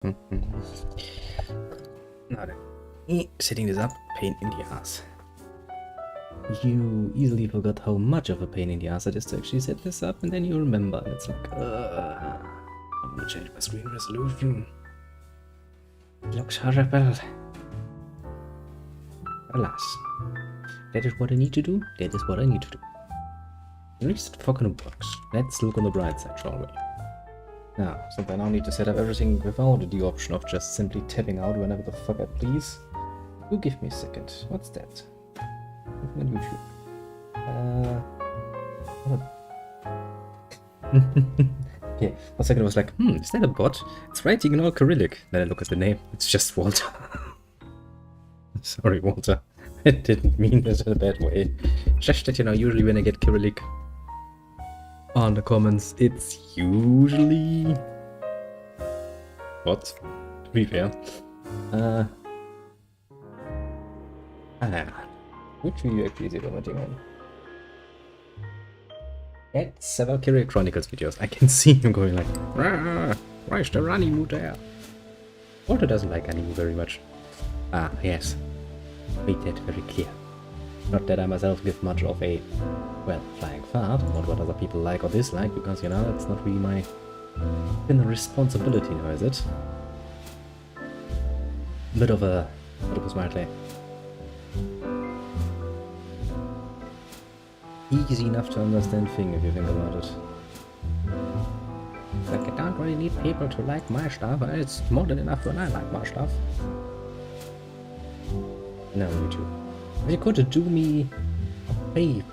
Now then, setting this up, pain in the ass. You easily forgot how much of a pain in the ass it is to actually set this up, and then you remember. It's like, I'm gonna change my screen resolution. It looks horrible. Alas, that is what I need to do. That is what I need to do. At least it fucking works. Let's look on the bright side, shall we? Now, since I now need to set up everything without the option of just simply tapping out whenever the fuck I please, you give me a second. What's that? Something on YouTube. Okay, for a second I was like, is that a bot? It's writing in all Cyrillic. Then I look at the name, it's just Walter. Sorry, Walter. I didn't mean this in a bad way. Just that, you know, usually when I get Cyrillic on the comments, it's usually what? To be fair. Which video actually is it commenting on? At several Valkyria Chronicles videos, I can see him going like, why is the Animu there? Walter doesn't like Animu very much. Ah, yes. Made that very clear. Not that I myself give much of a, well, flying fart about what other people like or dislike, because, you know, it's not really my responsibility now, is it? Bit of a smartly. Easy enough to understand thing if you think about it. Like, I don't really need people to like my stuff, it's more than enough when I like my stuff. Now, YouTube. If you could do me a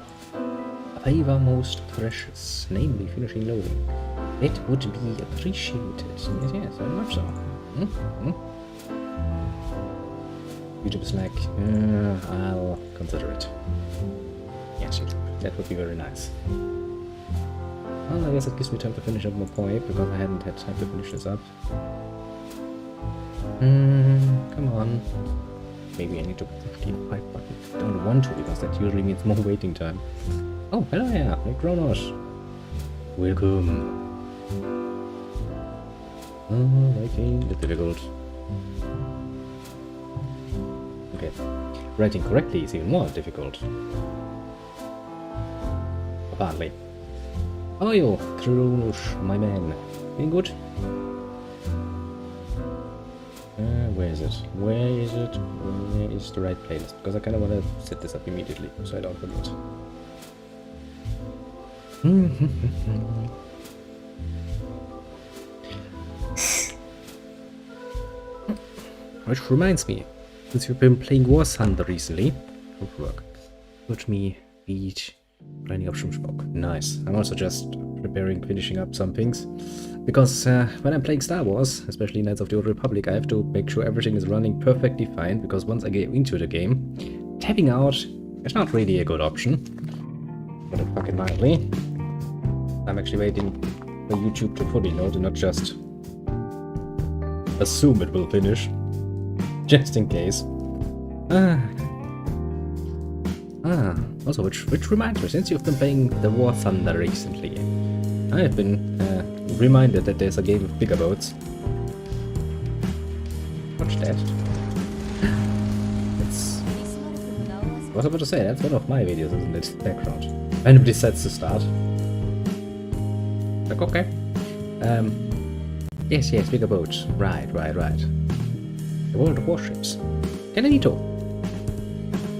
favor most precious, namely finishing loading, it would be appreciated. Yes, very much so. YouTube is like, I'll consider it. Yes, YouTube. That would be very nice. Well, I guess it gives me time to finish up my point, because I hadn't had time to finish this up. Come on. Maybe I need to push the pipe button. I don't want to, because that usually means more waiting time. Oh, hello there, Kronos. Welcome. Writing is difficult. Okay. Writing correctly is even more difficult. Apparently. How are you, Kronos, my man? Feeling good? Where is it? Where is it? Where is the right playlist? Because I kind of want to set this up immediately, so I don't forget. Which reminds me, since you've been playing War Thunder recently, good work. Let me beat Running Up Smoke. Nice. I'm also just finishing up some things. Because when I'm playing Star Wars, especially Knights of the Old Republic, I have to make sure everything is running perfectly fine, because once I get into the game, tapping out is not really a good option. Put it fucking mildly. I'm actually waiting for YouTube to fully load and not just assume it will finish. Just in case. Also, which reminds me, since you've been playing the War Thunder recently, I have been reminded that there's a game of bigger boats. Watch that. It's... I was about to say, that's one of my videos, isn't it? Background. Anybody decides to start. Like, okay. Yes, bigger boats. Right. The world of warships. Kinda neat to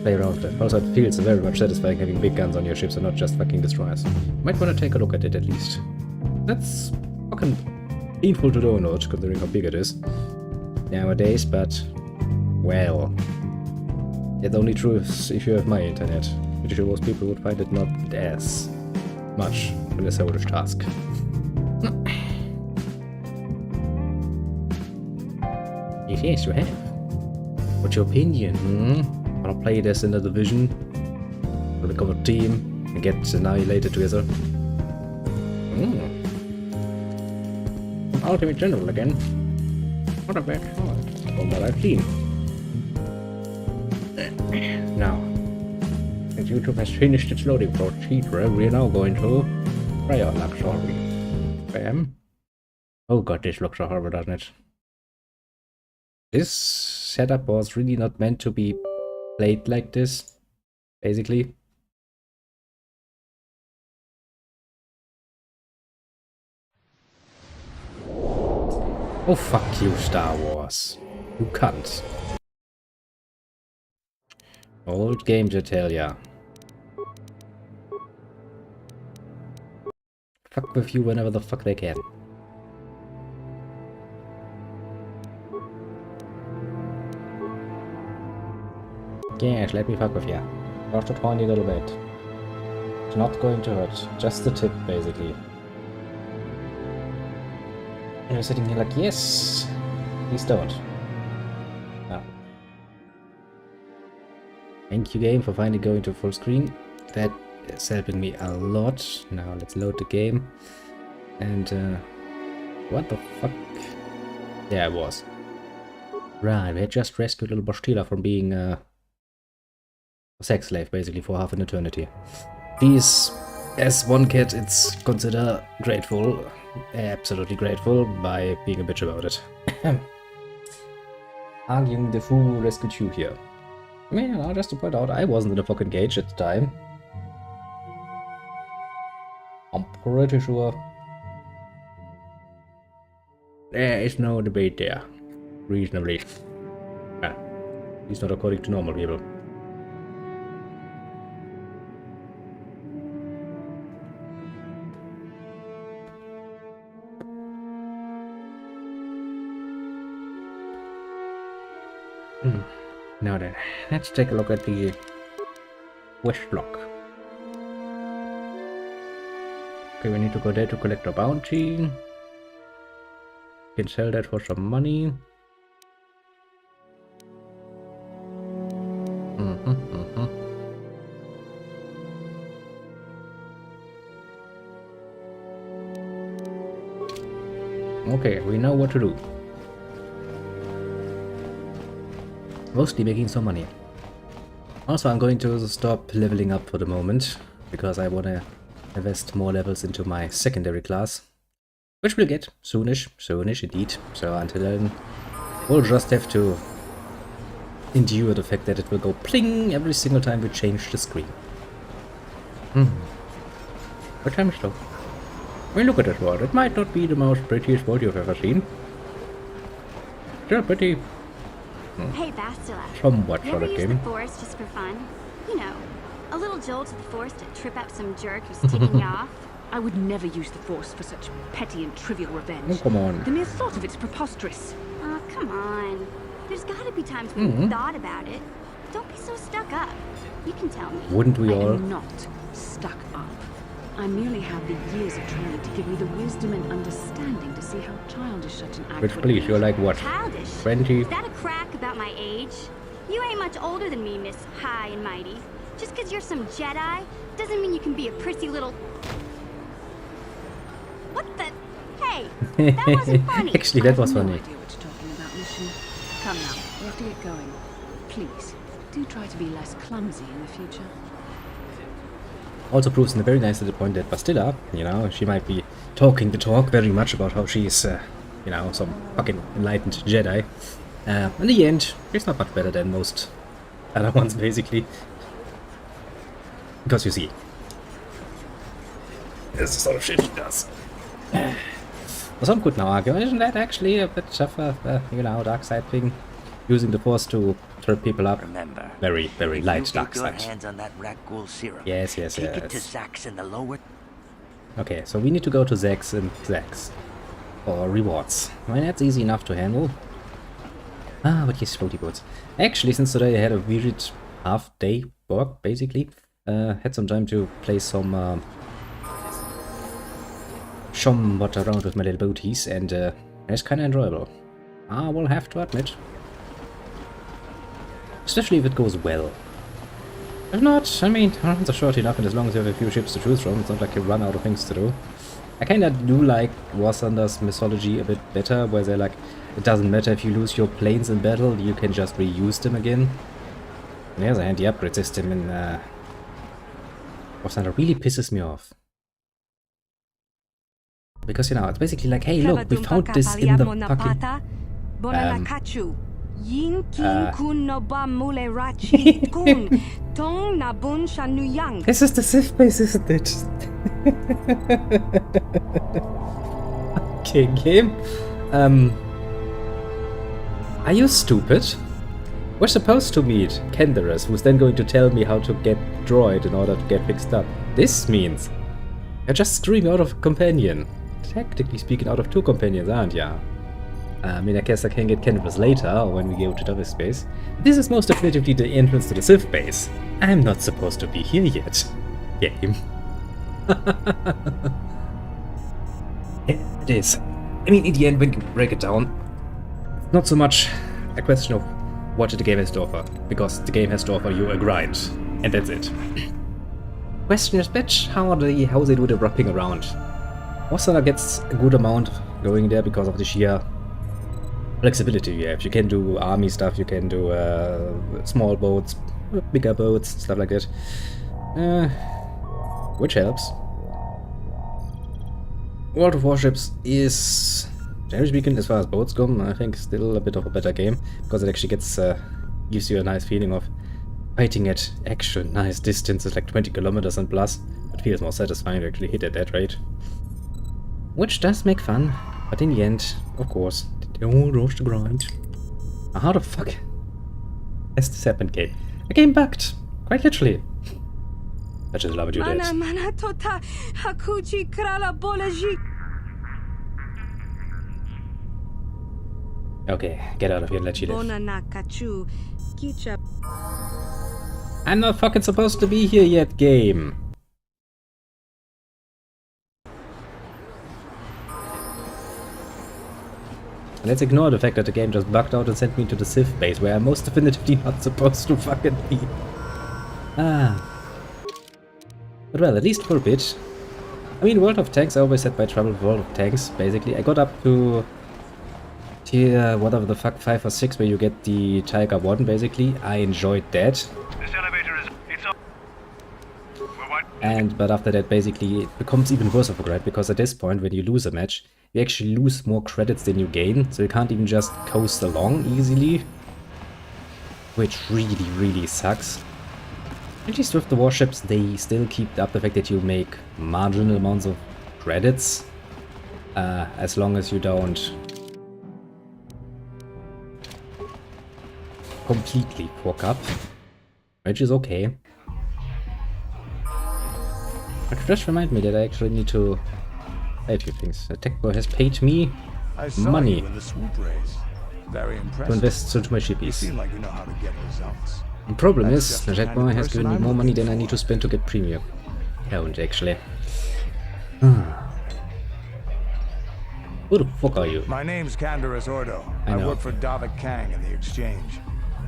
play around with it. Also, it feels very much satisfying having big guns on your ships and not just fucking destroyers. Might want to take a look at it at least. That's fucking painful to download, considering how big it is nowadays, but, well, it's only true if you have my internet, which most people would find it not as much of a selfish task. Yes, you have. What's your opinion? Wanna play this in the division? Wanna become a team and get annihilated together? Ultimate General again. What a bad thought. From what I've seen. Now, since YouTube has finished its loading procedure, we are now going to try our luck, shall we? Bam. Oh god, this looks so horrible, doesn't it? This setup was really not meant to be played like this, basically. Oh, fuck you, Star Wars. You cunt. Old game to tell ya. Fuck with you whenever the fuck they can. Yes, let me fuck with ya. Just a tiny little bit. It's not going to hurt. Just the tip, basically. And you're sitting here like, yes, please don't. No. Thank you, game, for finally going to full screen. That is helping me a lot. Now let's load the game. And, what the fuck? Yeah, it was. Right, we had just rescued little Bastila from being, a sex slave, basically, for half an eternity. Please, as one cat, it's consider grateful. Absolutely grateful by being a bitch about it. Arguing the fool rescued you here. I mean, you know, just to point out, I wasn't in a fucking cage at the time. I'm pretty sure there is no debate there. Reasonably. At least not according to normal people. Now then, let's take a look at the wish block. Okay, we need to go there to collect a bounty. We can sell that for some money. Okay, we know what to do. Mostly making some money. Also, I'm going to stop leveling up for the moment, because I want to invest more levels into my secondary class. Which we'll get soonish indeed. So until then, we'll just have to endure the fact that it will go pling every single time we change the screen. What time is it? I mean, look at this world. It might not be the most prettiest world you've ever seen. Still pretty. Hey, Bastila. Somewhat you sort ever of use game. the Force just for fun? You know, a little jolt of the Force to trip up some jerk who's ticking you off. I would never use the Force for such petty and trivial revenge. Oh, come on. The mere thought of it's preposterous. Oh, come on. There's gotta be times when you thought about it. Don't be so stuck up. You can tell me. Wouldn't we I all? am not stuck up. I merely have the years of training to give me the wisdom and understanding to see how childish such an act Which would please, be. you're like what? Childish? 20? Is that a crack about my age? You ain't much older than me, Miss High and Mighty. Just because you're some Jedi doesn't mean you can be a prissy little... What the... Hey, that wasn't funny. Actually, that was I have funny. no idea what you're talking about, Mission. Come now, we have to get going. Please, do try to be less clumsy in the future. Also proves in a very nice little point that Bastila, you know, she might be talking the talk very much about how she's, you know, some fucking enlightened Jedi. In the end, she's not much better than most other ones, basically. Because you see, this is the sort of shit she does. Some could now argue, isn't that actually a bit of a, you know, dark side thing? Using the Force to trip people up. Remember, Very, very light dark Get your side. hands on that rat ghoul serum. Yes, yes, Take it to yes. Zax in the lower. Okay, so we need to go to Zax and Zax for rewards. I mean, that's easy enough to handle. Ah, but yes, floaty boats. Actually, since today I had a weird half-day work, basically, had some time to play some somewhat around with my little boaties, and it's kind of enjoyable. I will have to admit. Especially if it goes well. If not, I mean, runs are short enough, and as long as you have a few ships to choose from, it's not like you run out of things to do. I kinda do like War Thunder's mythology a bit better, where they're like, it doesn't matter if you lose your planes in battle, you can just reuse them again. On the other hand, the upgrade system in War Thunder really pisses me off. Because, you know, it's basically like, hey, look, we found this in the fucking... Yin kin kun no ba mule rachi kun tong na bun shan nu yang. This is the Sith base, isn't it? Okay, game. Are you stupid? We're supposed to meet Kenderus, who's then going to tell me how to get droid in order to get fixed up. This means you're just screwing out of a companion. Technically speaking, out of 2 companions, aren't ya? I mean, I guess I can get Kenderus later, or when we go to Davis base. This is most definitively the entrance to the Sith base. I'm not supposed to be here yet. Game. Yeah, it is. I mean, in the end, when you break it down, it's not so much a question of what the game has to offer, because the game has to offer you a grind, and that's it. Question is, bitch, how they do the wrapping around. Wasana gets a good amount going there because of the sheer flexibility you have. You can do army stuff, you can do small boats, bigger boats, stuff like that, which helps. World of Warships is, generally speaking, as far as boats go, I think still a bit of a better game, because it actually gives you a nice feeling of fighting at actual nice distances, like 20 kilometers and plus. It feels more satisfying to actually hit at that rate. Which does make fun, but in the end, of course, they all rush the grind. Now how the fuck has this happened, game? A game bugged, quite literally. I just love it, you did. Mana tota hakuchi krala bolaji. Okay, get out of here and let you live. Bona na kachu kicha. I'm not fucking supposed to be here yet, game. Let's ignore the fact that the game just bugged out and sent me to the Sith base, where I'm most definitively not supposed to fucking be. But well, at least for a bit. I mean, World of Tanks, I always had my trouble with World of Tanks, basically. I got up to tier, whatever the fuck, 5 or 6, where you get the Tiger 1, basically. I enjoyed that. This elevator is... But after that, basically, it becomes even worse of a grind, because at this point, when you lose a match, you actually lose more credits than you gain, so you can't even just coast along easily. Which really, really sucks. At least with the warships, they still keep up the fact that you make marginal amounts of credits, as long as you don't completely fuck up, which is okay. But just remind me that I actually need to pay a few things. The tech boy has paid me money to invest into my shippies. The problem is, the tech boy has given me more money than I need to spend to get premium. Don't actually. Who the fuck are you? My name's Canderus Ordo. I know. work for Davik Kang in the exchange.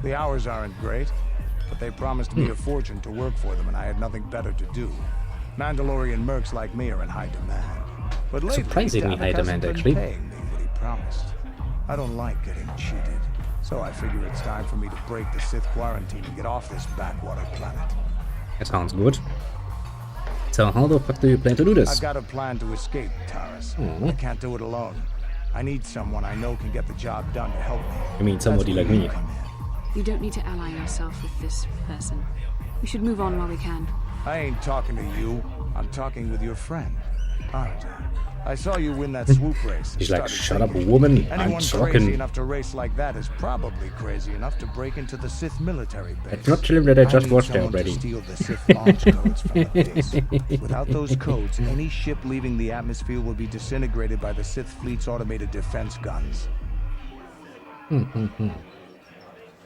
The hours aren't great, but they promised me a fortune to work for them, and I had nothing better to do. Mandalorian mercs like me are in high demand. But lately, Surprisingly Davik high demand, hasn't actually. been paying me what he promised. I don't like getting cheated, so I figure it's time for me to break the Sith quarantine and get off this backwater planet. That sounds good. So how the fuck do you plan to do this? I've got a plan to escape, Taris. I can't do it alone. I need someone I know can get the job done to help me. You mean somebody That's like where me? you come in. You don't need to ally yourself with this person. We should move on while we can. I ain't talking to you. I'm talking with your friend, aren't I? I saw you win that swoop race. and He's like, started shut up, thinking, woman. I'm anyone crazy talking. enough to race like that is probably crazy enough to break into the Sith military base. It's not chilling that I just need watched it someone already. To steal the Sith launch codes from the base. Without those codes, any ship leaving the atmosphere will be disintegrated by the Sith fleet's automated defense guns.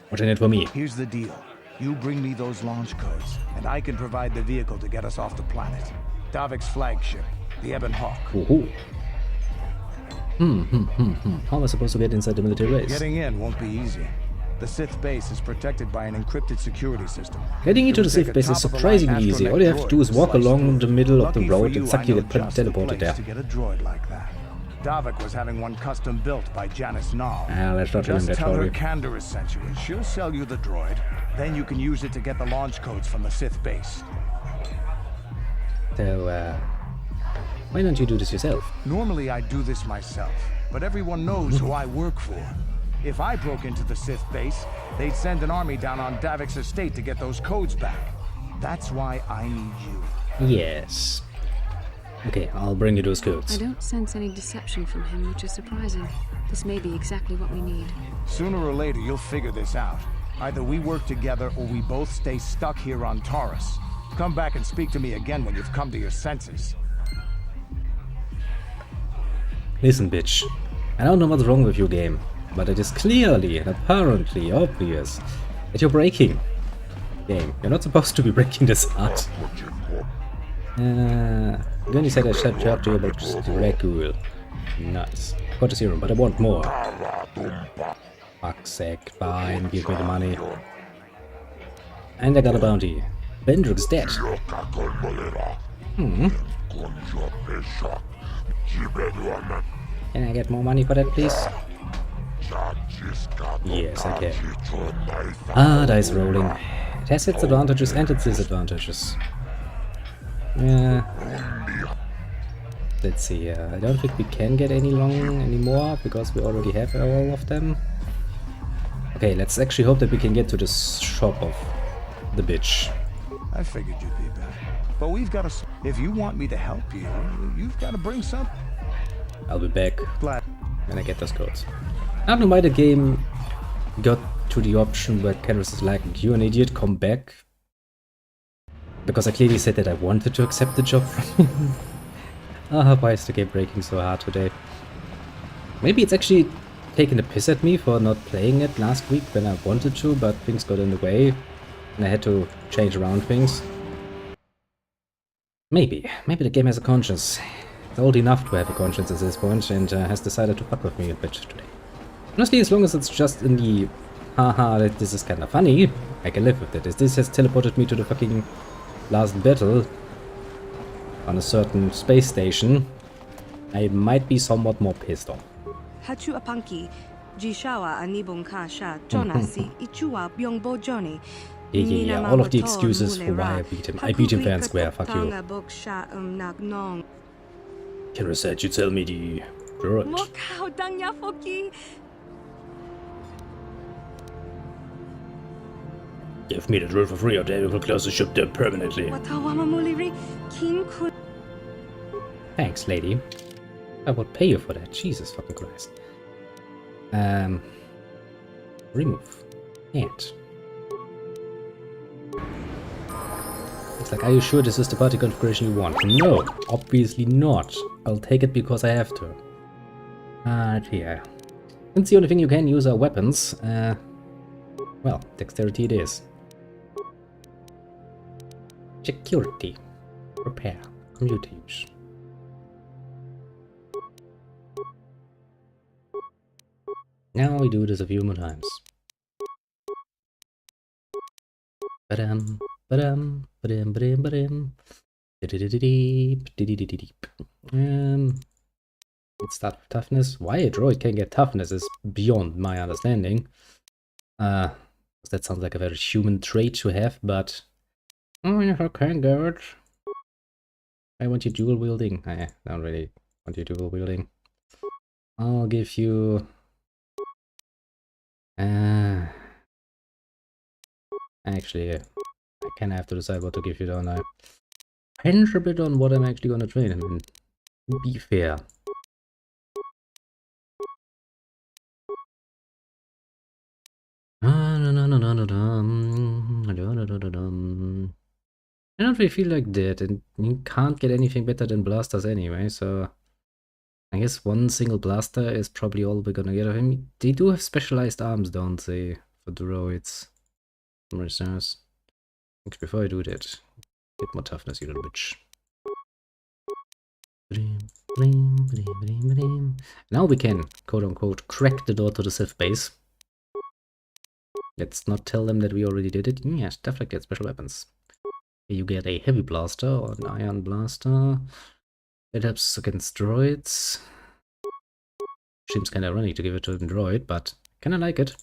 What's in it for me? Here's the deal. You bring me those launch codes, and I can provide the vehicle to get us off the planet. Davik's flagship, the Ebon Hawk. Ooh. How am I supposed to get inside the military base? Getting in won't be easy. The Sith base is protected by an encrypted security system. Getting into It the would take Sith a base is top-of-the-line surprisingly easy. All you have to do is droid walk slice along through. the middle of the Lucky for road you, and suck I you know get just the teleported place there. to get a droid like that. Davik was having one custom built by Janice Nall. Let's not tell him Just that tell her story. Canderus sent you, and she'll sell you the droid. Then you can use it to get the launch codes from the Sith base. So, why don't you do this yourself? Normally I do this myself, but everyone knows who I work for. If I broke into the Sith base, they'd send an army down on Davik's estate to get those codes back. That's why I need you. Yes. Okay, I'll bring you those I codes. don't sense any deception from him, which is surprising. This may be exactly what we need. Sooner or later, you'll figure this out. Either we work together or we both stay stuck here on Taurus. Come back and speak to me again when you've come to your senses. Listen, bitch. I don't know what's wrong with your game, but it is clearly and apparently obvious that you're breaking game. You're not supposed to be breaking this art. Then you said I should talk to you about Dracul. Nice. Got a serum, but I want more. Fuck's sake, fine, give me the money. And I got a bounty. Bendrick's dead. Can I get more money for that, please? Yes, I can. Ah, dice rolling. It has its advantages and its disadvantages. Yeah. Let's see. I don't think we can get any anymore because we already have all of them. Okay, let's actually hope that we can get to the shop of the bitch. I figured you'd be back. But we've got to... If you want me to help you, you've got to bring some... I'll be back Glad. when I get those codes. I don't know why the game got to the option where Canvas is like, you an idiot, come back. Because I clearly said that I wanted to accept the job from him. Ah, why is the game breaking so hard today? Maybe it's actually taking a piss at me for not playing it last week when I wanted to, but things got in the way and I had to change around things. Maybe the game has a conscience. It's old enough to have a conscience at this point and has decided to fuck with me a bit today. Honestly, as long as it's just in the haha, that this is kind of funny, I can live with it. If this has teleported me to the fucking last battle on a certain space station, I might be somewhat more pissed off. Hachu apanki, Jishawa anibong kasha, Jonasi, Ichua byongbo Johnny. Yeah, all of the excuses for why I beat him. I beat him fair and square, fuck you. Kira said you tell me the truth. Give me the drill for free or they will close the ship down permanently. Thanks, lady. I will pay you for that. Jesus fucking Christ. Remove. And. It's like, are you sure this is the party configuration you want? No, obviously not. I'll take it because I have to. Yeah. Since the only thing you can use are weapons, well, dexterity it is. Security. Repair. Computer use. Now we do this a few more times. Ba-dum, ba-dum, ba-dum, ba-dum, ba-dum. Let's start with toughness. Why a droid can get toughness is beyond my understanding. That sounds like a very human trait to have, but... Oh, yes, I can get it. I want you dual wielding. I don't really want you dual wielding. I'll give you... Actually, I kinda have to decide what to give you, don't I? Hinge a bit on what I'm actually gonna train him in. To be fair. I don't really feel like that, and you can't get anything better than blasters anyway, so... I guess one single blaster is probably all we're gonna get of him. They do have specialized arms, don't they? For droids. Reserves. Before I do that, get more toughness, you little bitch. Now we can, quote-unquote, crack the door to the Sith base. Let's not tell them that we already did it. Yeah, stuff like that, special weapons. You get a heavy blaster or an iron blaster. It helps against droids. Seems kinda ironic to give it to a droid, but kinda like it.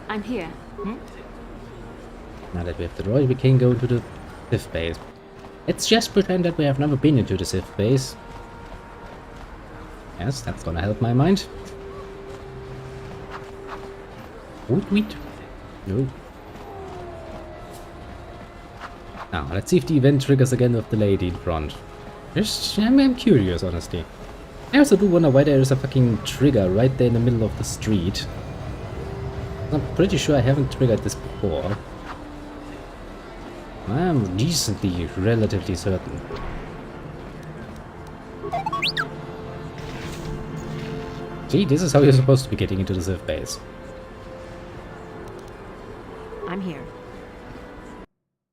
I'm here. Now that we have the droid, we can go into the Sith base. Let's just pretend that we have never been into the Sith base. Yes, that's gonna help my mind. Wait, wait. No. Now, let's see if the event triggers again with the lady in front. I'm curious, honestly. I also do wonder why there is a fucking trigger right there in the middle of the street. I'm pretty sure I haven't triggered this before. I'm decently, relatively certain. See, this is how you're supposed to be getting into the Civ base. I'm here.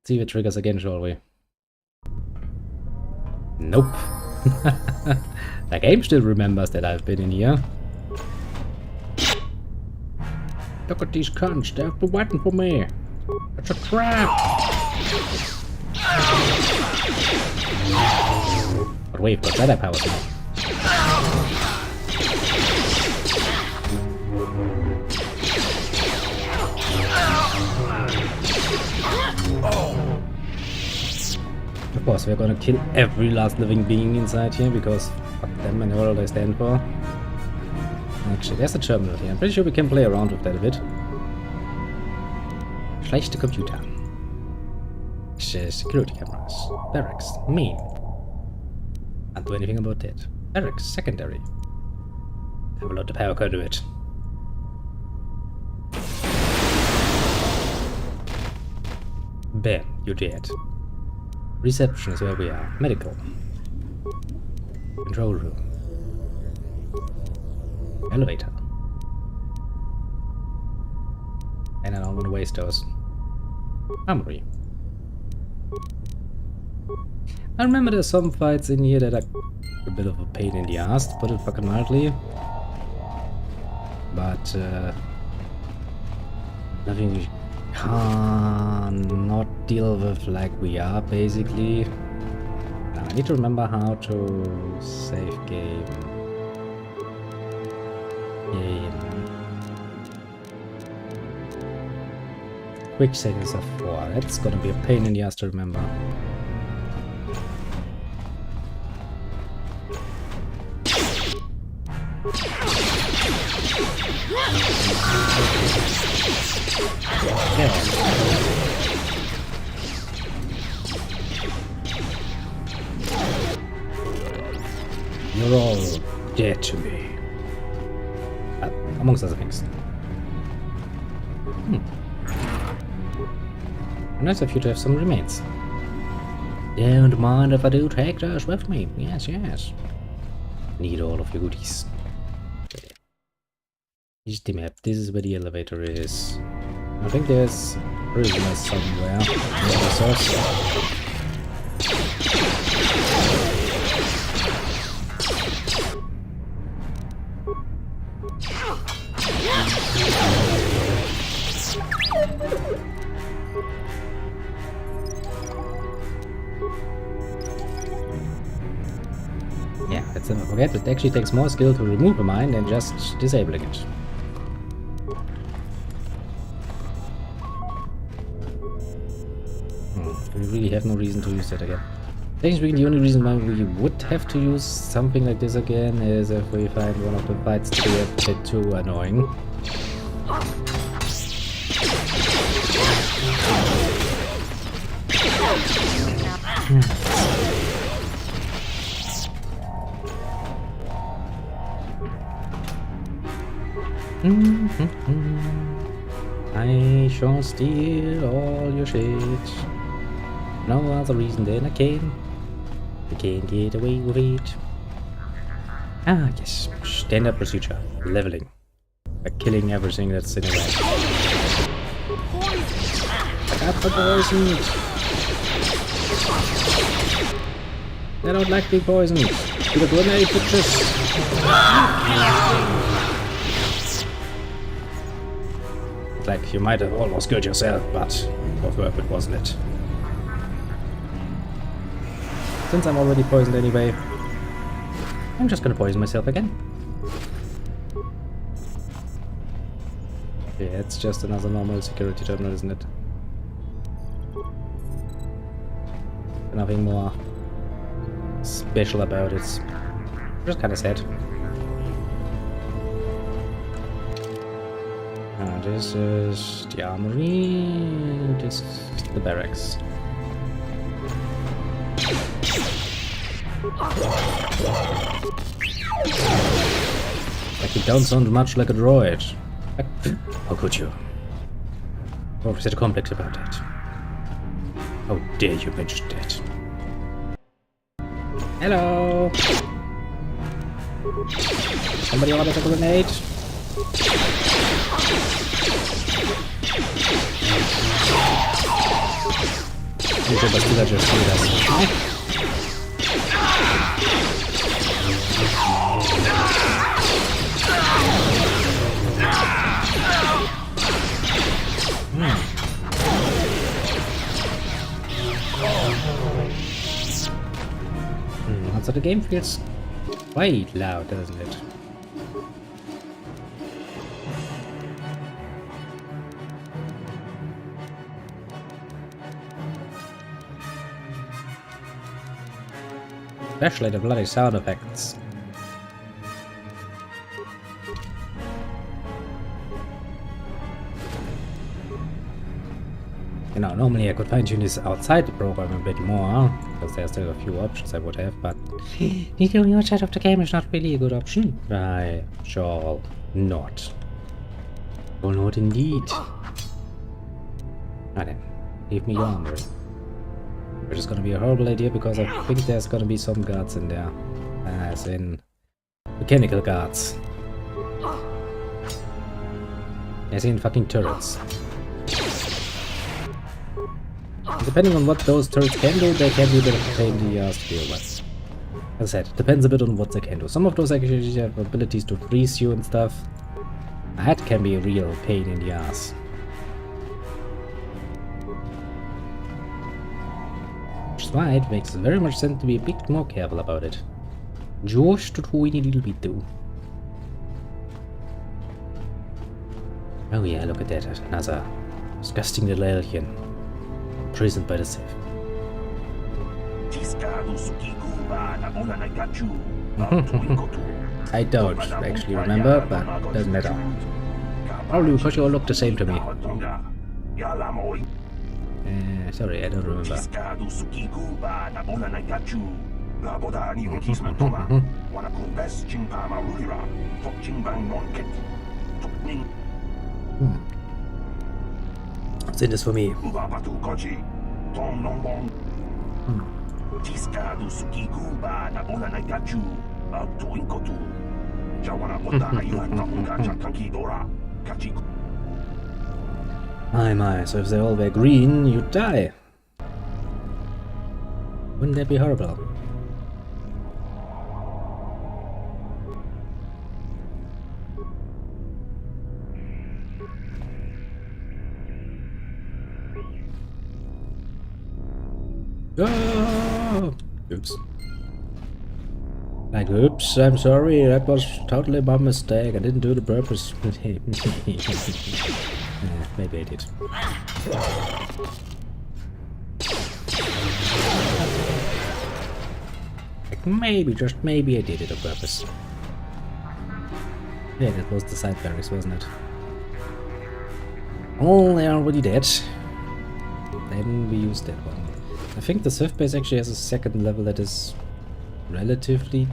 See if it triggers again, shall we? Nope. The game still remembers that I've been in here. Look at these cunts, they've been waiting for me. It's a trap. But wait, got better powers now. Of course, we're gonna kill every last living being inside here because fuck them and all they stand for. Actually, there's a terminal here. I'm pretty sure we can play around with that a bit. Schlechte Computer. Security cameras. Barracks. Main. Can't do anything about that. Barracks. Secondary. Have a lot of power conduit. Bam, you're dead. Reception is where we are. Medical. Control room. Elevator. And I don't want to waste those. Armory. I remember there's some fights in here that are a bit of a pain in the ass, to put it fucking mildly. But, nothing we cannot deal with like we are, basically. Now, I need to remember how to save game. Quick settings of 4. That's gonna be a pain in the ass to remember. You're all dead to me. Amongst other things. Nice of you to have some remains. Don't mind if I do take those with me. Yes, yes. Need all of your goodies. Here's the map. This is where the elevator is. I think there's prisoners somewhere. Yeah, let's never forget, it actually takes more skill to remove a mine than just disabling it. We really have no reason to use that again. Technically, the only reason why we would have to use something like this again is if we find one of the fights to be a bit too annoying. I shall steal all your shit. No other reason than I can. I can't get away with it. Ah, yes. Standard procedure. Leveling. By killing everything that's in the way. Got the poison! They don't like being poisoned. To the grenade bitches! Like, you might have almost killed yourself, but not worth it, wasn't it? Since I'm already poisoned anyway, I'm just gonna poison myself again. Yeah, it's just another normal security terminal, isn't it? Nothing more special about it. Just kinda sad. This is the armory. This is the barracks. Like you don't sound much like a droid. How could you? Or is it complex about that? How dare you mention that? Hello! Somebody ordered a grenade? So the game feels quite loud, doesn't it? Especially the bloody sound effects. You know, normally I could fine-tune this outside the program a bit more, because there's still a few options I would have, but doing outside of the game is not really a good option. I shall not. Oh, not indeed. Ah then, leave me your armory. Which is gonna be a horrible idea because I think there's gonna be some guards in there. As in mechanical guards. As in fucking turrets. Depending on what those turrets can do, they can be a bit of a pain in the ass to deal with. As I said, it depends a bit on what they can do. Some of those actually have abilities to freeze you and stuff. That can be a real pain in the ass. Which is why it makes very much sense to be a bit more careful about it. Just a tiny little bit though. Oh yeah, look at that. Another disgusting little alien. Imprisoned by the Sith. I don't actually remember, but doesn't matter. Probably because you all look the same to me. Sorry, I don't remember. What's in this for me? My, so if they all were green, you'd die. Wouldn't that be horrible? Oh! Oops. Like, oops, I'm sorry, that was totally my mistake. I didn't do it on purpose. Maybe I did. Like, maybe, just maybe I did it on purpose. Yeah, that was the side barracks, wasn't it? Oh, they're already dead. Then we use that one. I think the Sith base actually has a second level that is relatively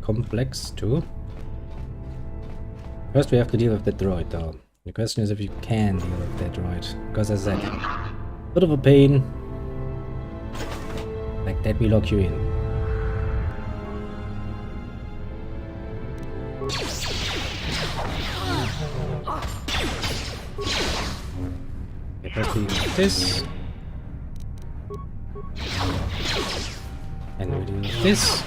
complex too. First we have to deal with the droid though. The question is if you can deal with that droid. Because as I said, a bit of a pain. Like that we lock you in. Okay, first we do this. And we do this.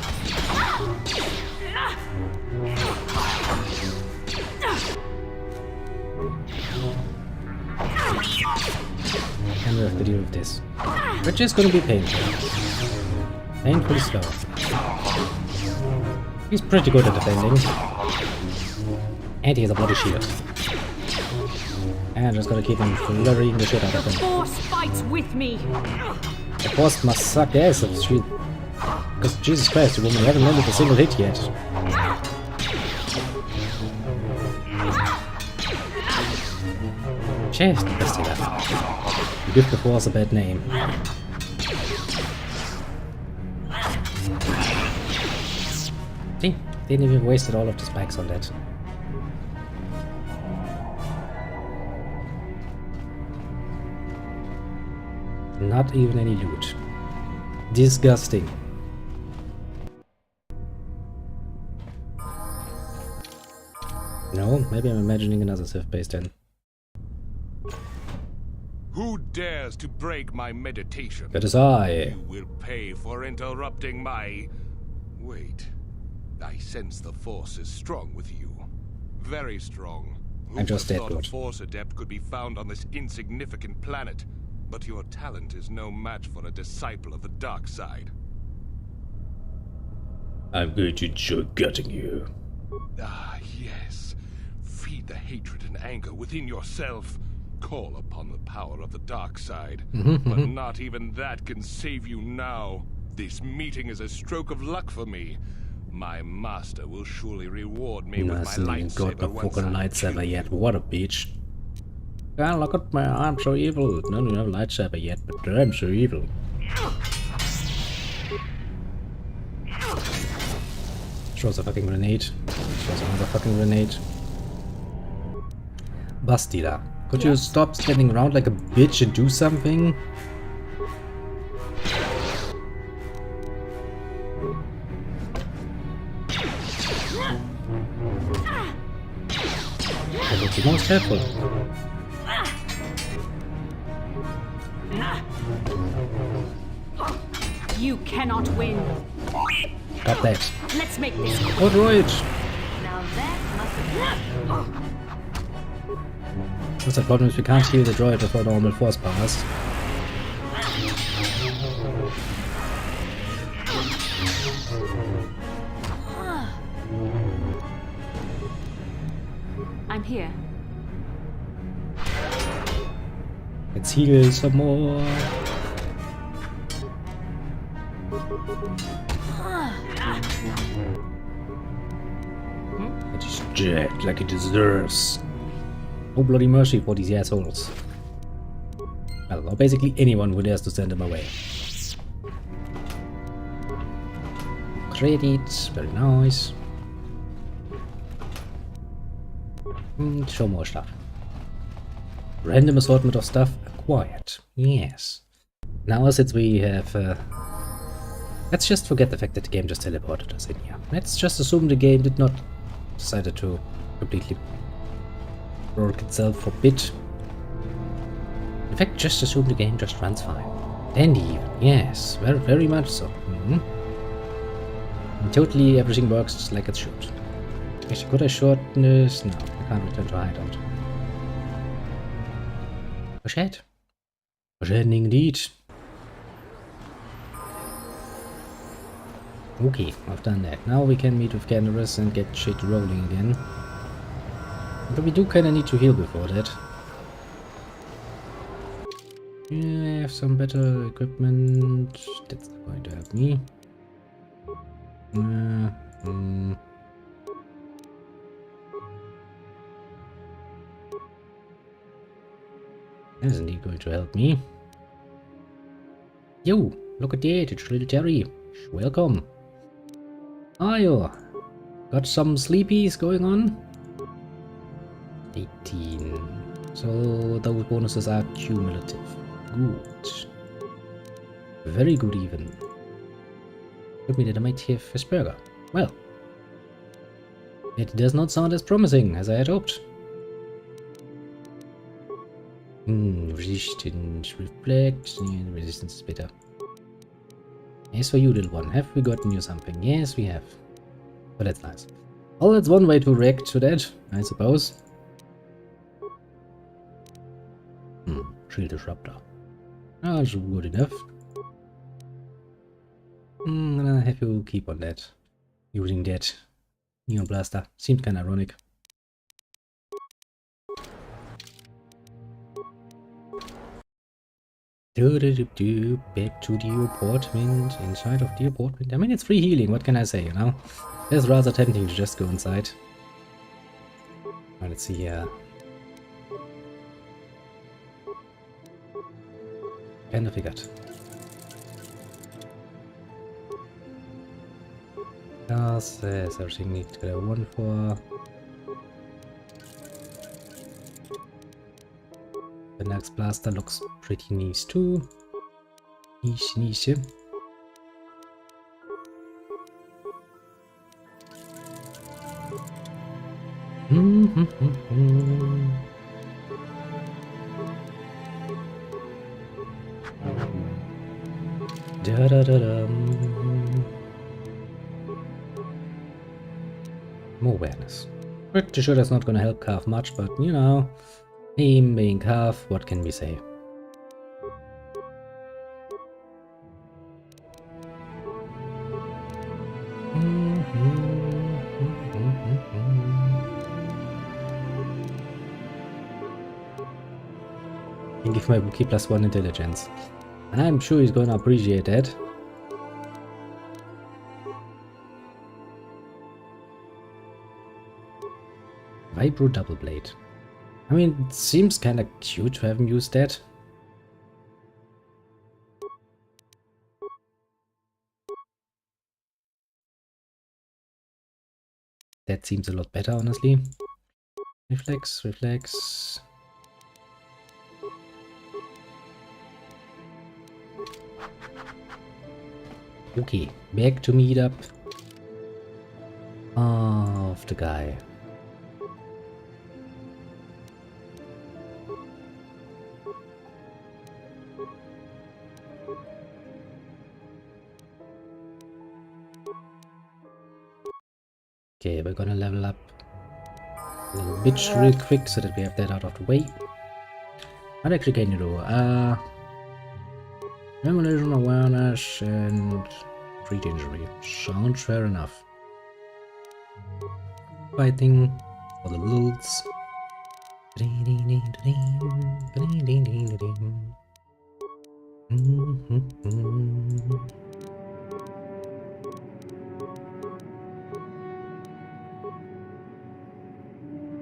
And we have to deal with this. Which is gonna be painful. Painfully slow. He's pretty good at defending. And he has a bloody shield. And I'm just gonna keep him flurrying the shit out of him. The Force fights with me. The Force must suck ass if she... Because Jesus Christ, you woman, you haven't landed a single hit yet. Shit, let's do that. You give the force a bad name. See, didn't even wasted all of the spikes on that. Not even any loot. Disgusting. No, maybe I'm imagining another safe base then. Who dares to break my meditation? That is I. You will pay for interrupting my... Wait. I sense the Force is strong with you. Very strong. Who I'm just would dead have thought good. a Force adept could be found on this insignificant planet? But your talent is no match for a disciple of the dark side. I'm going to enjoy gutting you. Ah, yes. Feed the hatred and anger within yourself. Call upon the power of the dark side. But not even that can save you now. This meeting is a stroke of luck for me. My master will surely reward me with my Hasn't even got lightsaber the once fucking I'm lightsaber killed. yet. What a bitch. Ah, look at my arm, so evil. No, you have a lightsaber yet, but I'm so evil. Throws a fucking grenade. Throws another fucking grenade. Bastila, could you stop standing around like a bitch and do something? That would be most helpful. You cannot win. Got that. Let's make this quick. Oh, droid! Now that must What's the problem is we can't heal the droid before normal force powers. I'm here. Let's heal some more. It is dead like it deserves. No bloody mercy for these assholes. Well, or basically anyone who dares to send them away. Credits, very nice. Show more stuff. Random assortment of stuff acquired. Yes. Now since we have... let's just forget the fact that the game just teleported us in here. Let's just assume the game did not decide to completely broke itself for bit. In fact, just assume the game just runs fine. Dandy even. Yes, very, very much so. And totally everything works just like it should. Actually, could I shorten this? No, I can't return to hideout. Foreshad. Foreshading indeed. Okay, I've done that. Now we can meet with cameras and get shit rolling again. But we do kinda need to heal before that. Yeah, I have some better equipment. That's not going to help me. That isn't indeed going to help me. Yo, look at that, it's little Terry. Welcome. Are you? Got some sleepies going on? 18. So those bonuses are cumulative. Good. Very good even. Could mean that I might have a burger. Well. It does not sound as promising as I had hoped. Resistance, reflect, resistance is better. As for you, little one, have we gotten you something? Yes, we have. But that's nice. Well, that's one way to react to that, I suppose. Shield disruptor. Oh, that's good enough. I'm gonna have you keep on that. Using that neon blaster. Seemed kinda ironic. Back to the apartment, inside of the apartment. I mean, it's free healing, what can I say, you know? It's rather tempting to just go inside. Well, let's see here. Kinda figured. Yes, there's everything need to go one for. The next blaster looks pretty nice too. Niche. More awareness. Pretty sure that's not gonna help Calf much, but you know, him being Calf, what can we say? And give my Wookiee +1 intelligence. I'm sure he's gonna appreciate that. Vibro double blade. I mean, it seems kinda cute to have him use that. That seems a lot better, honestly. Reflex. Okay, back to meet up of the guy. Okay, we're gonna level up a little bit real quick so that we have that out of the way. What actually can you do? Demolition, awareness, and treat injury. Sounds fair enough. Fighting for the lulz.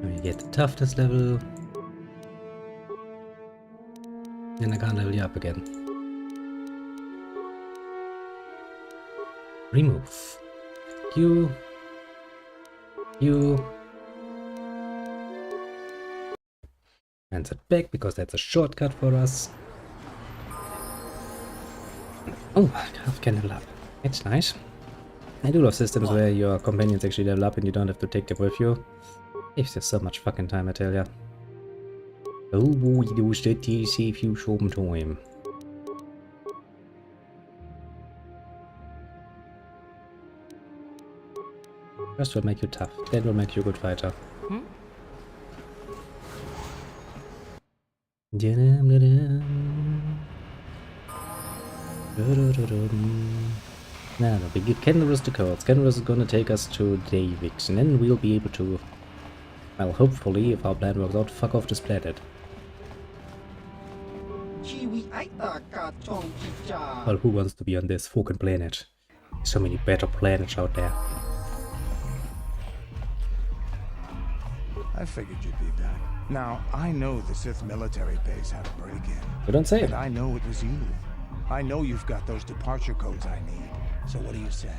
We get the toughness level. Then I can't level you up again. Remove. Q. And set back because that's a shortcut for us. Oh, Calf can level up. It's nice. I do love systems where your companions actually level up and you don't have to take them with you. It's just so much fucking time, I tell ya. Oh boy, those that save you some time. First will make you tough, then will make you a good fighter. Now, we give Kenrus the codes. Kenrus is gonna take us to Davix, and then we'll be able to, well, hopefully, if our plan works out, fuck off this planet. Well, who wants to be on this fucking planet? So many better planets out there. I figured you'd be back. Now, I know the Sith military base had a break-in. You don't say it. And I know it was you. I know you've got those departure codes I need. So what do you say?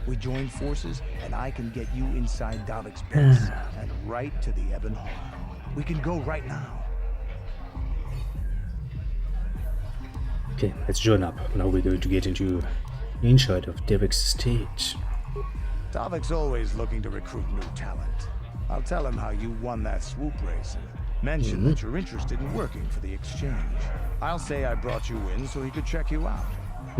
We join forces, and I can get you inside Davik's base, and right to the Ebon Hall. We can go right now. Okay, let's join up. Now we're going to get into inside of Davik's stage. Davik's always looking to recruit new talent. I'll tell him how you won that swoop race and mention that you're interested in working for the exchange. I'll say I brought you in so he could check you out.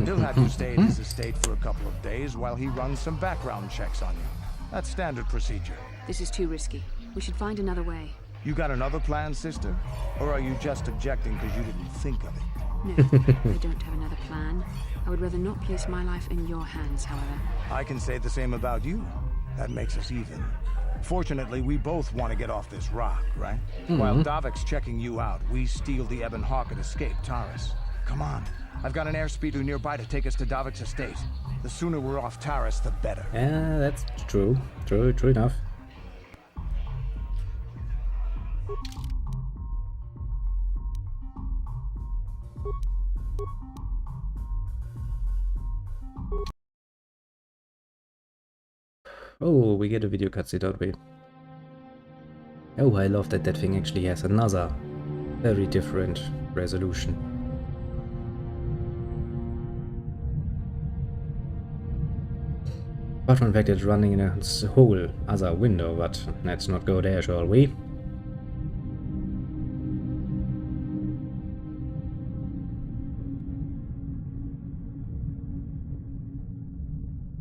He'll have you stay at his estate for a couple of days while he runs some background checks on you. That's standard procedure. This is too risky. We should find another way. You got another plan, sister? Or are you just objecting because you didn't think of it? No, I don't have another plan. I would rather not place my life in your hands, however. I can say the same about you. That makes us even. Fortunately, we both want to get off this rock, right? While Davik's checking you out, we steal the Ebon Hawk and escape Taris. Come on. I've got an airspeeder nearby to take us to Davik's estate. The sooner we're off Taris, the better. Yeah, that's true. True enough. Oh, we get a video cutscene, don't we? Oh, I love that that thing actually has another very different resolution. Apart from the fact that it's running in a whole other window, but let's not go there, shall we?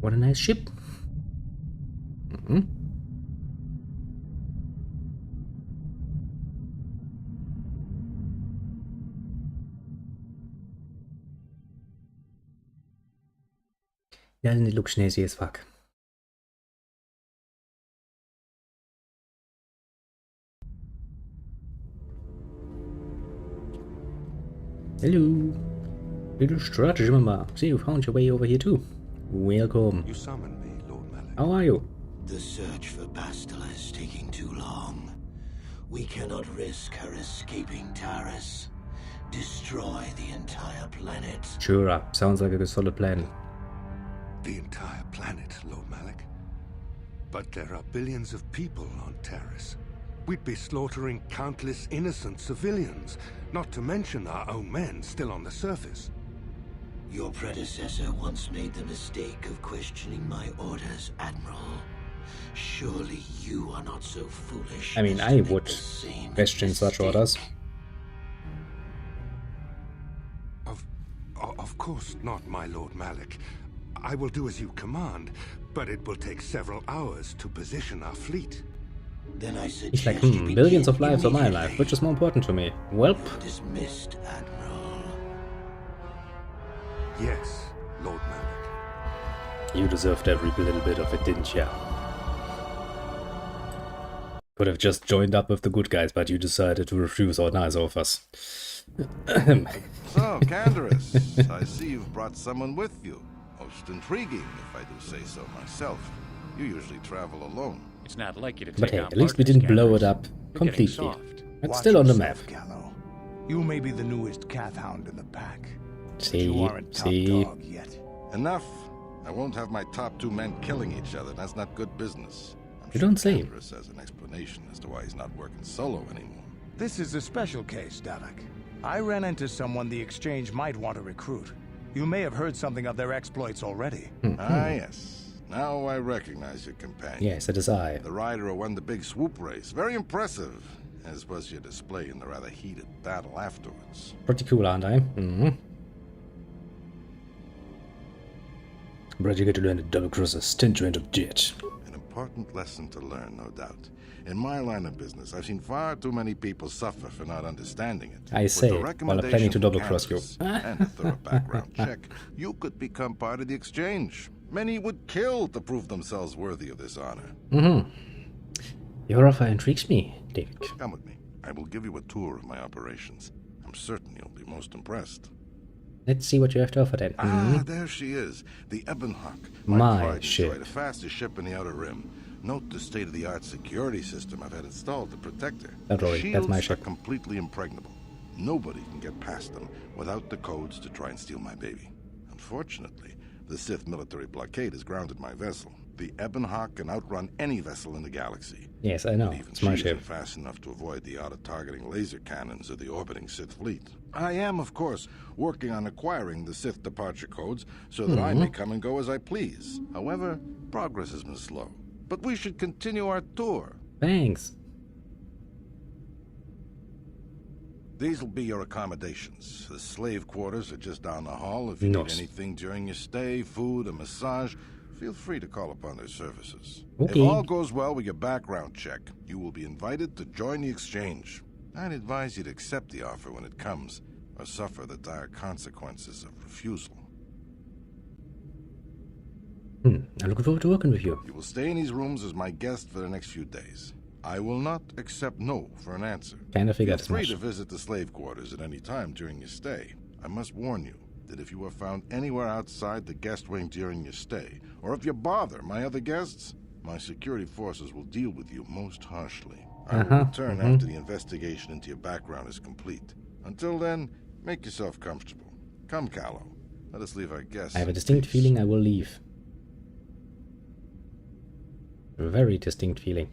What a nice ship. Doesn't it look snazzy as fuck? Hello, little strategy member. See, you found your way over here too. Welcome. You summoned me, Lord Malik. How are you? The search for Bastila is taking too long. We cannot risk her escaping Taris. Destroy the entire planet. Sure up. Sounds like a solid plan. The entire planet, Lord Malik. But there are billions of people on Taris. We'd be slaughtering countless innocent civilians, not to mention our own men still on the surface. Your predecessor once made the mistake of questioning my orders, Admiral. Surely you are not so foolish. I mean, as to I make would the same question such mistake. orders. Of course not, my Lord Malik. I will do as you command, but it will take several hours to position our fleet. Then I He's suggest like, you billions of begin lives or my immediately. life, which is more important to me? Welp. Dismissed, Admiral. Yes, Lord Malik. You deserved every little bit of it, didn't ya? Could have just joined up with the good guys, but you decided to refuse our nice offers. So, Canderous, I see you've brought someone with you. Most intriguing, if I do say so myself. You usually travel alone. It's not like you to take But hey, on at least we partners, didn't blow it Candace. up You're getting completely. soft. It's Watch still on the map. yourself, Gallo. You may be the newest cat hound in the pack. But See, you aren't top see. dog yet. Enough. I won't have my top two men killing each other. That's not good business. I'm You don't say. Canderous has an explanation as to why he's not working solo anymore. This is a special case, Davik. I ran into someone the Exchange might want to recruit. You may have heard something of their exploits already. Ah, yes. Now I recognize your companion. Yes, it is I. The rider who won the big swoop race. Very impressive, as was your display in the rather heated battle afterwards. Pretty cool, aren't I? But you get to learn to double cross a stint rent of jet. An important lesson to learn, no doubt. In my line of business, I've seen far too many people suffer for not understanding it. I With say, the while recommendation planning to from double cross you. Candace and a thorough background check, you could become part of the Exchange. Many would kill to prove themselves worthy of this honor. Your offer intrigues me, David. Come with me. I will give you a tour of my operations. I'm certain you'll be most impressed. Let's see what you have to offer then. Ah, there she is. The Ebonhawk. My pride and ship. joy, the fastest ship in the Outer Rim. Note the state-of-the-art security system I've had installed to protect her. Don't worry, Shields that's my are ship. completely impregnable. Nobody can get past them without the codes to try and steal my baby. Unfortunately, the Sith military blockade has grounded my vessel. The Ebonhawk can outrun any vessel in the galaxy. Yes, I know. But even It's she my isn't ship. fast enough to avoid the auto-targeting laser cannons of the orbiting Sith fleet. I am, of course, working on acquiring the Sith departure codes so that I may come and go as I please. However, progress has been slow. But we should continue our tour. Thanks. These will be your accommodations. The slave quarters are just down the hall. If you Nice. need anything during your stay, food, a massage, feel free to call upon their services. Okay. If all goes well with your background check, you will be invited to join the Exchange. I'd advise you to accept the offer when it comes, or suffer the dire consequences of refusal. I'm looking forward to working with you. You will stay in these rooms as my guest for the next few days. I will not accept no for an answer. Kinda Feel figured as free much. to visit the slave quarters at any time during your stay. I must warn you that if you are found anywhere outside the guest wing during your stay, or if you bother my other guests, my security forces will deal with you most harshly. I will return after the investigation into your background is complete. Until then, make yourself comfortable. Come, Callow. Let us leave our guests. I have a in distinct peace. feeling I will leave. A very distinct feeling.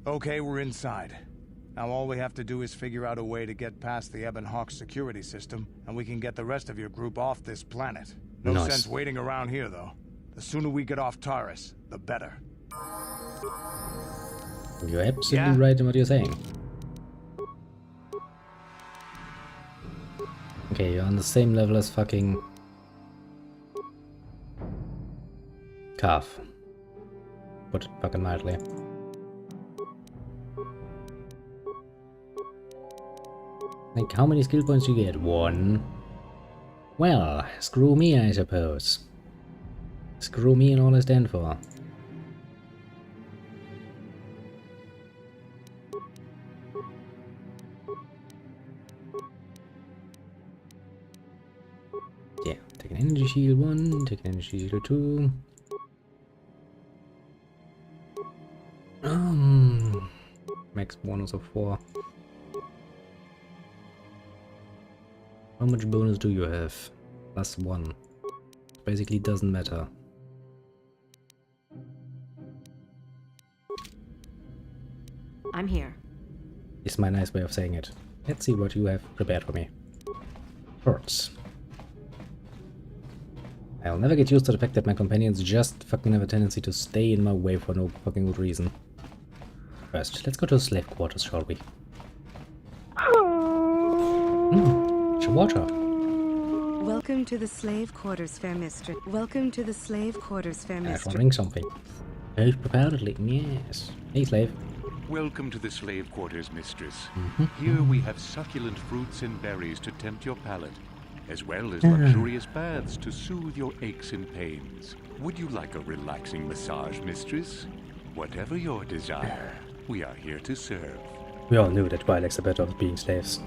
Okay, we're inside. Now all we have to do is figure out a way to get past the Ebon Hawk security system, and we can get the rest of your group off this planet. No Nice. sense waiting around here, though. The sooner we get off Taurus, the better. You're absolutely Yeah. right in what you're saying. Okay, you're on the same level as fucking Calf. Put it fucking mildly. Like, how many skill points do you get? 1. Well, screw me, I suppose. Screw me and all I stand for. Yeah, take an energy shield 1, take an energy shield 2. Max bonus of 4. How much bonus do you have? +1. Basically doesn't matter. I'm here. Is my nice way of saying it. Let's see what you have prepared for me. First, I'll never get used to the fact that my companions just fucking have a tendency to stay in my way for no fucking good reason. First, let's go to the slave quarters, shall we? Water. Welcome to the slave quarters, fair mistress. Welcome to the slave quarters, fair I was mistress. wondering something. Most preparedly, yes. Hey, slave. Welcome to the slave quarters, mistress. Here we have succulent fruits and berries to tempt your palate, as well as luxurious baths to soothe your aches and pains. Would you like a relaxing massage, mistress? Whatever your desire, we are here to serve. We all knew that Twi'leks are better off being slaves.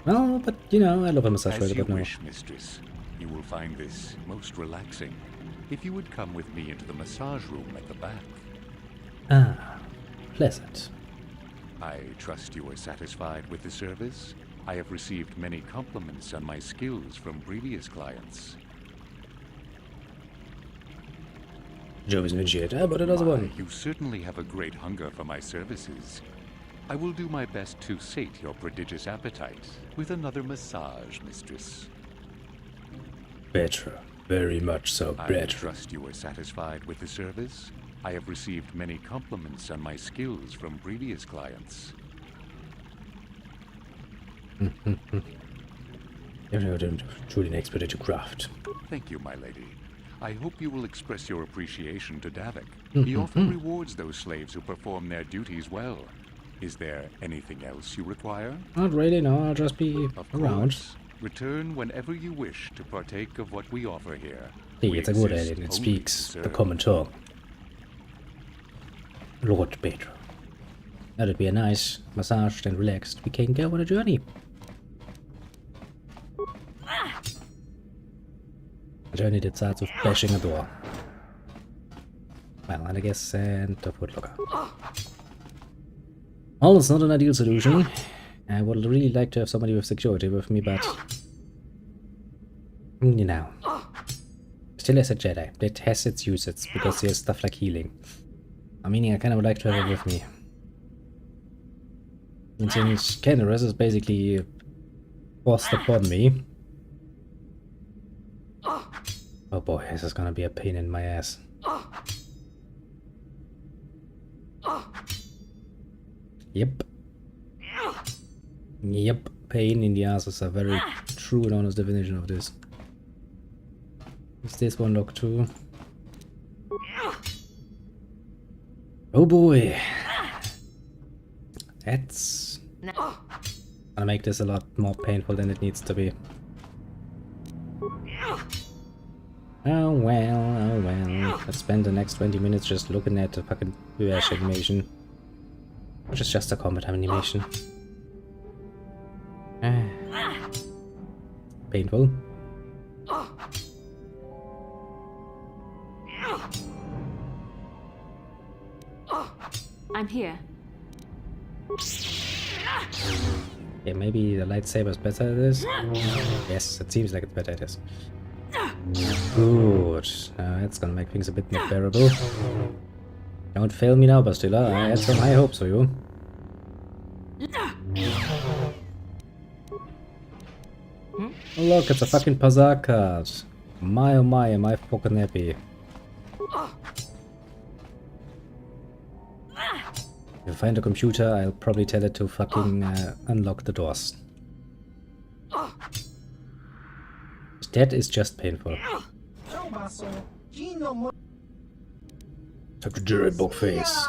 Well, but you know, I love a massage As right you about now. wish, mistress. You will find this most relaxing. If you would come with me into the massage room at the back. Ah, pleasant. I trust you are satisfied with the service. I have received many compliments on my skills from previous clients. Joe is an idiot, but another one. You certainly have a great hunger for my services. I will do my best to sate your prodigious appetite with another massage, mistress. Better. Very much so, I better. trust you are satisfied with the service. I have received many compliments on my skills from previous clients. You're truly an expert at your craft. Thank you, my lady. I hope you will express your appreciation to Davik. He often rewards those slaves who perform their duties well. Is there anything else you require? Not really, no, I'll just be Of around. course. Return whenever you wish to partake of what we offer here. Hey, We it's a good exist alien, it only speaks to the serve. common tongue. Lord Pedro. Now that we are nice, massaged and relaxed, we can go on a journey. A journey that starts with bashing a door. Well, and I guess and the footlocker. Well, it's not an ideal solution. I would really like to have somebody with security with me, but you know, still as a Jedi, that has its uses because there's stuff like healing. I mean, I kind of would like to have it with me. And since Kenris is basically forced upon me. Oh boy, this is gonna be a pain in my ass. Yep. Yep, pain in the ass is a very true and honest definition of this. Is this one locked too? Oh boy. That's gonna make this a lot more painful than it needs to be. Oh well. Let's spend the next 20 minutes just looking at the fucking Bash animation. Which is just a combat animation. Painful. I'm here. Yeah, maybe the lightsaber is better at this? Yes, it seems like it's better at this. Good. That's gonna make things a bit more bearable. Don't fail me now, Bastila. I had some high hopes for you. Oh look, it's a fucking Pazar card. My oh my, am I fucking happy. If I find a computer, I'll probably tell it to fucking unlock the doors. That is just painful. Talk to Jerry Bookface.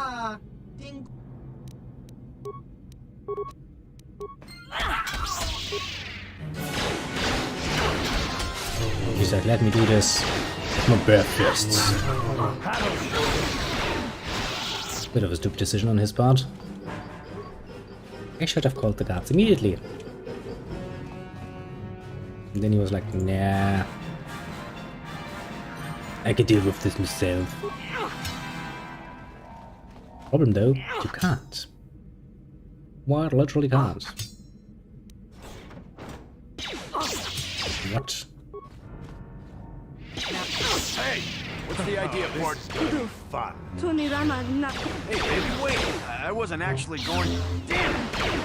He's like, let me do this with my bare fists. Bit of a stupid decision on his part. I should have called the guards immediately. And then he was like, nah. I can deal with this myself. Problem though, you can't. Why, literally can't. What? Hey! What's the idea, Port? Fun. Hey, baby, wait! I wasn't actually going... Damn it!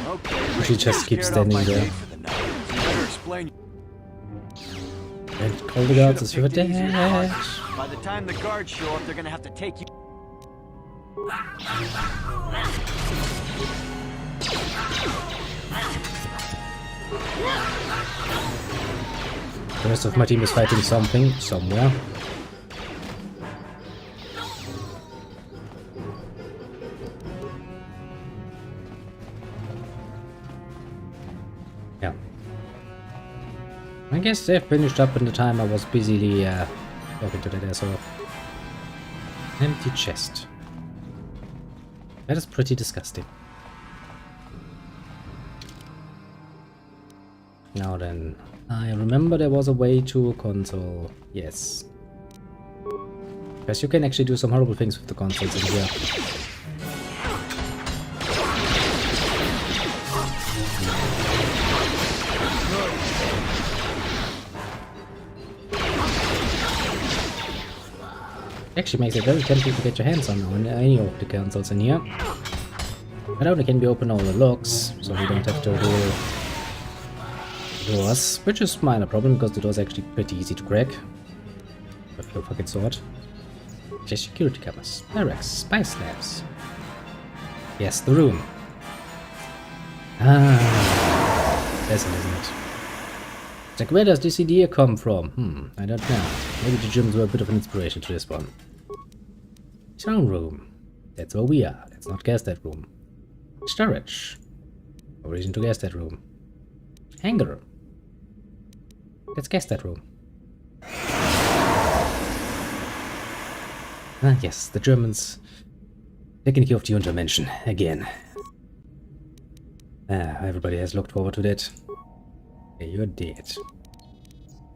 Okay, She just keeps standing there. Better explain... And call the guards as you're dead. By the time the guards show up, they're gonna have to take you... The rest of my team is fighting something, somewhere. Yeah. I guess they finished up in the time I was busily talking to that asshole. Empty chest. That is pretty disgusting. Now then, I remember there was a way to a console. Yes. Because you can actually do some horrible things with the consoles in here. Actually makes it very tempting to get your hands on any of the consoles in here. Not only can we open all the locks, so we don't have to do doors, which is minor problem because the door's actually pretty easy to crack. With your fucking sword. Just security cameras, barracks, spice labs. Yes, the room. Ah, pleasant, isn't it? It's like, where does this idea come from? I don't know. Maybe the Germans were a bit of an inspiration to this one. Throne room. That's where we are. Let's not guess that room. Storage. No reason to guess that room. Hangar. Let's guess that room. Ah, yes, the Germans taking care of the Untermenschen again. Ah, everybody has looked forward to that. Okay, you're dead.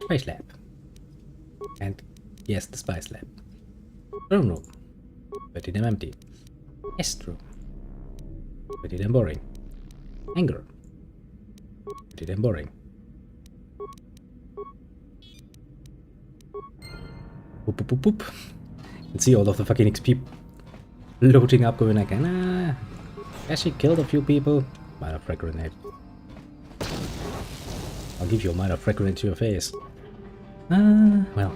Spice lab. And yes, the spice lab. Throne room. Pretty damn empty. Guest room. Pretty damn boring. Hangar. Pretty damn boring. Boop, boop, boop, boop. You can see all of the fucking XP loading up, going like, nah. Actually killed a few people. Minor frag grenade. I'll give you a minor frag grenade to your face. Well.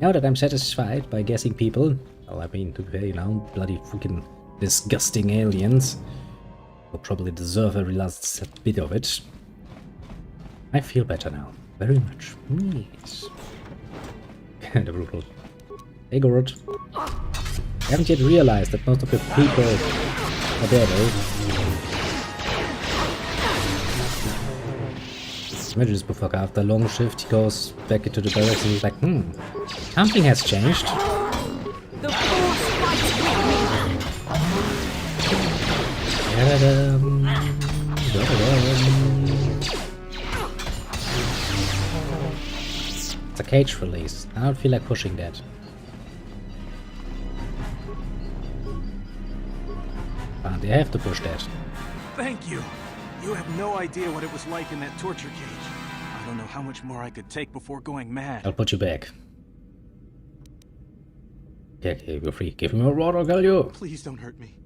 Now that I'm satisfied by guessing people, well, I mean, to be fair, you know, bloody fucking disgusting aliens will probably deserve every last bit of it. I feel better now. Very much. Yes. Kinda brutal. Hey, Gorod. I haven't yet realized that most of the people are there, though. Imagine this motherfucker, after a long shift, he goes back into the barracks and he's like, something has changed. The force fights with me. It's a cage release. I don't feel like pushing that. They have to push that. Thank you. You have no idea what it was like in that torture cage. I don't know how much more I could take before going mad. I'll put you back. Okay, you're free. Give me a rod, I'll tell you. Please don't hurt me.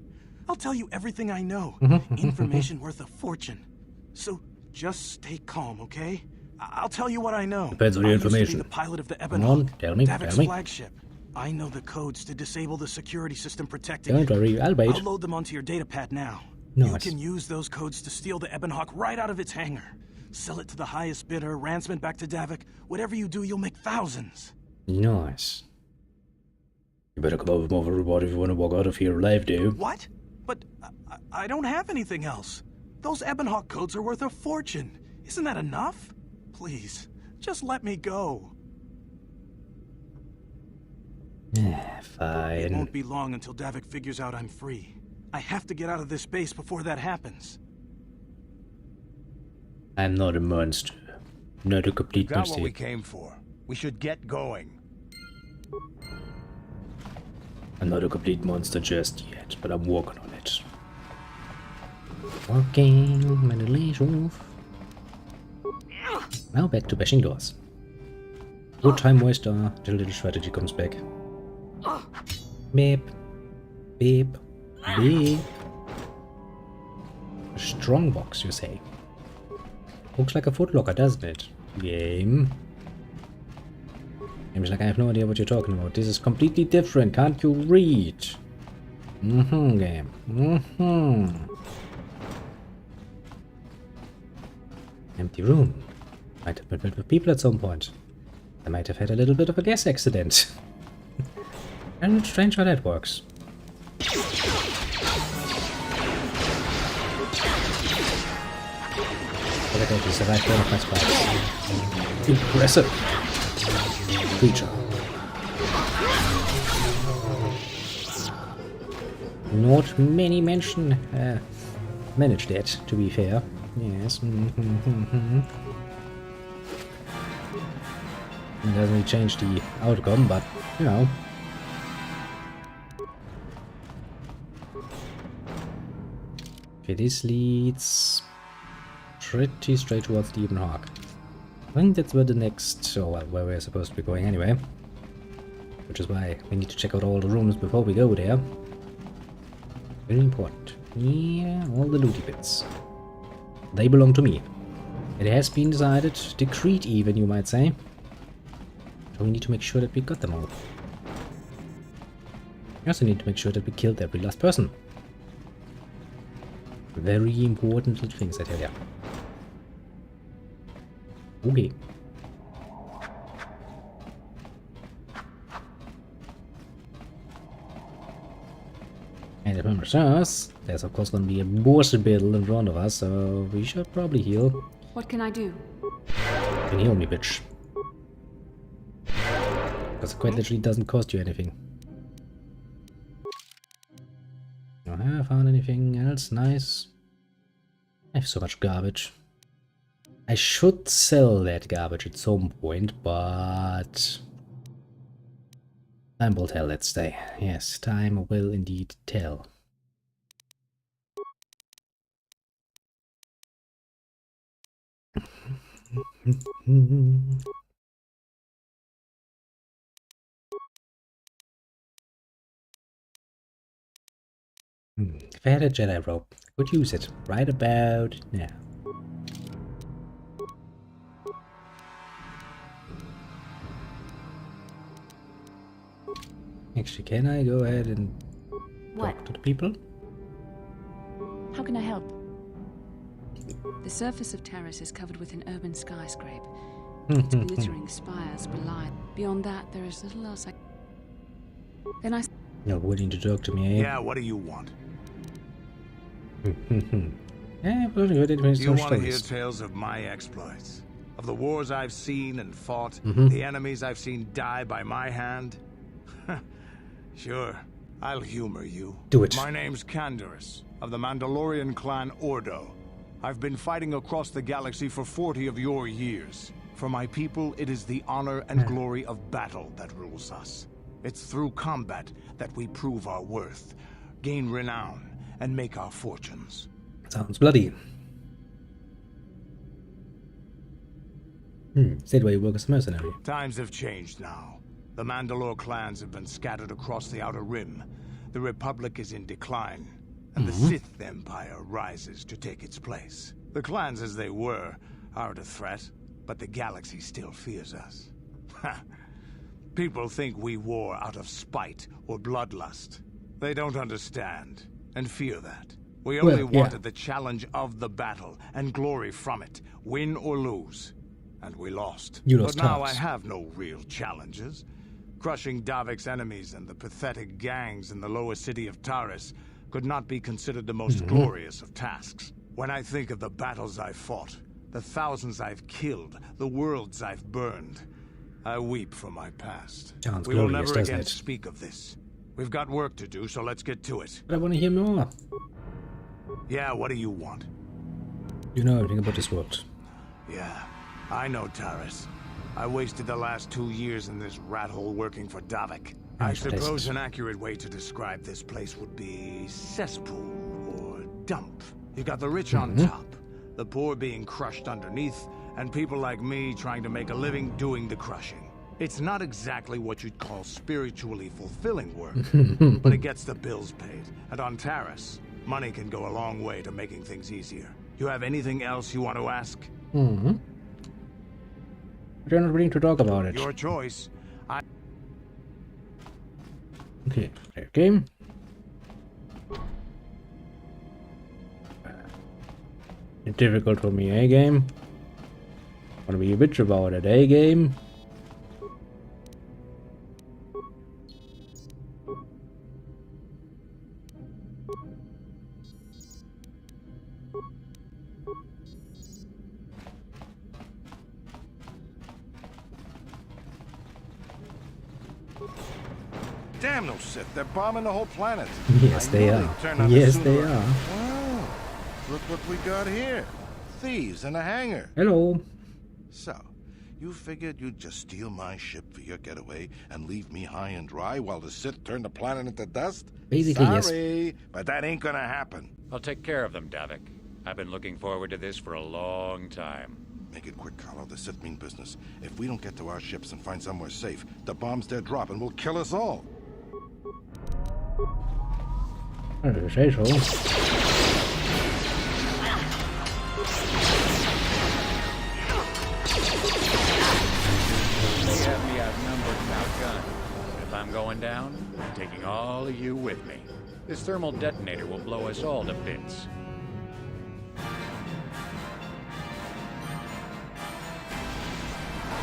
I'll tell you everything I know. Information worth a fortune. So just stay calm, okay? I'll tell you what I know. Depends on the information. I used to be the pilot of the Come on, Ebonhawk, tell me, Davik's tell me. flagship. I know the codes to disable the security system protecting Don't worry, I'll wait. I'll load them onto your datapad now. Nice. You can use those codes to steal the Ebonhawk right out of its hangar. Sell it to the highest bidder, ransom it back to Davik. Whatever you do, you'll make thousands. Nice. You better come up with more of a reward if you want to walk out of here alive, dude. What? But I don't have anything else. Those Ebonhawk codes are worth a fortune. Isn't that enough? Please, just let me go. Fine. It won't be long until Davik figures out I'm free. I have to get out of this base before that happens. I'm not a monster. Not a complete Got monster. what we came for. We should get going. I'm not a complete monster just yet, but I'm working on it. Walking, meditation. Now back to bashing doors. Good time waster till little strategy comes back. Beep. Beep. Beep. A strong box, you say? Looks like a footlocker, doesn't it? Game. Game's like I have no idea what you're talking about. This is completely different. Can't you read? Game. Empty room. Might have been filled with people at some point. I might have had a little bit of a gas accident. And it's strange how that works. Evidently survived one of my spikes. Impressive creature. Not many mention managed that, to be fair. Yes. It doesn't really change the outcome, but you know. Okay, this leads pretty straight towards the Ebonhawk. I think that's where the next, well, where we're supposed to be going anyway. Which is why we need to check out all the rooms before we go there. Very important. Yeah, all the looty bits. They belong to me. It has been decided, decreed even, you might say. So we need to make sure that we got them all. We also need to make sure that we killed every last person. Very important little things, I tell ya. Okay. And if memory serves, there's of course going to be a boss battle in front of us, so we should probably heal. What can I do? You can heal me, bitch. Because it quite literally doesn't cost you anything. I haven't found anything else nice. I have so much garbage. I should sell that garbage at some point, but time will tell, let's say. Yes, time will indeed tell. If I had a Jedi rope, I could use it right about now. Actually, can I go ahead and talk to the people? How can I help? The surface of Terrace is covered with an urban skyscraper. Its glittering spires belie. Beyond that, there is little else I... Then I... You're willing to talk to me, eh? Yeah, what do you want? Yeah, well, you want to hear tales of my exploits? Of the wars I've seen and fought? The enemies I've seen die by my hand? Sure, I'll humor you. Do it. My name's Canderous, of the Mandalorian clan Ordo. I've been fighting across the galaxy for 40 of your years. For my people, it is the honor and glory of battle that rules us. It's through combat that we prove our worth, gain renown, and make our fortunes. Sounds bloody. Said where you work as a mercenary. Times have changed now. The Mandalore clans have been scattered across the Outer Rim. The Republic is in decline, and the Sith Empire rises to take its place. The clans as they were aren't a threat, but the galaxy still fears us. People think we war out of spite or bloodlust. They don't understand, and fear that. We only wanted the challenge of the battle, and glory from it, win or lose. And we lost. You lost but now tops. I have no real challenges. Crushing Davik's enemies and the pathetic gangs in the lower city of Taris could not be considered the most glorious of tasks. When I think of the battles I've fought, the thousands I've killed, the worlds I've burned, I weep for my past. Sounds We will glorious, never doesn't again it? speak of this. We've got work to do, so let's get to it. But I want to hear more. Yeah, what do you want? You know everything about this world. Yeah, I know Taris. I wasted the last 2 years in this rat hole working for Davik. I Nice suppose places. an accurate way to describe this place would be cesspool or dump. You got the rich on top, the poor being crushed underneath, and people like me trying to make a living doing the crushing. It's not exactly what you'd call spiritually fulfilling work, but it gets the bills paid. And on Taris, money can go a long way to making things easier. You have anything else you want to ask? You're not willing to talk about it. Your choice. Okay, play a game. It's difficult for me, eh, game? Wanna be a bitch about it, eh, game? Damn those Sith, they're bombing the whole planet. Yes, I they knew are. they'd turn on us Yes, sooner they or- are. Wow, look what we got here. Thieves in a hangar. Hello. So, you figured you'd just steal my ship for your getaway and leave me high and dry while the Sith turn the planet into dust? Basically, yes. Sorry, but that ain't gonna happen. I'll take care of them, Davik. I've been looking forward to this for a long time. Make it quick, Carlo. The Sith mean business. If we don't get to our ships and find somewhere safe, the bombs they're dropping will kill us all. I don't say so. They have me outnumbered and outgunned. If I'm going down, I'm taking all of you with me. This thermal detonator will blow us all to bits.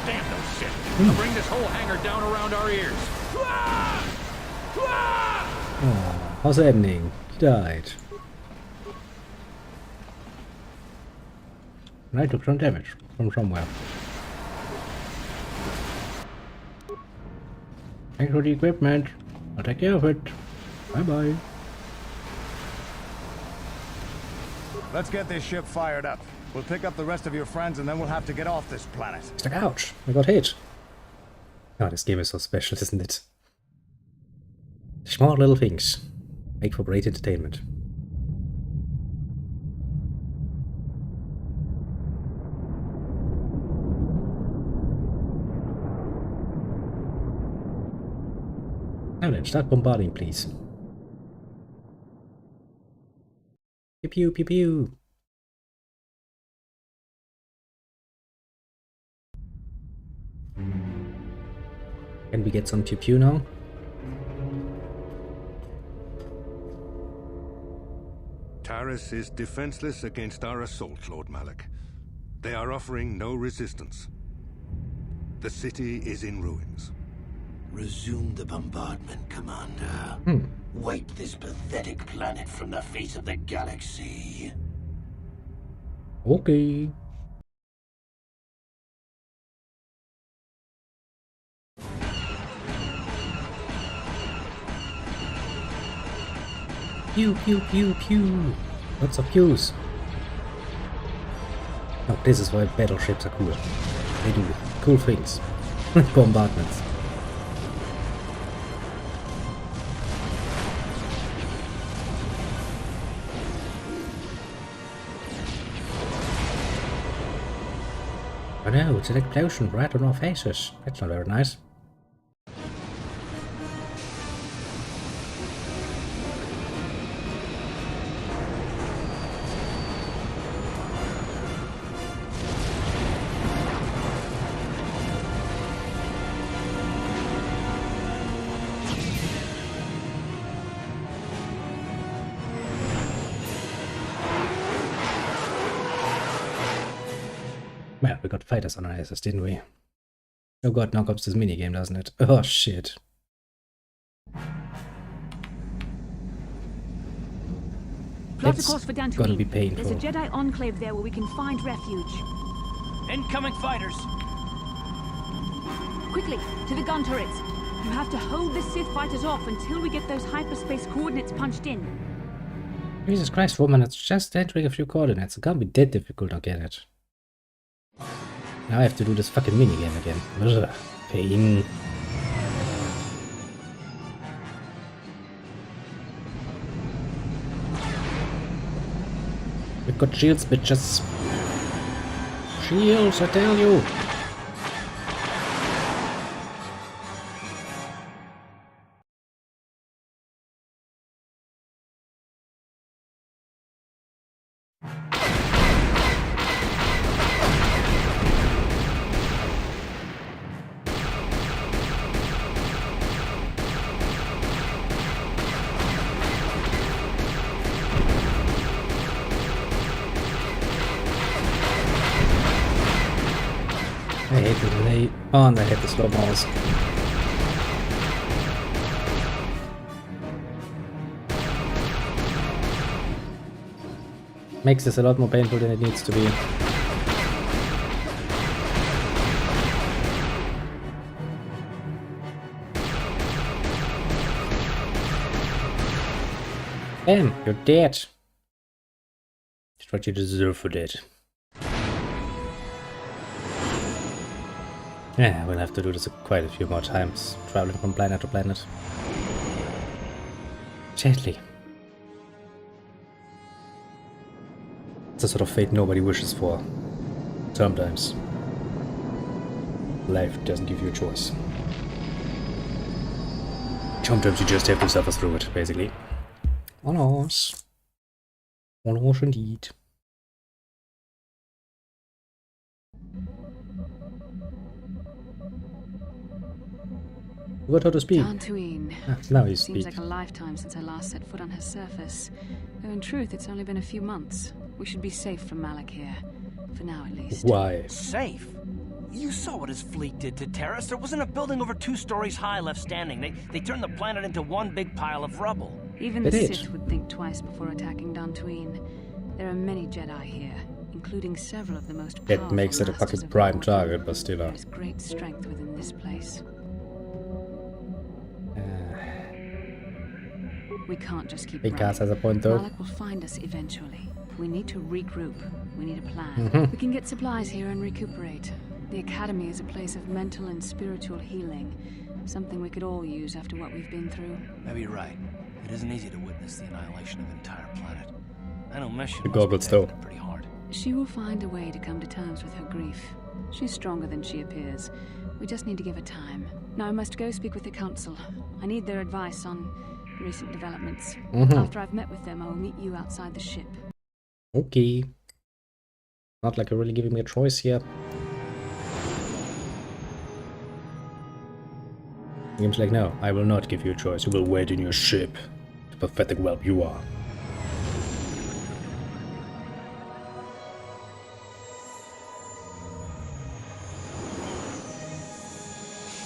Damn those Sith! They'll bring this whole hangar down around our ears. Oh, how's that happening? He died. And I took some damage from somewhere. Thanks for the equipment. I'll take care of it. Bye-bye. Let's get this ship fired up. We'll pick up the rest of your friends and then we'll have to get off this planet. It's like, ouch, I got hit. Oh, this game is so special, isn't it? Small little things make for great entertainment. Now then, start bombarding, please. Pew pew pew pew. Can we get some pew pew now? Taris is defenseless against our assault, Lord Malik. They are offering no resistance. The city is in ruins. Resume the bombardment, Commander. Wipe this pathetic planet from the face of the galaxy. Okay. Pew pew pew pew. Lots of pews. Oh, this is why battleships are cool. They do cool things. Bombardments. Oh no, it's an explosion right on our faces. That's not very nice. Well, we got fighters on our asses, didn't we? Oh god, now comes this minigame, doesn't it? Oh shit. Plot It's a course for Dantooine. gonna be painful. There's a Jedi enclave there where we can find refuge. Incoming fighters! Quickly, to the gun turrets. You have to hold the Sith fighters off until we get those hyperspace coordinates punched in. Jesus Christ, woman, it's just entering a few coordinates. It can't be that difficult to get it. Now I have to do this fucking minigame again. Ugh, pain. We've got shields, bitches. Shields, I tell you. I hate the delay. Oh, and I hate the slow balls. Makes this a lot more painful than it needs to be. Damn, you're dead. That's what you deserve for that. Yeah, we'll have to do this quite a few more times, traveling from planet to planet. Gently. It's a sort of fate nobody wishes for. Sometimes. Life doesn't give you a choice. Sometimes you just have to suffer through it, basically. On horse. On horse indeed. What how to speak? Dantooine. Now you Seems speak. like a lifetime since I last set foot on her surface. Though in truth, it's only been a few months. We should be safe from Malak here. For now, at least. Why? Safe? You saw what his fleet did to Terrace. There wasn't a building over 2 stories high left standing. They turned the planet into one big pile of rubble. Even the Sith would think twice before attacking Dantooine. There are many Jedi here, including several of the most powerful. It makes it a masters fucking of prime the target, but still. There's great strength within this place. We can't just keep Big Cass has running. a point though. Malak will find us eventually. We need to regroup. We need a plan. We can get supplies here and recuperate. The Academy is a place of mental and spiritual healing. Something we could all use after what we've been through. Maybe you're right. It isn't easy to witness the annihilation of an entire planet. I know Mission The must be goggles though. taking it pretty hard. She will find a way to come to terms with her grief. She's stronger than she appears. We just need to give her time. Now I must go speak with the Council. I need their advice on recent developments. After I've met with them, I will meet you outside the ship. Okay. Not like you're really giving me a choice here. Game's like, no, I will not give you a choice. You will wait in your ship. The pathetic whelp you are.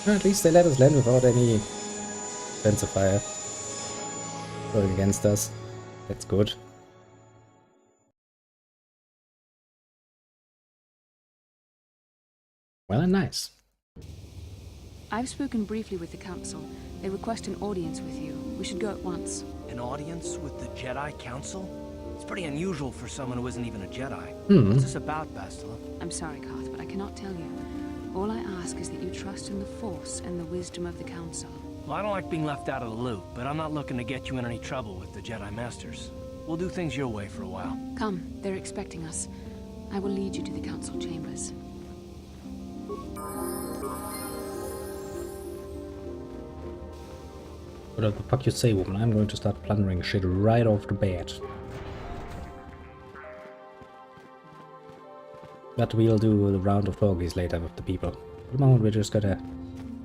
At least they let us land without any defensive fire going against us. That's good. Well and nice. I've spoken briefly with the Council. They request an audience with you. We should go at once. An audience with the Jedi Council? It's pretty unusual for someone who isn't even a Jedi. Hmm. What's this about, Bastila? I'm sorry, Karth, but I cannot tell you. All I ask is that you trust in the Force and the wisdom of the Council. Well, I don't like being left out of the loop, but I'm not looking to get you in any trouble with the Jedi Masters. We'll do things your way for a while. Come, they're expecting us. I will lead you to the Council chambers. Whatever the fuck you say, woman, I'm going to start plundering shit right off the bat. But we'll do a round of talkies later with the people. For the moment, we're just gonna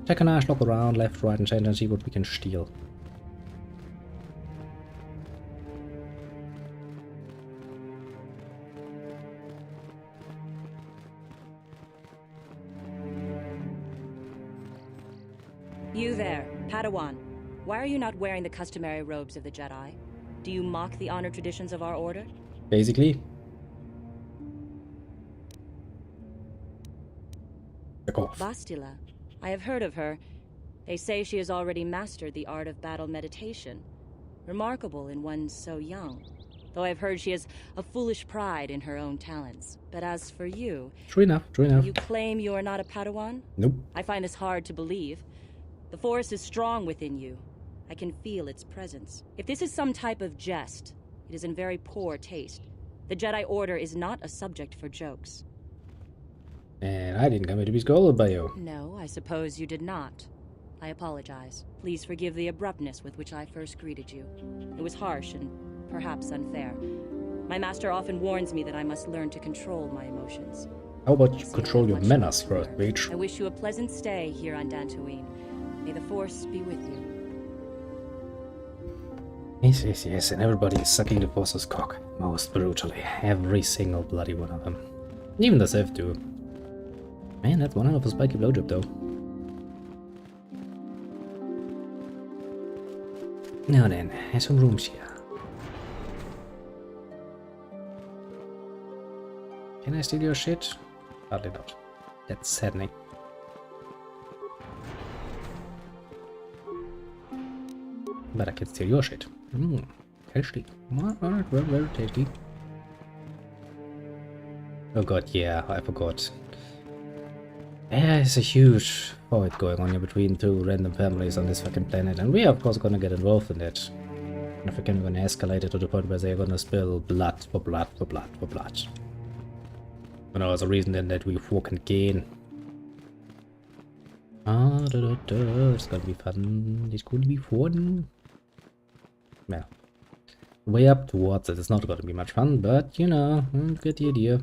take a nice look around, left, right, and center, and see what we can steal. You there, Padawan. Why are you not wearing the customary robes of the Jedi? Do you mock the honor traditions of our order? Basically. Back off. Bastila. I have heard of her. They say she has already mastered the art of battle meditation. Remarkable in one so young. Though I've heard she has a foolish pride in her own talents. But as for you... True enough, true enough. You claim you are not a Padawan? Nope. I find this hard to believe. The Force is strong within you. I can feel its presence. If this is some type of jest, it is in very poor taste. The Jedi Order is not a subject for jokes. And I didn't come here to be scolded by you. No, I suppose you did not. I apologize. Please forgive the abruptness with which I first greeted you. It was harsh and perhaps unfair. My master often warns me that I must learn to control my emotions. How about you control your manners first, bitch? I wish you a pleasant stay here on Dantooine. May the Force be with you. Yes, yes, yes, and everybody is sucking the Force's cock. Most brutally. Every single bloody one of them. Even the Sith too. Man, that's one hell of a spiky blowjob though. Now then, there's some rooms here. Can I steal your shit? Hardly not. That's saddening. But I can steal your shit. Tasty. Alright, well, very tasty. Oh god, yeah, I forgot. There's a huge fight going on here between two random families on this fucking planet, and we are of course gonna get involved in it. And if we can, we're gonna escalate it to the point where they're gonna spill blood for blood for blood for blood. But no, there's a reason then that we fucking gain. It's gonna be fun. It's gonna be fun. Well, way up towards it. It's not gonna be much fun, but you know, get the idea.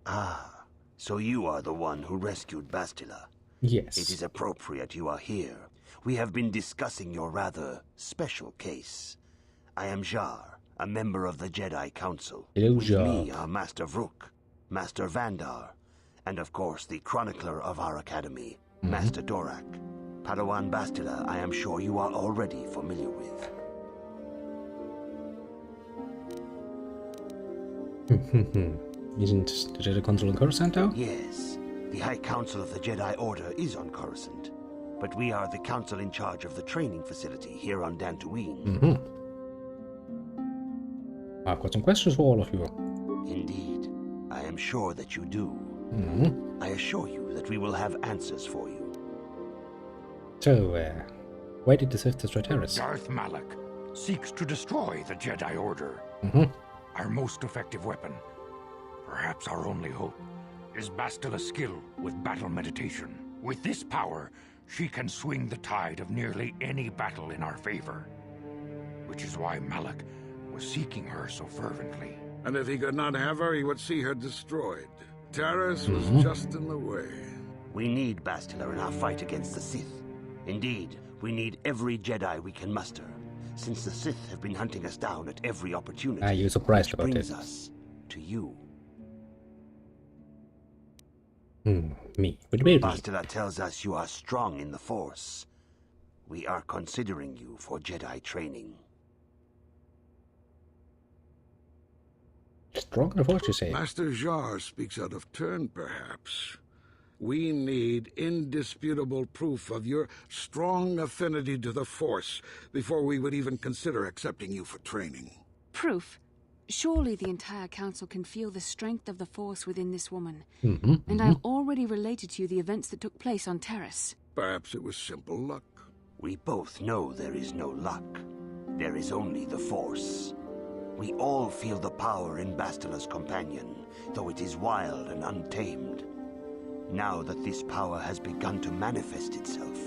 Ah, so you are the one who rescued Bastila. Yes. It is appropriate you are here. We have been discussing your rather special case. I am Jar, a member of the Jedi Council. Hello, With Jar. me are Master Vrook, Master Vandar, and of course the chronicler of our academy, Master Dorak. Padawan Bastila, I am sure you are already familiar with. Isn't the Jedi Council on Coruscant now? Yes, the High Council of the Jedi Order is on Coruscant, but we are the council in charge of the training facility here on Dantooine. I've got some questions for all of you. Indeed, I am sure that you do. I assure you that we will have answers for you. So, why did the Sith destroy Terrace? Darth Malak seeks to destroy the Jedi Order. Our most effective weapon, perhaps our only hope, is Bastila's skill with battle meditation. With this power, she can swing the tide of nearly any battle in our favor. Which is why Malak was seeking her so fervently. And if he could not have her, he would see her destroyed. Terrace was just in the way. We need Bastila in our fight against the Sith. Indeed, we need every Jedi we can muster, since the Sith have been hunting us down at every opportunity. Are you surprised about brings it? us to you. Me. What about me? Bastila tells us you are strong in the Force. We are considering you for Jedi training. Strong in the Force, you say? Master Jar speaks out of turn, perhaps. We need indisputable proof of your strong affinity to the Force before we would even consider accepting you for training. Proof? Surely the entire council can feel the strength of the Force within this woman. And I've already related to you the events that took place on Terrace. Perhaps it was simple luck. We both know there is no luck. There is only the Force. We all feel the power in Bastila's companion, though it is wild and untamed. Now that this power has begun to manifest itself,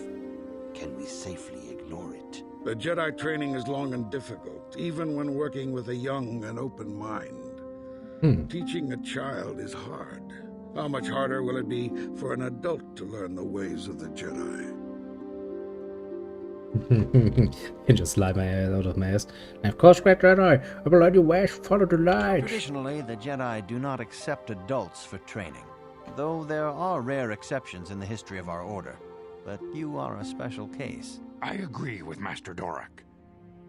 can we safely ignore it? The Jedi training is long and difficult, even when working with a young and open mind. Teaching a child is hard. How much harder will it be for an adult to learn the ways of the Jedi? Can just lie my ass out of my ass. And of course, Great Jedi, I will let you wish, follow the light. Traditionally, the Jedi do not accept adults for training, though there are rare exceptions in the history of our order. But you are a special case. I agree with Master Dorak.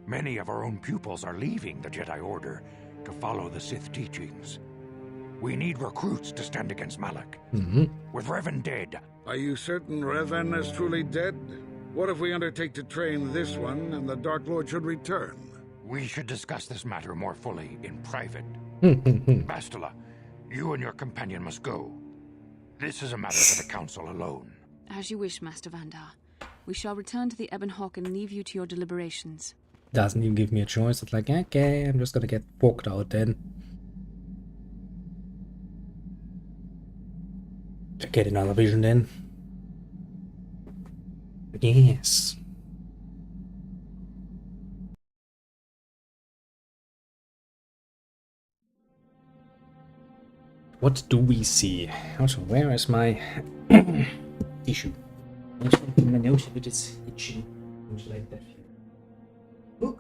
Many of our own pupils are leaving the Jedi Order to follow the Sith teachings. We need recruits to stand against Malak. With Revan dead... Are you certain Revan is truly dead? What if we undertake to train this one and the Dark Lord should return? We should discuss this matter more fully in private. Bastila, you and your companion must go. This is a matter for the Council alone. As you wish, Master Vandar. We shall return to the Ebon Hawk and leave you to your deliberations. Doesn't even give me a choice. It's like, okay, I'm just gonna get walked out then. To get another vision then. Yes. What do we see? Also, where is my tissue? There's something in my nose that is itching. Things like that. Ooh.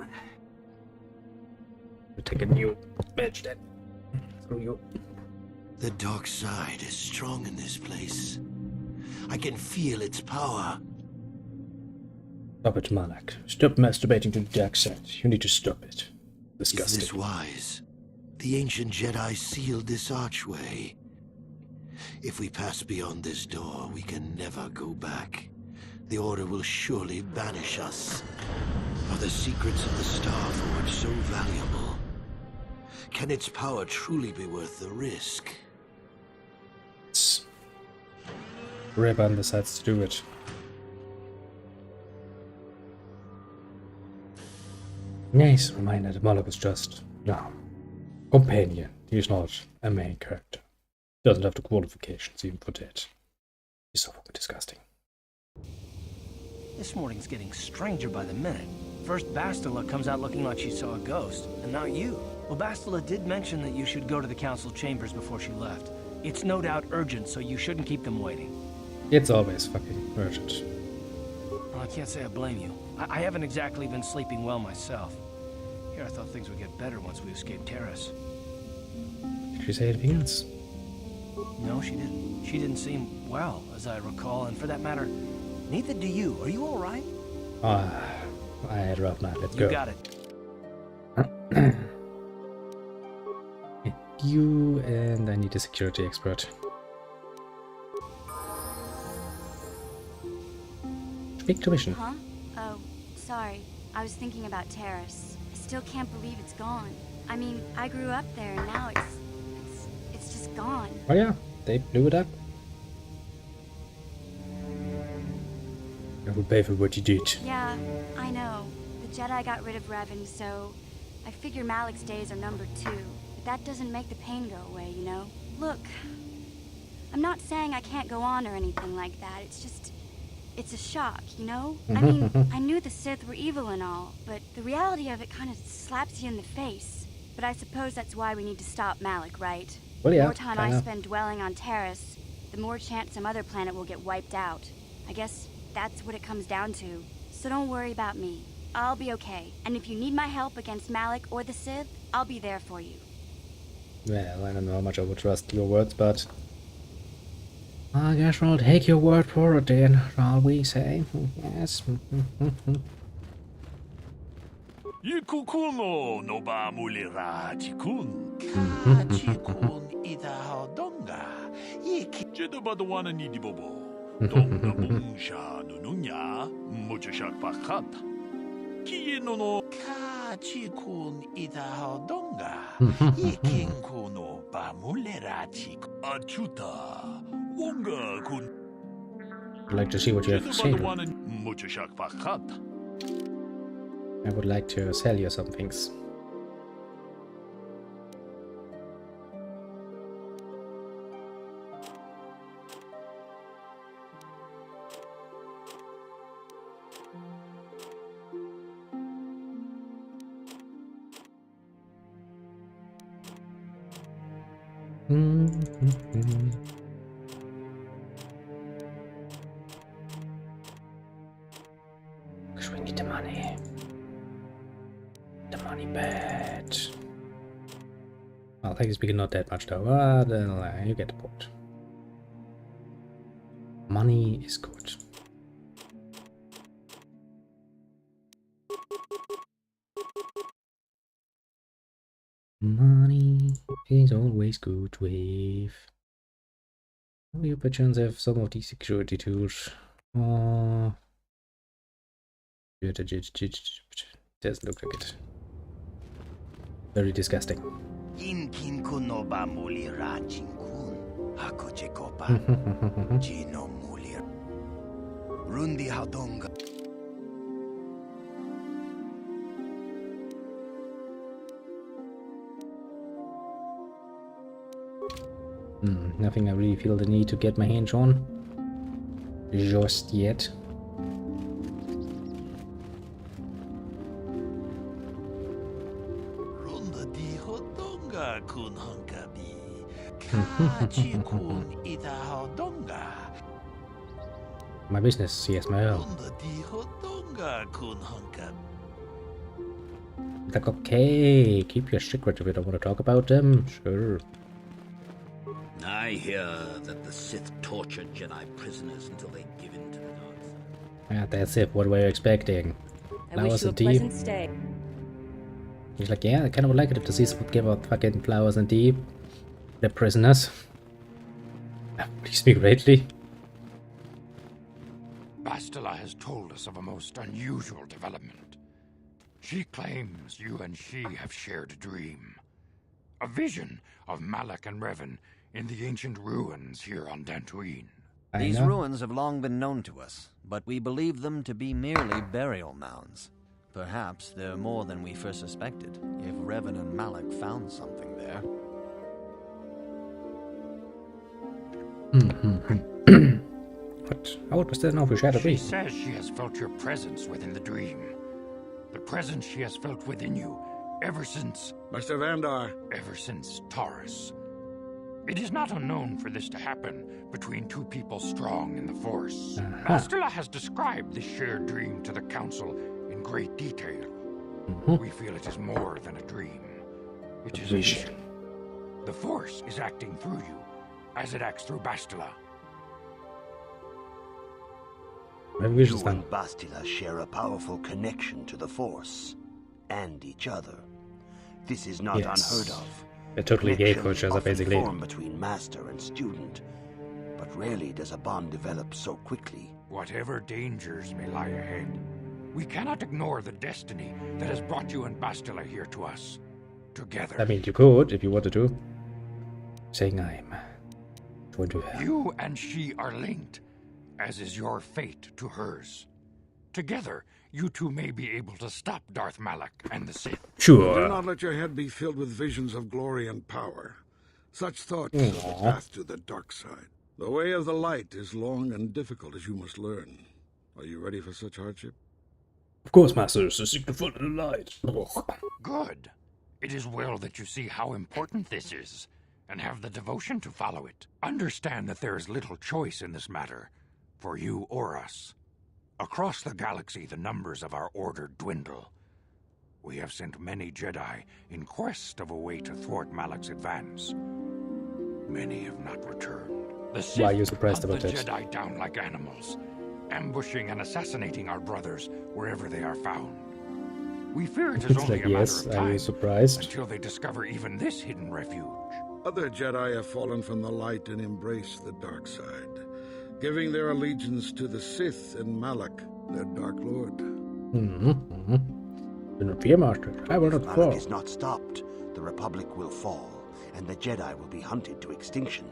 We'll take a new badge then. Screw you. The dark side is strong in this place. I can feel its power. Stop it, Malak. Stop masturbating to the dark side. You need to stop it. Disgusting. Is this wise? The ancient Jedi sealed this archway. If we pass beyond this door, we can never go back. The Order will surely banish us. Are the secrets of the Star Forge so valuable? Can its power truly be worth the risk? Revan decides to do it. Nice reminder that Malak is just, companion. He's not a main character. Doesn't have the qualifications even for that. He's so fucking disgusting. This morning's getting stranger by the minute. First Bastila comes out looking like she saw a ghost, and now you. Well, Bastila did mention that you should go to the council chambers before she left. It's no doubt urgent, so you shouldn't keep them waiting. It's always fucking urgent. Well, I can't say I blame you. I haven't exactly been sleeping well myself. Here, I thought things would get better once we escaped Terrace. Did she say anything else? No, she didn't. She didn't seem well, as I recall, and for that matter, neither do you. Are you all right? I had a rough night. Let's go. You got it. You and I need a security expert. Speak to mission. Huh? Oh, sorry. I was thinking about Terrace. I still can't believe it's gone. I mean, I grew up there and now it's just gone. Oh yeah, they blew it up. I will pay for what you did. Yeah, I know. The Jedi got rid of Revan, so I figure Malik's days are numbered too. But that doesn't make the pain go away, you know? Look, I'm not saying I can't go on or anything like that. It's just, it's a shock, you know? I mean, I knew the Sith were evil and all, but the reality of it kind of slaps you in the face. But I suppose that's why we need to stop Malik, right? Well, yeah, the more time I spend dwelling on Terrace, the more chance some other planet will get wiped out. I guess that's what it comes down to. So don't worry about me. I'll be okay. And if you need my help against Malik or the Sith, I'll be there for you. Well, I don't know how much I would trust your words, but I guess I'll take your word for it then, shall we say? Yes. Yikukuno no ba mulira chikun. Ka chikun ida hodonga. Yiki jedabadwana ni dibobo. Donga bungsha nununya. Muchashak pakat. Kieno no. Ka chikun ida hodonga. Yikinku no ba mulira chik. Achuta. Wonga kun. I'd like to see what you have to say. Muchashak pakat. I would like to sell you some things. Because we need the money. The money bad. Well, technically speaking, not that much though, but you get the point. Money is good. Money is always good with. You perchance have some of these security tools. Doesn't look like it. Very disgusting. Nothing I really feel the need to get my hands on just yet. My business, yes, my own. Like, okay, keep your secret if you don't want to talk about them, sure. I hear that the Sith tortured Jedi prisoners until they give in to the dark side. Yeah, that's it. What were you expecting? I wish you a pleasant stay. He's like, yeah, I kind of would like it if the Sith would give out fucking flowers and tea. The prisoners. Please speak greatly. Bastila has told us of a most unusual development. She claims you and she have shared a dream. A vision of Malak and Revan in the ancient ruins here on Dantooine. These ruins have long been known to us, but we believe them to be merely burial mounds. Perhaps they're more than we first suspected, if Revan and Malak found something there. What? How was there no foreshadowing? She says she has felt your presence within the dream. The presence she has felt within you ever since... Master Vandar. Ever since Taurus. It is not unknown for this to happen between two people strong in the Force. Bastila has described this shared dream to the Council in great detail. We feel it is more than a dream. It is a vision. The Force is acting through you, as it acts through Bastila. You and Bastila share a powerful connection to the Force, and each other. This is not unheard of. They're totally gay for each other, basically. Form between master and student, but rarely does a bond develop so quickly. Whatever dangers may lie ahead, we cannot ignore the destiny that has brought you and Bastila here to us. Together. I mean, you could, if you wanted to. Saying I'm going to hell. You and she are linked, as is your fate to hers. Together, you two may be able to stop Darth Malak and the Sith. Sure. Do not let your head be filled with visions of glory and power. Such thoughts are the path to the dark side. The way of the light is long and difficult, as you must learn. Are you ready for such hardship? Of course, Master. So seek the foot of the light. Good. It is well that you see how important this is, and have the devotion to follow it. Understand that there is little choice in this matter, for you or us. Across the galaxy, the numbers of our order dwindle. We have sent many Jedi in quest of a way to thwart Malak's advance. Many have not returned. The Sith Why are you surprised hunt about the this? Jedi down like animals, ambushing and assassinating our brothers wherever they are found. We fear it is It's only like, a yes, matter of are time you surprised? until they discover even this hidden refuge. Other Jedi have fallen from the light and embraced the dark side, giving their allegiance to the Sith and Malak, their Dark Lord. Do not fear, Master. I will not If fall. Malak is not stopped, the Republic will fall, and the Jedi will be hunted to extinction.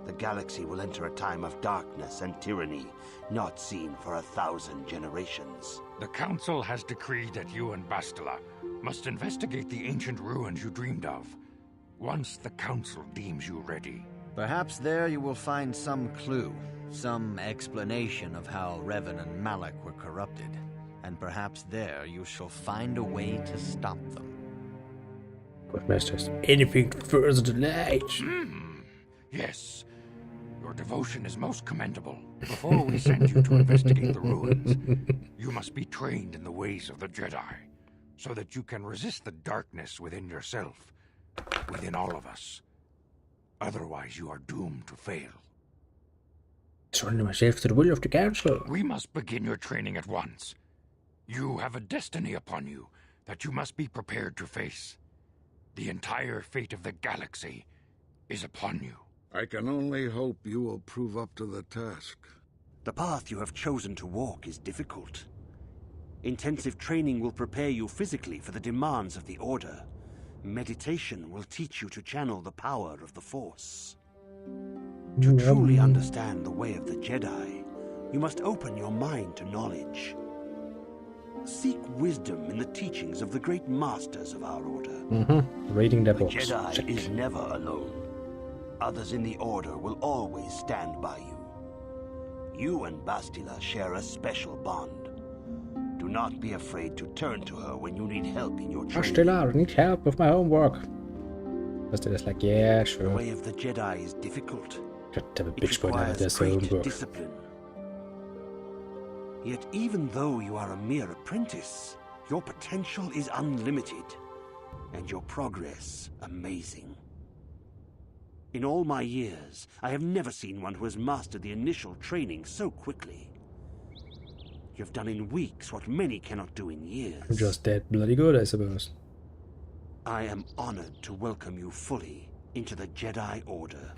the galaxy will enter a time of darkness and tyranny, not seen for 1,000 generations. The Council has decreed that you and Bastila must investigate the ancient ruins you dreamed of, once the Council deems you ready. Perhaps there you will find some clue, some explanation of how Revan and Malak were corrupted. And perhaps there you shall find a way to stop them. Masters, anything further than that? Yes. Your devotion is most commendable. Before we send you to investigate the ruins, you must be trained in the ways of the Jedi, so that you can resist the darkness within yourself, within all of us. Otherwise, you are doomed to fail. Surrender myself to the will of the Council. We must begin your training at once. You have a destiny upon you that you must be prepared to face. The entire fate of the galaxy is upon you. I can only hope you will prove up to the task. The path you have chosen to walk is difficult. Intensive training will prepare you physically for the demands of the Order. Meditation will teach you to channel the power of the Force. To truly understand the way of the Jedi, you must open your mind to knowledge. Seek wisdom in the teachings of the great masters of our Order. Reading the The books. Jedi is never alone. Others in the Order will always stand by you. You and Bastila share a special bond. Do not be afraid to turn to her when you need help in your training. Bastila, I need help with my homework. Bastila's like, yeah, sure. The way of the Jedi is difficult. Just have a It bitch boy that requires does great homework. discipline. Yet even though you are a mere apprentice, your potential is unlimited, and your progress amazing. In all my years, I have never seen one who has mastered the initial training so quickly. You've done in weeks what many cannot do in years. I'm just that bloody good, I suppose. I am honored to welcome you fully into the Jedi Order.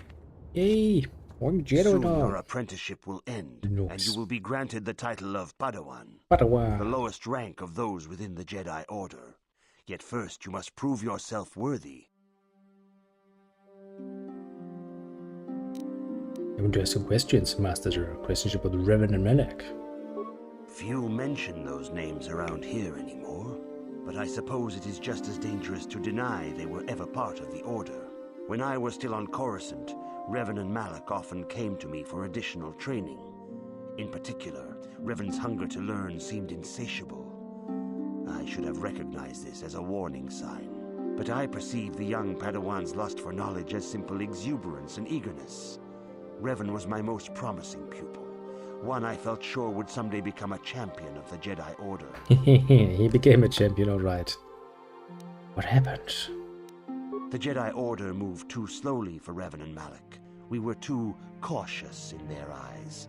Yay! I'm Jedi Soon now. your apprenticeship will end, and Nice. you will be granted the title of Padawan, Padawan. the lowest rank of those within the Jedi Order. Yet first you must prove yourself worthy. I want to ask some questions, Master. Questions about Revan and Malak. Few mention those names around here anymore, but I suppose it is just as dangerous to deny they were ever part of the Order. When I was still on Coruscant, Revan and Malak often came to me for additional training. In particular, Revan's hunger to learn seemed insatiable. I should have recognized this as a warning sign, but I perceived the young Padawan's lust for knowledge as simple exuberance and eagerness. Revan was my most promising pupil, one I felt sure would someday become a champion of the Jedi Order. He became a champion, alright. What happened? The Jedi Order moved too slowly for Revan and Malak. We were too cautious in their eyes.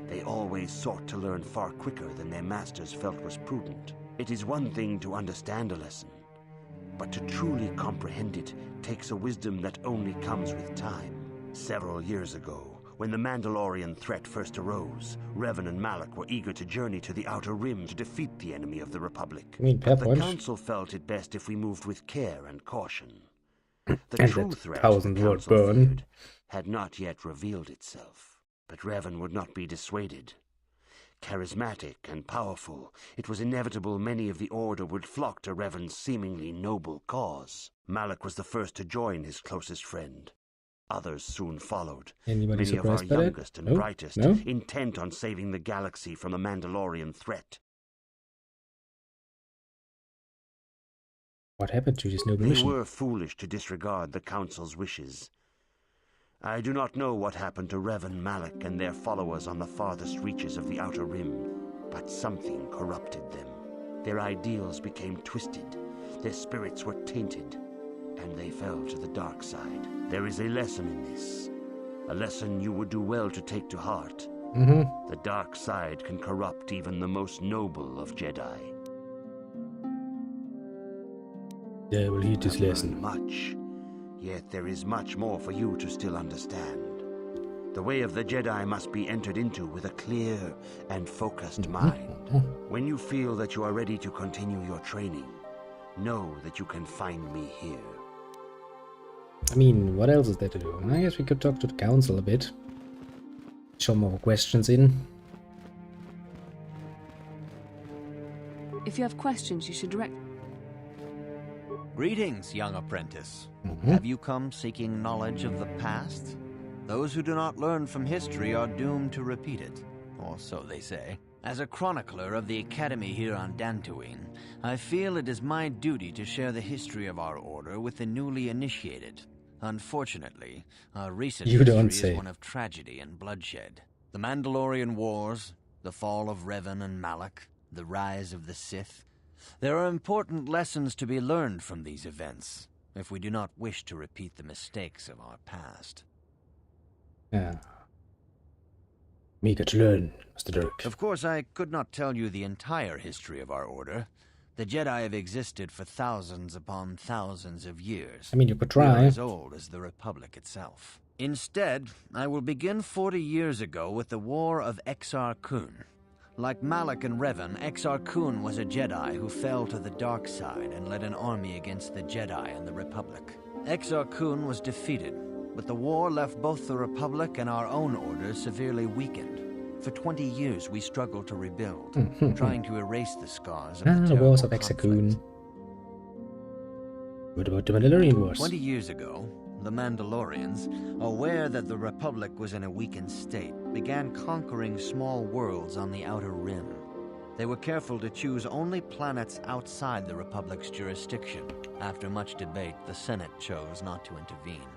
They always sought to learn far quicker than their masters felt was prudent. It is one thing to understand a lesson, but to truly comprehend it takes a wisdom that only comes with time. Several years ago, when the Mandalorian threat first arose, Revan and Malak were eager to journey to the Outer Rim to defeat the enemy of the Republic. But the Council felt it best if we moved with care and caution. The And true that threat 1,000-word the Council burn. feared had not yet revealed itself. But Revan would not be dissuaded. Charismatic and powerful, it was inevitable many of the Order would flock to Revan's seemingly noble cause. Malak was the first to join his closest friend. Others soon followed, Anybody many of our surprised by that? youngest and No? brightest, No? intent on saving the galaxy from the Mandalorian threat. What happened to this noble They mission? were foolish to disregard the Council's wishes. I do not know what happened to Revan, Malak, and their followers on the farthest reaches of the Outer Rim, but something corrupted them. Their ideals became twisted, their spirits were tainted, and they fell to the dark side. There is a lesson in this, a lesson you would do well to take to heart. The dark side can corrupt even the most noble of Jedi. Yeah, we'll heed this I've learned lesson. much, yet there is much more for you to still understand. The way of the Jedi must be entered into with a clear and focused mind. When you feel that you are ready to continue your training, know that you can find me here. I mean, what else is there to do? I guess we could talk to the council a bit. Show more questions in. If you have questions, you should direct... Greetings, young apprentice. Have you come seeking knowledge of the past? Those who do not learn from history are doomed to repeat it, or so they say. As a chronicler of the academy here on Dantooine, I feel it is my duty to share the history of our order with the newly initiated. Unfortunately, our recent history is one of tragedy and bloodshed. The Mandalorian Wars, the fall of Revan and Malak, the rise of the Sith. There are important lessons to be learned from these events, if we do not wish to repeat the mistakes of our past. Yeah. Eager to learn, Mr. Dirk. Of course, I could not tell you the entire history of our order. The Jedi have existed for thousands upon thousands of years. I mean, you could We are try. as old as the Republic itself. Instead, I will begin 40 years ago with the War of Exar Kun. Like Malak and Revan, Exar Kun was a Jedi who fell to the dark side and led an army against the Jedi and the Republic. Exar Kun was defeated, but the war left both the Republic and our own order severely weakened. For 20 years we struggled to rebuild, trying to erase the scars of the the Wars of terrible Exar Kun. What about the Mandalorian Wars? 20 years ago, the Mandalorians, aware that the Republic was in a weakened state, began conquering small worlds on the Outer Rim. They were careful to choose only planets outside the Republic's jurisdiction. After much debate, the Senate chose not to intervene.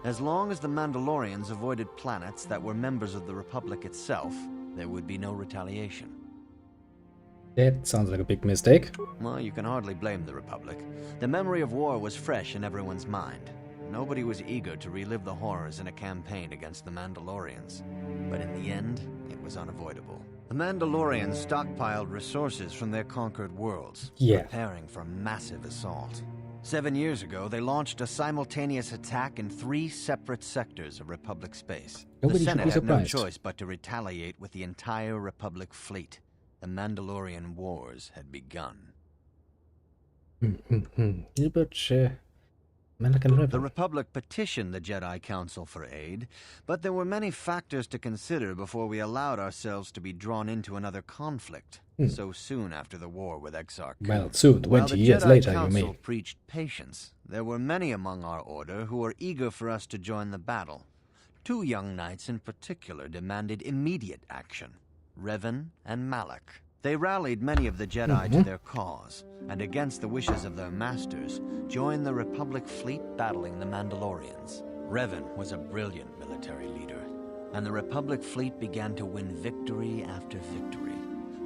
As long as the Mandalorians avoided planets that were members of the Republic itself, there would be no retaliation. That sounds like a big mistake. Well, you can hardly blame the Republic. The memory of war was fresh in everyone's mind. Nobody was eager to relive the horrors in a campaign against the Mandalorians. But in the end, it was unavoidable. The Mandalorians stockpiled resources from their conquered worlds, preparing for a massive assault. 7 years ago, they launched a simultaneous attack in 3 separate sectors of Republic space. Nobody the should Senate be had no surprised. choice but to retaliate with the entire Republic fleet. The Mandalorian Wars had begun. The Republic petitioned the Jedi Council for aid, but there were many factors to consider before we allowed ourselves to be drawn into another conflict so soon after the war with Exar Kun. Well, soon, 20 years While the Jedi later, you Council mean. preached patience, there were many among our order who were eager for us to join the battle. 2 young knights in particular demanded immediate action, Revan and Malak. They rallied many of the Jedi to their cause, and against the wishes of their masters, joined the Republic fleet battling the Mandalorians. Revan was a brilliant military leader, and the Republic fleet began to win victory after victory.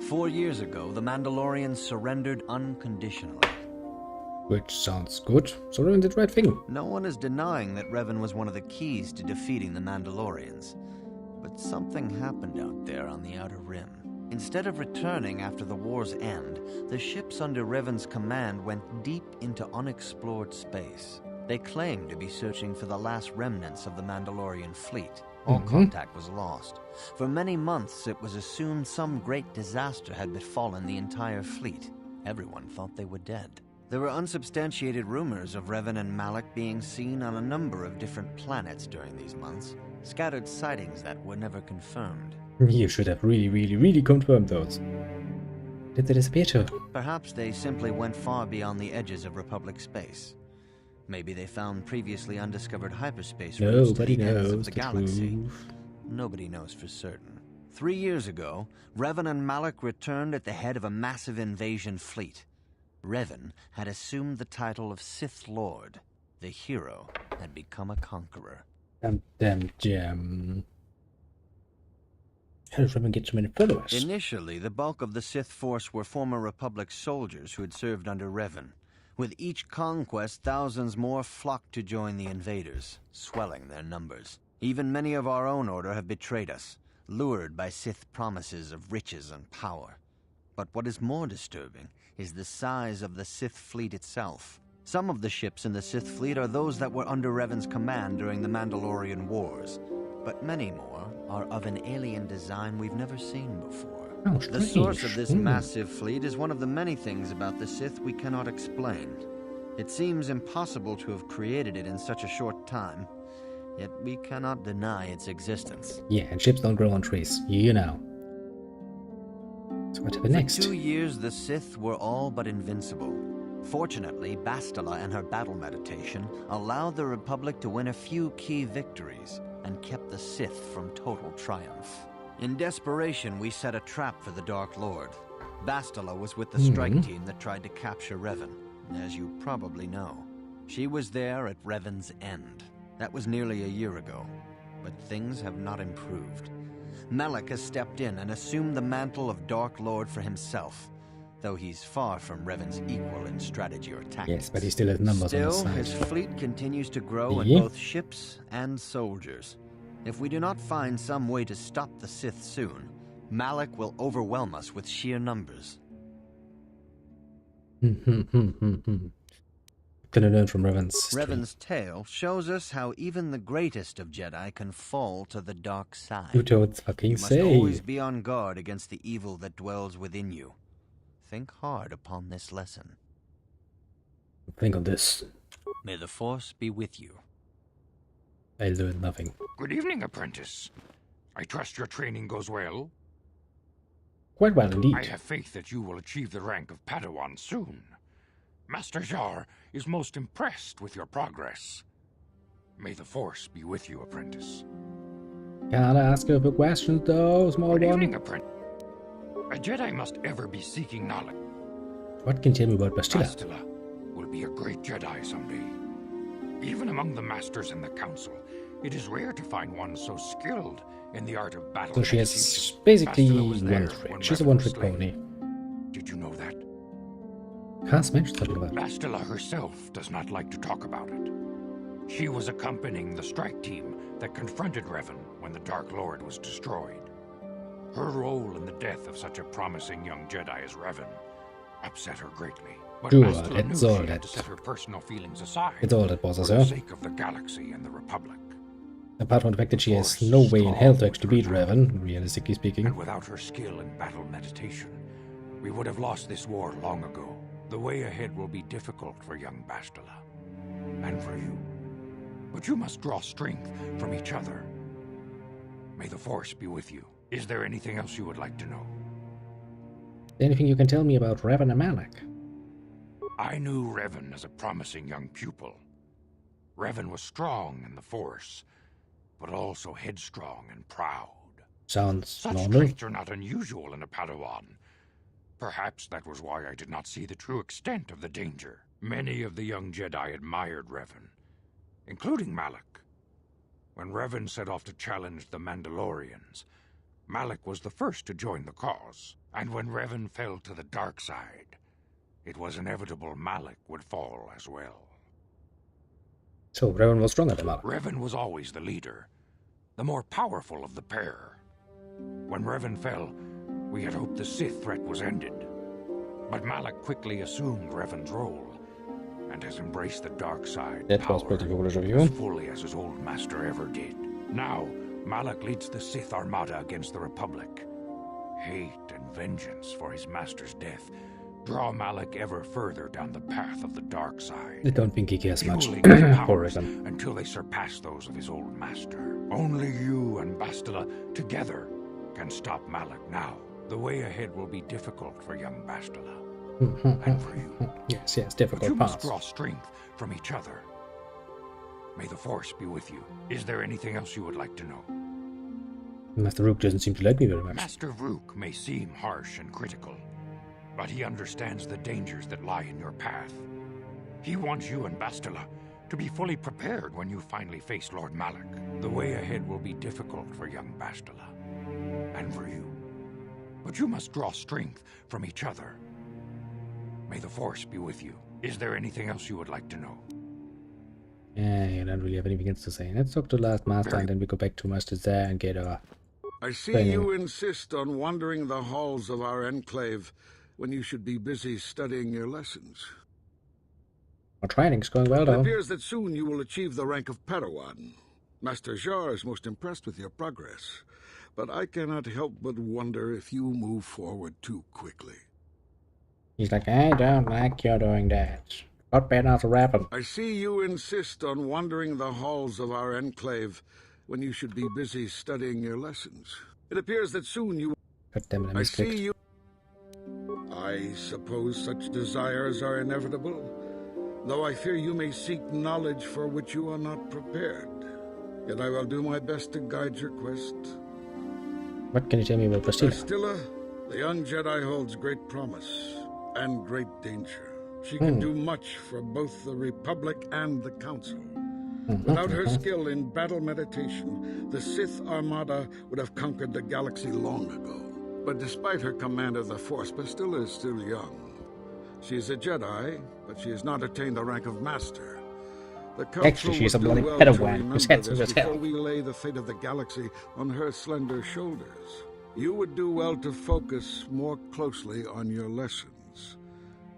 4 years ago, the Mandalorians surrendered unconditionally. Which sounds good. So Revan did the right thing. No one is denying that Revan was one of the keys to defeating the Mandalorians. But something happened out there on the Outer Rim. Instead of returning after the war's end, the ships under Revan's command went deep into unexplored space. They claimed to be searching for the last remnants of the Mandalorian fleet. All contact was lost. For many months, it was assumed some great disaster had befallen the entire fleet. Everyone thought they were dead. There were unsubstantiated rumors of Revan and Malak being seen on a number of different planets during these months. Scattered sightings that were never confirmed. You should have really confirmed those. Did they disappear too? Perhaps they simply went far beyond the edges of Republic space. Maybe they found previously undiscovered hyperspace routes to Nobody the ends knows of the the galaxy. truth. Nobody knows for certain. 3 years ago, Revan and Malak returned at the head of a massive invasion fleet. Revan had assumed the title of Sith Lord. The hero had become a conqueror. Damn gem. How did Revan get so many followers? Initially, the bulk of the Sith force were former Republic soldiers who had served under Revan. With each conquest, thousands more flocked to join the invaders, swelling their numbers. Even many of our own order have betrayed us, lured by Sith promises of riches and power. But what is more disturbing is the size of the Sith fleet itself. Some of the ships in the Sith fleet are those that were under Revan's command during the Mandalorian Wars, but many more are of an alien design we've never seen before. Oh, the source of this massive fleet is one of the many things about the Sith we cannot explain. It seems impossible to have created it in such a short time, yet we cannot deny its existence. Yeah, and ships don't grow on trees, you know. So what happened next? For 2 years, the Sith were all but invincible. Fortunately, Bastila and her battle meditation allowed the Republic to win a few key victories and kept the Sith from total triumph. In desperation, we set a trap for the Dark Lord. Bastila was with the strike team that tried to capture Revan, as you probably know. She was there at Revan's end. That was nearly a year ago, but things have not improved. Malak has stepped in and assumed the mantle of Dark Lord for himself, though he's far from Revan's equal in strategy or tactics. Yes, but he still has numbers on his Still, side. his fleet continues to grow in Yeah. both ships and soldiers. If we do not find some way to stop the Sith soon, Malak will overwhelm us with sheer numbers. Gonna learn from Revan's history. Revan's tale shows us how even the greatest of Jedi can fall to the dark side. You don't fucking You must say. always be on guard against the evil that dwells within you. Think hard upon this lesson. Think on this. May the Force be with you. I learned nothing. Good evening, apprentice. I trust your training goes well. Quite well indeed. I have faith that you will achieve the rank of Padawan soon. Master Jar is most impressed with your progress. May the Force be with you, apprentice. Can I ask you a few questions though, small Good one? evening, apprentice. A Jedi must ever be seeking knowledge. What can you tell me about Bastila? Bastila will be a great Jedi someday. Even among the masters in the Council, it is rare to find one so skilled in the art of battle. So she has basically one trick. She's a one-trick pony. Did you know that? Can't mention something about it. Bastila herself does not like to talk about it. She was accompanying the strike team that confronted Revan when the Dark Lord was destroyed. Her role in the death of such a promising young Jedi as Revan upset her greatly. But Sure, Bastila knew it's she all had that. to set her personal feelings aside It's all that bothers for the her. sake of the galaxy and the Republic. Apart from the fact that she has no way in hell to actually beat Revan, realistically speaking. And without her skill in battle meditation, we would have lost this war long ago. The way ahead will be difficult for young Bastila. And for you. But you must draw strength from each other. May the Force be with you. Is there anything else you would like to know? Anything you can tell me about Revan and Malak? I knew Revan as a promising young pupil. Revan was strong in the Force, but also headstrong and proud. Sounds Such normal. traits are not unusual in a Padawan. Perhaps that was why I did not see the true extent of the danger. Many of the young Jedi admired Revan, including Malak. When Revan set off to challenge the Mandalorians, Malak was the first to join the cause. And when Revan fell to the dark side, it was inevitable Malak would fall as well. So Revan was stronger than Malak. Revan was always the leader, the more powerful of the pair. When Revan fell, we had hoped the Sith threat was ended. But Malak quickly assumed Revan's role, and has embraced the dark side That was power pretty foolish of you. as fully as his old master ever did. Now, Malak leads the Sith Armada against the Republic. Hate and vengeance for his master's death draw Malak ever further down the path of the dark side. I don't think he cares much Fueling his for powers Revan. until they surpass those of his old master. Only you and Bastila together can stop Malak now. The way ahead will be difficult for young Bastila. And for you. Yes, But difficult you must path. draw strength from each other. May the Force be with you. Is there anything else you would like to know? Master Rook doesn't seem to like me very much. Master Rook may seem harsh and critical, but he understands the dangers that lie in your path. He wants you and Bastila to be fully prepared when you finally face Lord Malak. The way ahead will be difficult for young Bastila, and for you. But you must draw strength from each other. May the Force be with you. Is there anything else you would like to know? Yeah, you don't really have anything else to say. Let's talk to the last master and then we go back to Master Zare and get our I see training. you insist on wandering the halls of our enclave when you should be busy studying your lessons. Our training's going well It though. appears that soon you will achieve the rank of Padawan. Master Jar is most impressed with your progress, but I cannot help but wonder if you move forward too quickly. He's like, I don't like you're doing that. Not bad as a Revan. I see you insist on wandering the halls of our enclave when you should be busy studying your lessons. It appears that soon you... God damn it, I see misclicked. you... I suppose such desires are inevitable, though I fear you may seek knowledge for which you are not prepared. Yet I will do my best to guide your quest. What can you tell me about Bastila? Bastila, the young Jedi holds great promise and great danger. She can do much for both the Republic and the Council. Without her skill in battle meditation, the Sith Armada would have conquered the galaxy long ago. But despite her command of the Force, Bastila is still young. She is a Jedi, but she has not attained the rank of Master. The Council Actually, she's a would do bloody well to Padawan who's remember handsome this as hell. before we lay the fate of the galaxy on her slender shoulders. You would do well to focus more closely on your lessons.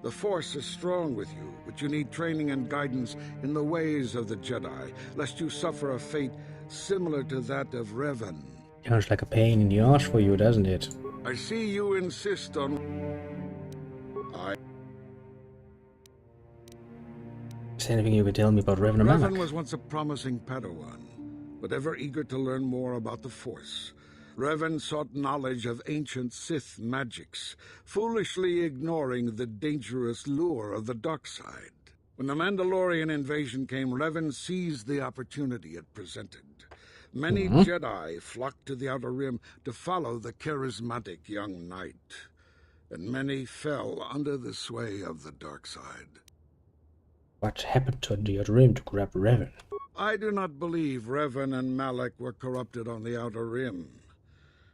The Force is strong with you, but you need training and guidance in the ways of the Jedi, lest you suffer a fate similar to that of Revan. Sounds like a pain in the arse for you, doesn't it? I see you insist on... Is there anything you could tell me about Revan and Revan Malak? was once a promising Padawan, but ever eager to learn more about the Force. Revan sought knowledge of ancient Sith magics, foolishly ignoring the dangerous lure of the dark side. When the Mandalorian invasion came, Revan seized the opportunity it presented. Many Jedi flocked to the Outer Rim to follow the charismatic young knight, and many fell under the sway of the dark side. What happened to the Outer Rim to grab Revan? I do not believe Revan and Malak were corrupted on the Outer Rim.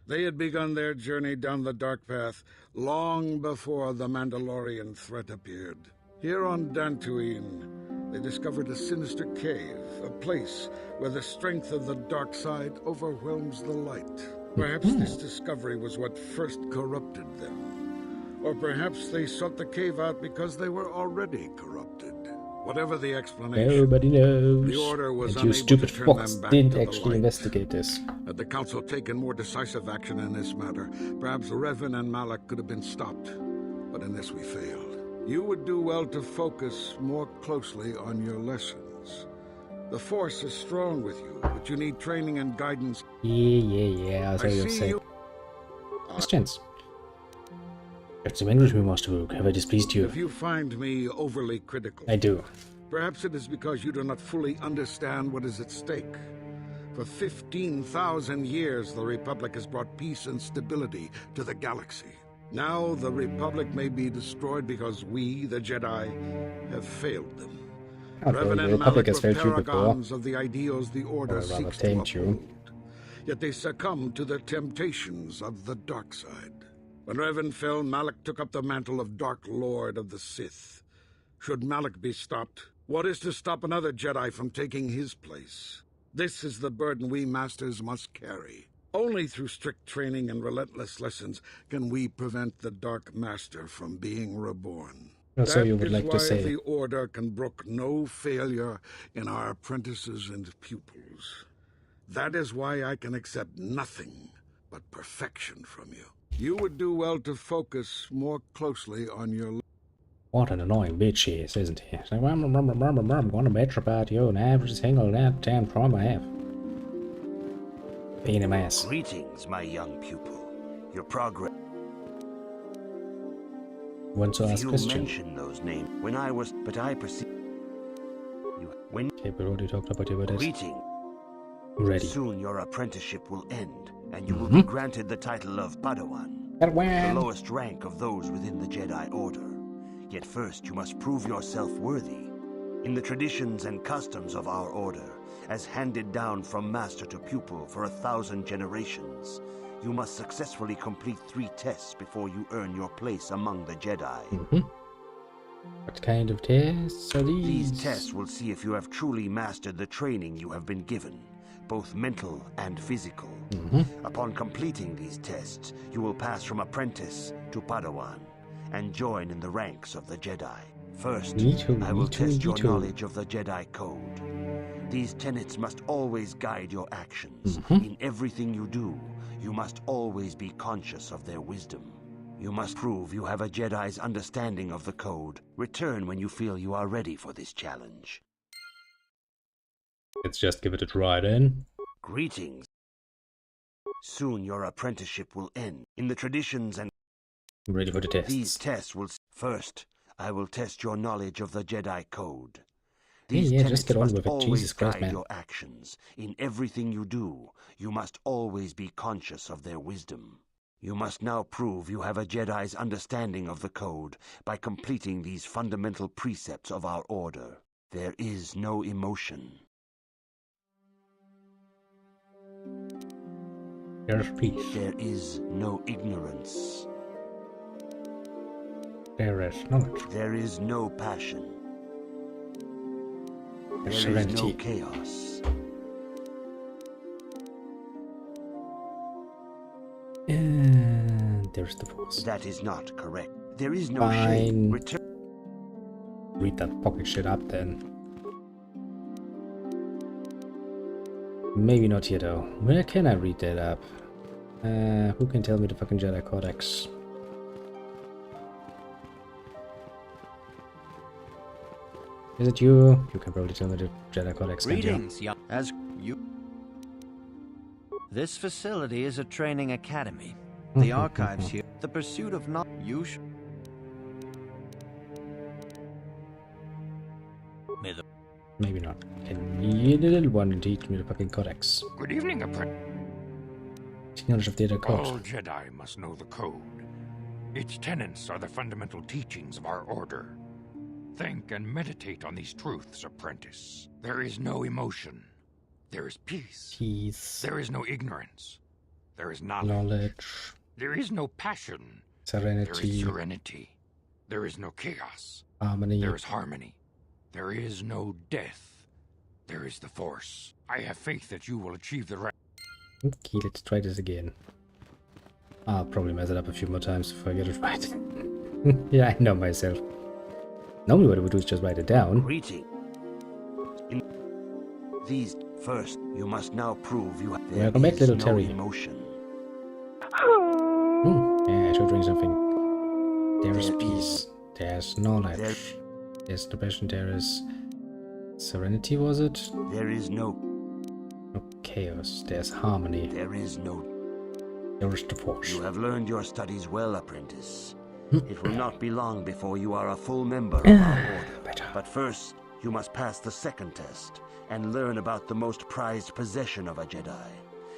They had begun their journey down the dark path long before the Mandalorian threat appeared. Here on Dantooine, they discovered a sinister cave, a place where the strength of the dark side overwhelms the light. Perhaps this discovery was what first corrupted them. Or perhaps they sought the cave out because they were already corrupted. Whatever the explanation, Nobody knows. the Order was And you unable stupid to turn fox them back didn't to the actually light. investigate this. Had the Council taken more decisive action in this matter, perhaps Revan and Malak could have been stopped. But in this we failed. You would do well to focus more closely on your lessons. The Force is strong with you, but you need training and guidance. Yeah, as I was saying. Questions? Got some English, Master Luke. Have I displeased you? If you find me overly critical, I do. Perhaps it is because you do not fully understand what is at stake. For 15,000 years, the Republic has brought peace and stability to the galaxy. Now the Republic may be destroyed because we, the Jedi, have failed them. Revan and Malak were paragons of the ideals the Order seeks to uphold. Yet they succumbed to the temptations of the dark side. When Revan fell, Malak took up the mantle of Dark Lord of the Sith. Should Malak be stopped, what is to stop another Jedi from taking his place? This is the burden we Masters must carry. Only through strict training and relentless lessons can we prevent the Dark Master from being reborn. So you would like to say. The Order can brook no failure in our apprentices and pupils. That is why I can accept nothing but perfection from you. You would do well to focus more closely on your... What an annoying bitch she is, isn't he? It's like, I'm gonna bitch about you and every single damn time I have. Pain in my ass. Greetings, my young pupil. Your progress... Want to ask you question? mentioned those names when I was... But I perceive... You... Okay, but what are you talking about here? Greetings. Ready. Soon your apprenticeship will end, and you will be granted the title of Padawan, the lowest rank of those within the Jedi Order. Yet first you must prove yourself worthy. In the traditions and customs of our Order, as handed down from master to pupil for 1,000 generations, you must successfully complete 3 tests before you earn your place among the Jedi. What kind of tests are these? These tests will see if you have truly mastered the training you have been given, both mental and physical. Upon completing these tests, you will pass from apprentice to Padawan and join in the ranks of the Jedi. First, I will test your knowledge of the Jedi Code. These tenets must always guide your actions. In everything you do, you must always be conscious of their wisdom. You must prove you have a Jedi's understanding of the code. Return when you feel you are ready for this challenge. Let's just give it a try then. Greetings. Soon your apprenticeship will end. In the traditions and... I'm ready for the tests. These tests will... First, I will test your knowledge of the Jedi code. Yeah, These just get on with it. Jesus Christ, guide man. your actions. In everything you do, you must always be conscious of their wisdom. You must now prove you have a Jedi's understanding of the code by completing these fundamental precepts of our order. There is no emotion. There's peace. There is no ignorance. There is knowledge. There is no passion. There's There is serenity. no chaos. And there's the Force. That is not correct. There is no Fine. shame. Return. Read that pocket shit up then. Maybe not here though. Where can I read that up? Who can tell me the fucking Jedi Codex? Is it you? You can probably tell me the Jedi Codex. Greetings, young. As you. This facility is a training academy. The archives here. The pursuit of not. You should. Maybe not. Can you, the little one, teach me the fucking Codex? Good evening, apprentice. Knowledge of the other code. All Jedi must know the code. Its tenets are the fundamental teachings of our order. Think and meditate on these truths, apprentice. There is no emotion. There is peace. Peace. There is no ignorance. There is knowledge. Knowledge. There is no passion. Serenity. There is serenity. There is no chaos. Harmony. There is harmony. There is no death. There is the Force. I have faith that you will achieve the right. Okay, let's try this again. I'll probably mess it up a few more times before I get it right. Yeah, I know myself. Normally what I would do is just write it down. Greeting. In these first, you must now prove you have Welcome back, little Terry. emotion. Yeah, I should drink something. There's peace. There's knowledge. There's the passion. There is serenity, was it? There is no chaos. There's harmony. There is no. There is the Force. You have learned your studies well, apprentice. It will not be long before you are a full member of our order. But first, you must pass the second test and learn about the most prized possession of a Jedi.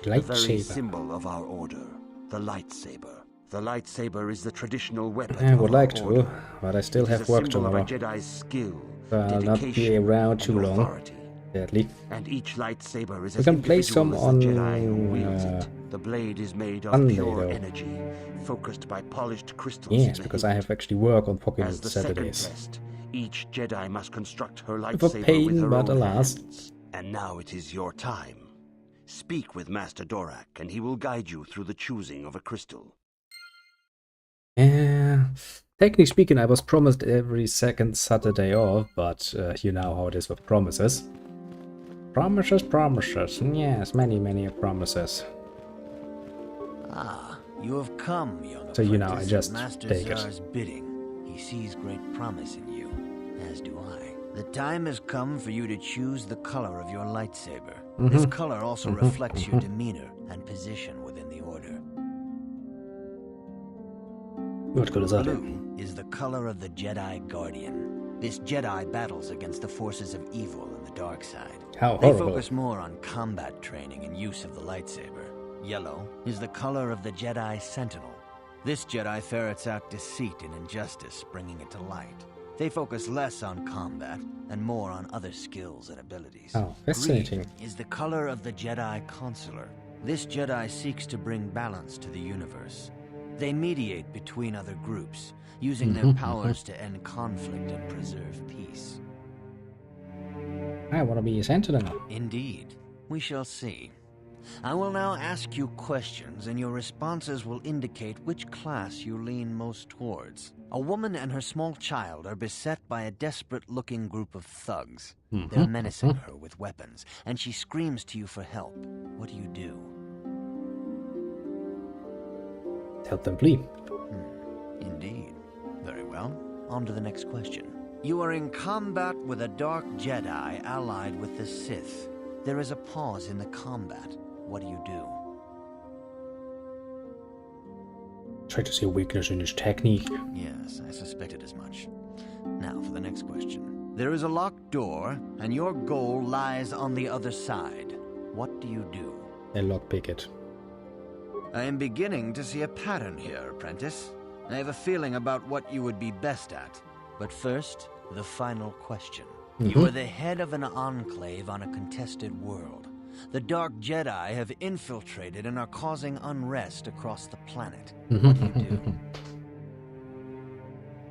The very Lightsaber. symbol of our order, the lightsaber. The lightsaber is the traditional weapon. I would of our like to, order. but I still It is have a work symbol tomorrow. of a Jedi's skill, I'll not be dedication, around too and long, authority. sadly. And each lightsaber is We as can play individual some as on the Jedi who wields it. The blade is made of Sunday, pure though. energy, focused by polished crystals. Yes, in the because hilt. I have actually work on Pocket As the Saturdays. second test, each Jedi must construct her With a lightsaber pain, with her but own alas. hands. And now it is your time. Speak with Master Dorak, and he will guide you through the choosing of a crystal. Technically speaking, I was promised every second Saturday off, but you know how it is with promises. Promises, promises. Yes, many promises. Ah, you have come, young So, you know, I apprentice, just at Master take it. Zar's bidding. He sees great promise in you, as do I. The time has come for you to choose the color of your lightsaber. This color also reflects your demeanor and position within the order. What good is that? Blue is the color of the Jedi Guardian. This Jedi battles against the forces of evil and the dark side. How They horrible. focus more on combat training and use of the lightsaber. Yellow is the color of the Jedi Sentinel. This Jedi ferrets out deceit and injustice, bringing it to light. They focus less on combat and more on other skills and abilities. Oh, fascinating. Green is the color of the Jedi Consular. This Jedi seeks to bring balance to the universe. They mediate between other groups, using their powers to end conflict and preserve peace. I want to be a sentinel. Indeed. We shall see. I will now ask you questions, and your responses will indicate which class you lean most towards. A woman and her small child are beset by a desperate-looking group of thugs. They're menacing her with weapons, and she screams to you for help. What do you do? Help them flee. Well, on to the next question. You are in combat with a dark Jedi allied with the Sith. There is a pause in the combat. What do? Try to see a weakness in his technique. Yes, I suspected as much. Now for the next question. There is a locked door, and your goal lies on the other side. What do? I lockpick it. I am beginning to see a pattern here, apprentice. I have a feeling about what you would be best at. But first, the final question. You are the head of an enclave on a contested world. The Dark Jedi have infiltrated and are causing unrest across the planet. What do?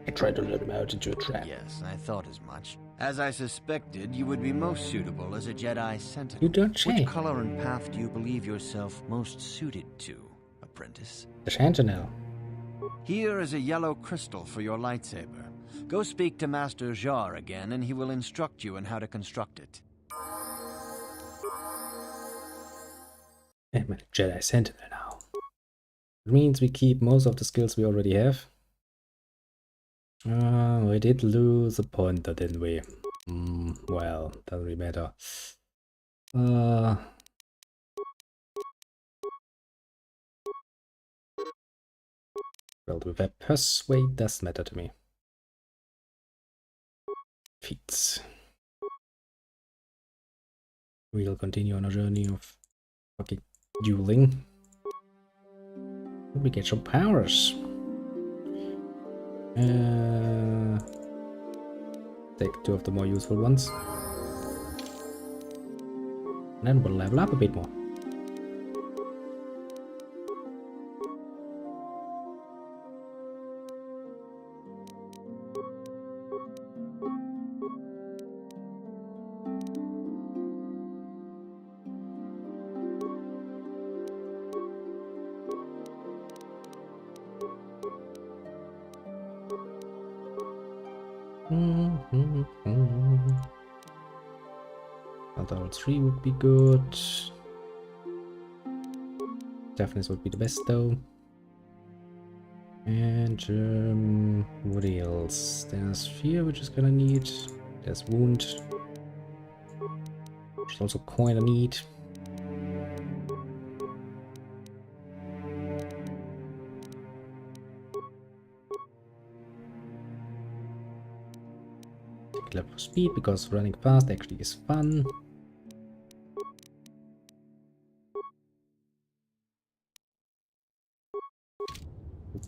I try to lure them out into a trap. Yes, I thought as much. As I suspected, you would be most suitable as a Jedi Sentinel. You don't say. Which color and path do you believe yourself most suited to, apprentice? The Sentinel. Here is a yellow crystal for your lightsaber. Go speak to Master Jar again, and he will instruct you on how to construct it. I'm a Jedi Sentinel now. It means we keep most of the skills we already have. We did lose a pointer, didn't we? Well, doesn't really matter. Well, with that persuade doesn't matter to me. Feats. We'll continue on a journey of fucking dueling. We get some powers. Take two of the more useful ones. And then we'll level up a bit more. Control 3 would be good. Deafness would be the best though. And what else? There's Fear, which is gonna need. There's Wound, which is also kinda neat. Take level for speed because running fast actually is fun.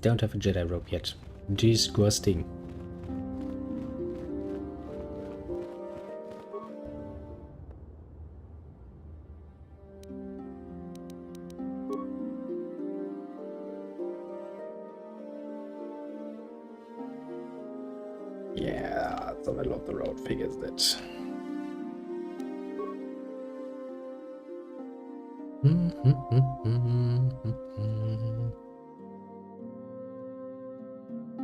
Don't have a Jedi rope yet. Disgusting. Yeah, the middle of the road figures that.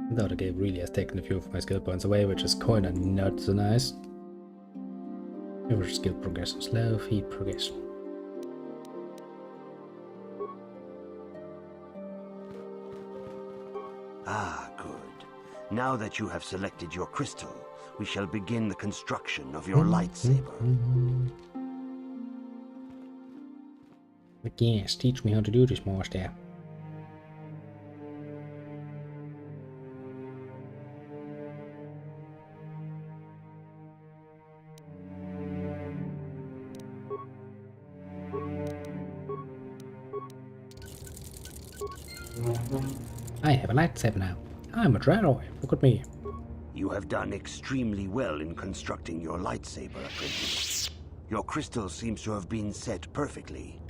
Though the game really has taken a few of my skill points away, which is kinda not so nice. Average skill progression slow, feat progression. Ah, good. Now that you have selected your crystal, we shall begin the construction of your lightsaber. But yes, teach me how to do this, master. I have a lightsaber now. I'm a Jedi. Look at me. You have done extremely well in constructing your lightsaber, apprentice. Your crystal seems to have been set perfectly.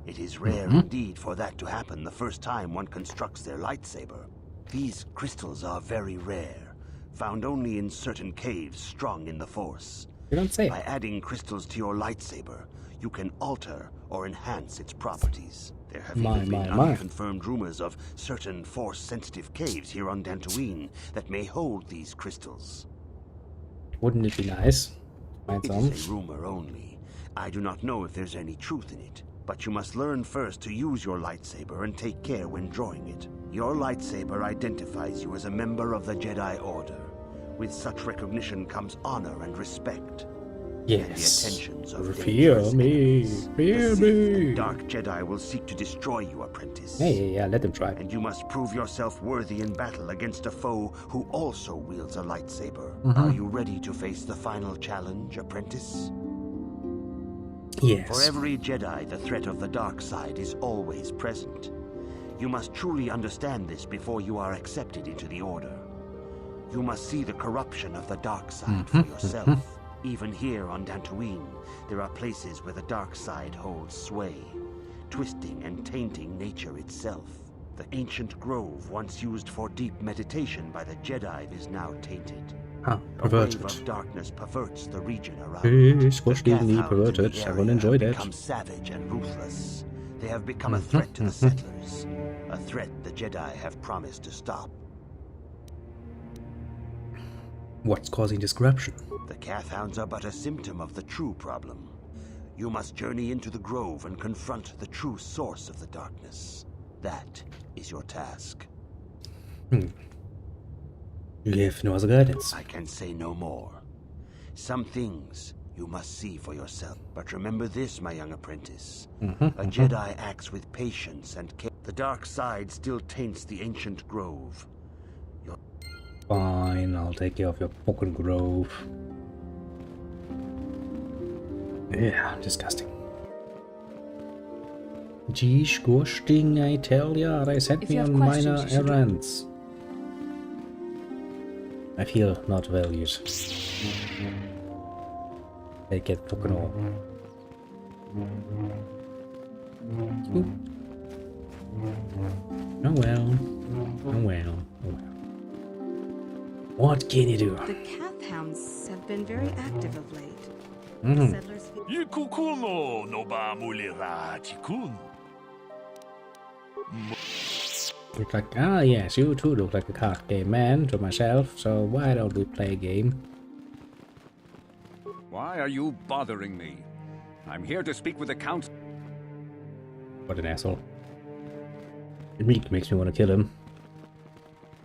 It is rare indeed for that to happen the first time one constructs their lightsaber. These crystals are very rare, found only in certain caves strong in the Force. You don't say. By adding crystals to your lightsaber, you can alter or enhance its properties. There have even been unconfirmed rumors of certain Force-sensitive caves here on Dantooine that may hold these crystals. Wouldn't it be nice? Find some. It is a rumor only. I do not know if there's any truth in it, but you must learn first to use your lightsaber and take care when drawing it. Your lightsaber identifies you as a member of the Jedi Order. With such recognition comes honor and respect. Yes. And the attentions of Fear me. The Sith and Dark Jedi will seek to destroy you, apprentice. Yeah, let them try. And you must prove yourself worthy in battle against a foe who also wields a lightsaber. Are you ready to face the final challenge, apprentice? Yes. For every Jedi, the threat of the dark side is always present. You must truly understand this before you are accepted into the Order. You must see the corruption of the dark side for yourself. Even here on Dantooine, there are places where the dark side holds sway, twisting and tainting nature itself. The ancient grove, once used for deep meditation by the Jedi, is now tainted. Perverted. A wave of darkness perverts the region around. Perverted. I will enjoy that. Become savage and ruthless. They have become a threat to the settlers. A threat the Jedi have promised to stop. What's causing this corruption? The Kathhounds are but a symptom of the true problem. You must journey into the grove and confront the true source of the darkness. That is your task. You give no other guidance. I can say no more. Some things you must see for yourself. But remember this, my young apprentice. A Jedi acts with patience and care. The dark side still taints the ancient grove. Fine, I'll take care of your fucking grove. Yeah, disgusting. Disgusting, I tell ya. They sent me on minor errands. I feel not valued. They get fucking all. Oh well. Oh well. Oh well. What can you do? The Kathhounds have been very active of late. Settlers Look like, yes, you too look like a card game man to myself, so why don't we play a game? Why are you bothering me? I'm here to speak with the council. What an asshole. It makes me want to kill him.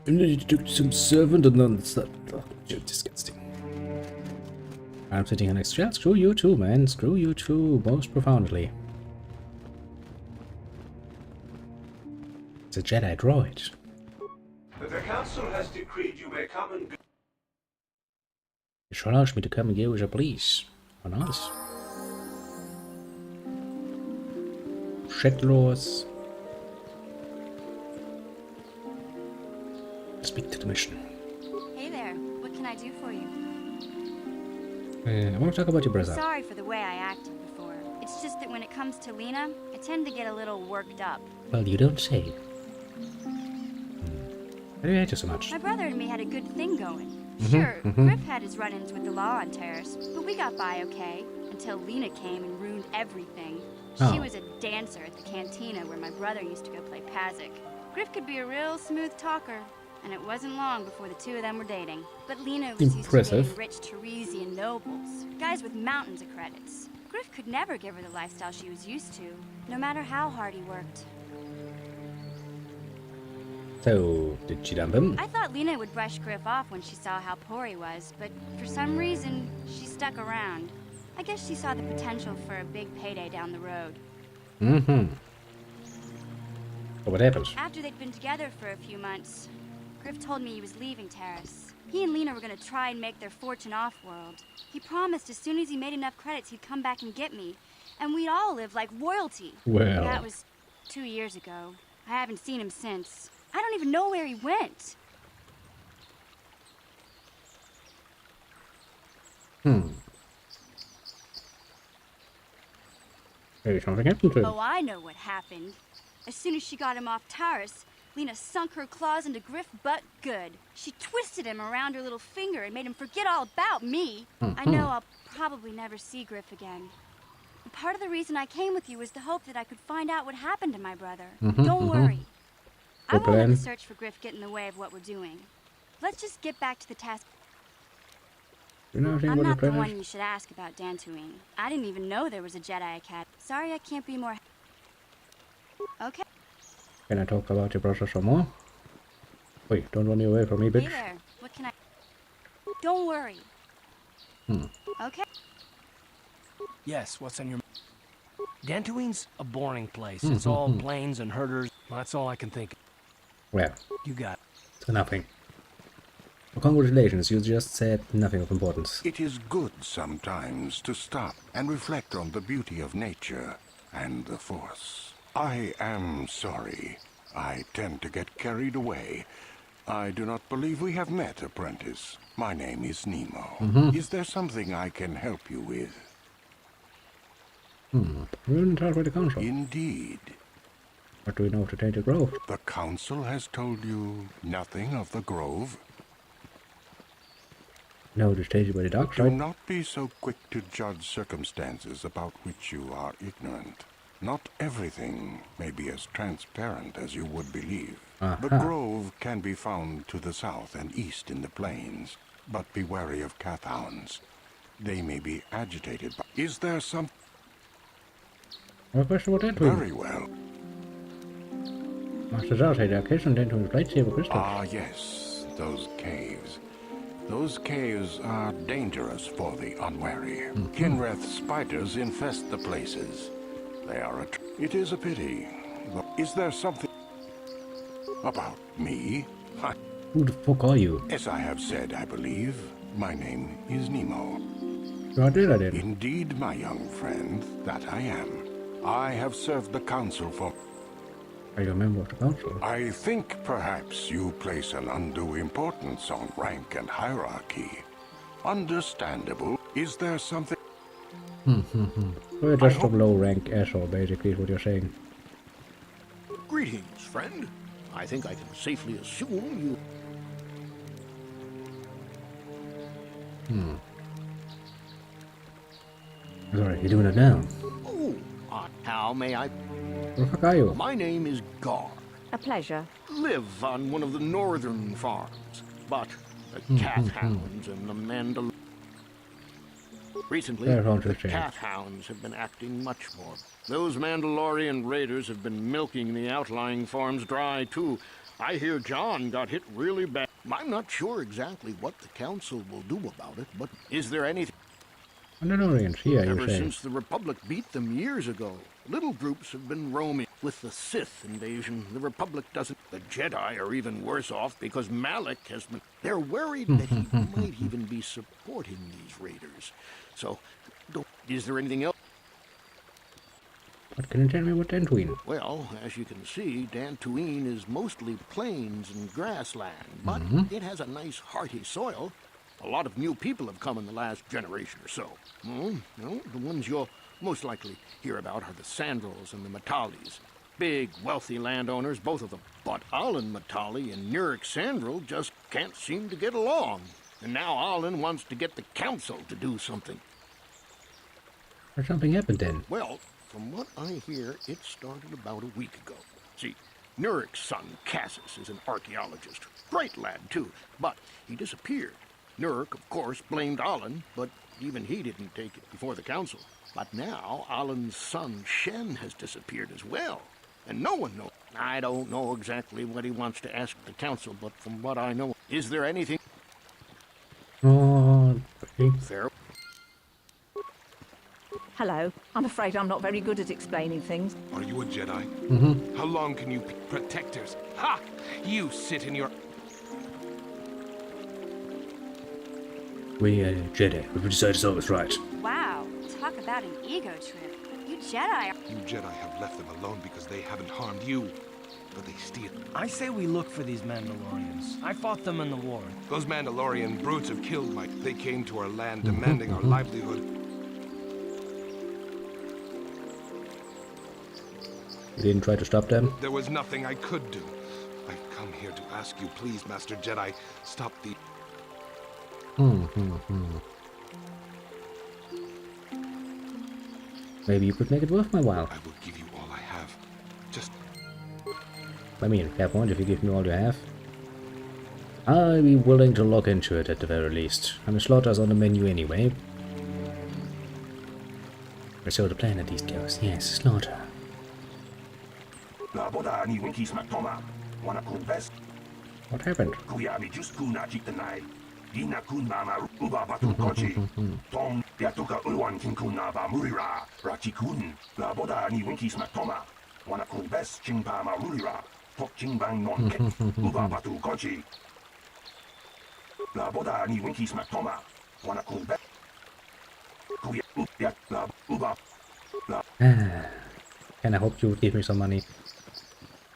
And then you took some servant and then it's that. Oh, you're disgusting. I'm sitting here next to you. Screw you too, man. Screw you too, most profoundly. It's a Jedi droid. The council has decreed you may come and go. You should ask me to come and go as you please. Oh, nice. Shit laws. Speak to the mission. Hey there, what can I do for you? I want to talk about your brother. Sorry for the way I acted before. It's just that when it comes to Lena, I tend to get a little worked up. Well, you don't say. Why do you hate her so much? My brother and me had a good thing going. Sure, Griff had his run-ins with the law on Terrace, but we got by okay, until Lena came and ruined everything. She was a dancer at the cantina where my brother used to go play Pazik. Griff could be a real smooth talker, and it wasn't long before the two of them were dating. But Lena was used to dating rich Teresian nobles, guys with mountains of credits. Griff could never give her the lifestyle she was used to, no matter how hard he worked. So, did she dump him? I thought Lena would brush Griff off when she saw how poor he was, but for some reason, she stuck around. I guess she saw the potential for a big payday down the road. So what happened? After they'd been together for a few months, Griff told me he was leaving Terrace. He and Lena were going to try and make their fortune off-world. He promised as soon as he made enough credits, he'd come back and get me. And we'd all live like royalty. Well. That was 2 years ago. I haven't seen him since. I don't even know where he went. Maybe something happened to him. Oh, I know what happened. As soon as she got him off Taurus, Lena sunk her claws into Griff butt good. She twisted him around her little finger and made him forget all about me. I know I'll probably never see Griff again. And part of the reason I came with you was the hope that I could find out what happened to my brother. Don't worry. I won't let the search for Griff get in the way of what we're doing. Let's just get back to the task. I'm not the one you should ask about Dantooine. I didn't even know there was a Jedi Academy. Sorry I can't be more... Okay. Can I talk about your brother some more? Wait, don't run away from me, bitch. Hey there. What can I... Don't worry. Okay. Yes, what's on your... Dantooine's a boring place. It's all plains and herders. Well, that's all I can think of. Well, You got it. so nothing. Well, congratulations, you just said nothing of importance. It is good sometimes to stop and reflect on the beauty of nature and the Force. I am sorry. I tend to get carried away. I do not believe we have met, apprentice. My name is Nemo. Is there something I can help you with? We're in charge with the council. Indeed. What do we know of the Tainted Grove? The council has told you nothing of the grove? No, it's tainted by the dark Do side. not be so quick to judge circumstances about which you are ignorant. Not everything may be as transparent as you would believe. The grove can be found to the south and east in the plains, but be wary of cathounds. They may be agitated by... Is there some... What question about that? Very well. Master Zar said, occasion then to his lightsaber crystals. Ah, yes, those caves. Those caves are dangerous for the unwary. Kinreth spiders infest the places. They are It is a pity. But is there something... About me? Who the fuck are you? As I have said, I believe, my name is Nemo. I did. Indeed, my young friend, that I am. I have served the council for... Are you a member of the council? I think perhaps you place an undue importance on rank and hierarchy. Understandable. Is there something... We're just a low-rank asshole, basically, is what you're saying. Greetings, friend. I think I can safely assume you... Sorry, you're doing it now. Oh, how may I... Where the fuck are you? My name is Gar. A pleasure. Live on one of the northern farms, but the cat hounds and the Mandal... Recently, the cat hounds have been acting much more. Those Mandalorian raiders have been milking the outlying farms dry, too. I hear John got hit really bad. I'm not sure exactly what the council will do about it, but is there anything... Mandalorians, yeah, you're Ever saying. since the Republic beat them years ago, little groups have been roaming. With the Sith invasion, the Republic doesn't... The Jedi are even worse off because Malik has been... They're worried that he might even be supporting these raiders. So, is there anything else? What can you tell me about Dantooine? Well, as you can see, Dantooine is mostly plains and grassland, but it has a nice hearty soil. A lot of new people have come in the last generation or so. The ones you'll most likely hear about are the Sandrils and the Matalis. Big, wealthy landowners, both of them. But Alan Matali and Nurik Sandril just can't seem to get along. And now Alan wants to get the council to do something. Or something happened then? Well, from what I hear, it started about a week ago. See, Nurik's son, Cassus, is an archaeologist. Great lad, too, but he disappeared. Nurik, of course, blamed Alan, but even he didn't take it before the council. But now, Alan's son, Shen, has disappeared as well. And no one knows. I don't know exactly what he wants to ask the council, but from what I know, is there anything... Oh, okay. Fair. Hello. I'm afraid I'm not very good at explaining things. Are you a Jedi? How long can you... Protectors. Ha! You sit in your... We are Jedi. We decided so was right. Wow, talk about an ego trip. You Jedi are... You Jedi have left them alone because they haven't harmed you. But they steal. I say we look for these Mandalorians. I fought them in the war. Those Mandalorian brutes have killed Mike. They came to our land demanding our livelihood. You didn't try to stop them? There was nothing I could do. I've come here to ask you, please, Master Jedi, stop the... Maybe you could make it worth my while. I will give you all I have. Just... I mean, fair point if you give me all you have. I'll be willing to look into it at the very least. I mean, slaughter's on the menu anyway. So the planet these girls. Yes, slaughter. What happened? And I hope you would give me some money.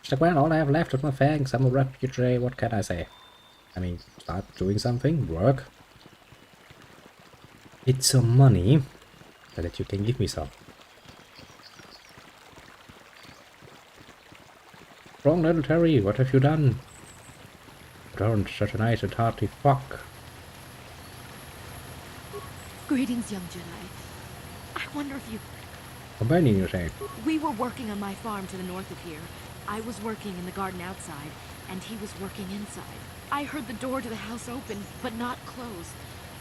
It's like, well, all I have left is my fangs. I'm a refugee. What can I say? I mean, start doing something. Work. It's some money so that you can give me some. Wrong, little Terry. What have you done? Don't such a nice and hearty fuck. Greetings, young Jedi. I wonder if you... Companion, you say? We were working on my farm to the north of here. I was working in the garden outside, and he was working inside. I heard the door to the house open, but not close.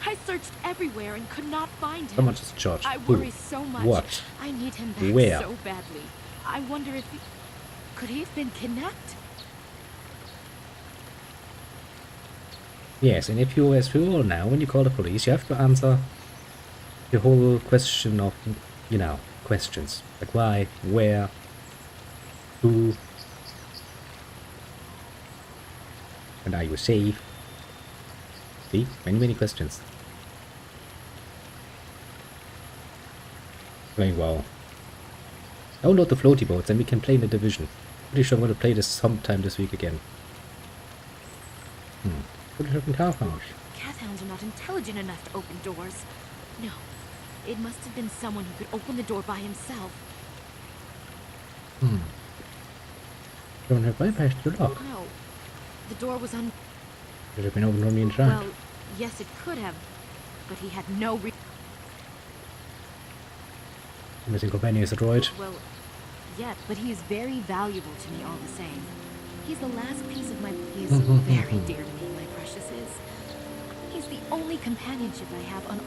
I searched everywhere and could not find him. Someone just charged. I worry so much. What? I need him back Where? so badly. I wonder if he... Could he have been kidnapped? Yes, and if you, as we all know, when you call the police, you have to answer the whole question of, you know, questions. Like why, where, who, and are you safe? See? Many questions. Playing well. Download the floaty boats and we can play in the Division. Pretty sure I'm going to play this sometime this week again. What are Cathounds? Cathounds are not intelligent enough to open doors. No. It must have been someone who could open the door by himself. Don't have bypassed your lock. No. The door was un... Should have been opened on the inside. Well, yes, it could have. But he had no Missing companion is a droid. Well, yeah, but he is very valuable to me all the same. He's the last piece of my... He is very dear to me, my precious is. He's the only companionship I have on...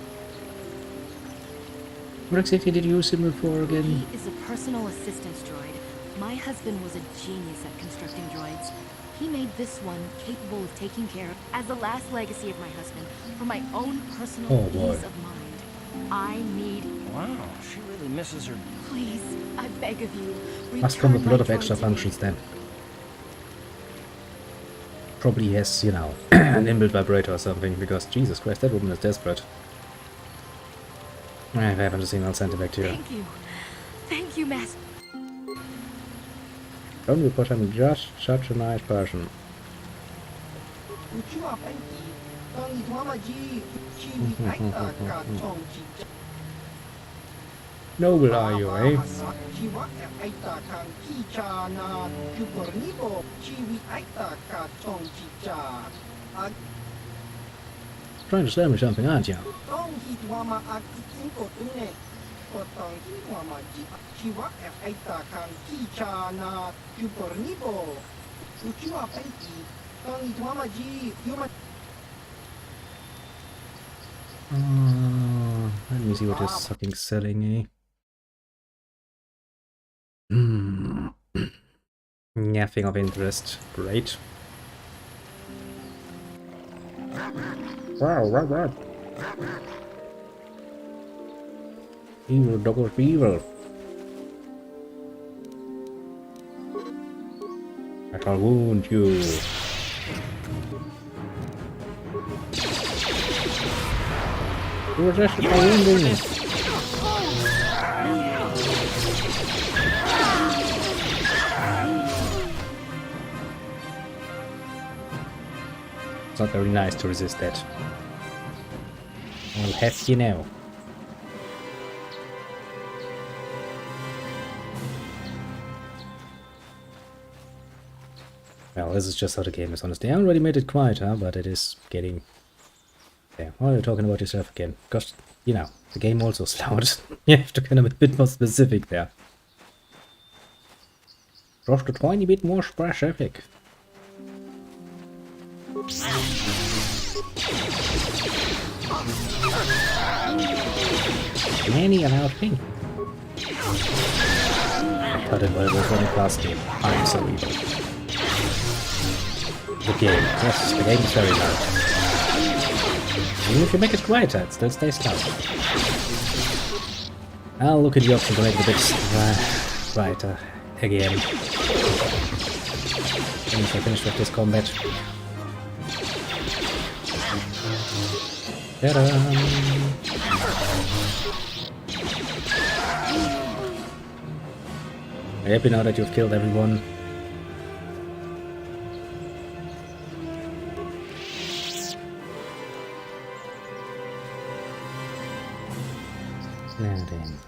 What exactly did you use him for again? He is a personal assistance droid. My husband was a genius at constructing droids. He made this one capable of taking care of, as the last legacy of my husband, for my own personal ease of mind. I need... Wow, she really misses her... Please, I beg of you, Must come with a lot of return my extra droid to me. functions then. Probably has, you know, an inbuilt vibrator or something, because Jesus Christ, that woman is desperate. I haven't seen, I'll send it back to you. Thank you. Thank you, Master. Don't you put I'm just such a nice person. Noble are you, eh? Trying to sell me something, aren't you? Let me see what this fucking selling, eh? Nothing of interest. Great. Wow. Evil dog of evil. I shall wound you. You resisted my wounding. It's not very nice to resist that. I'll have you now. Well, this is just how the game is, honestly. I already made it quieter, but it is getting... Yeah, why are you talking about yourself again? Because, you know, the game also slowed. You have to kind of be a bit more specific there. Just a tiny bit more specific. Any allowed thing. God, it was only last game. I'm so evil. The game. Yes, the game is very loud. Even if you make it quieter, it still stays loud. I'll look at the option to make it a bit quieter again. Once I finish with this combat. Ta-da! I'm happy now that you've killed everyone. Now then.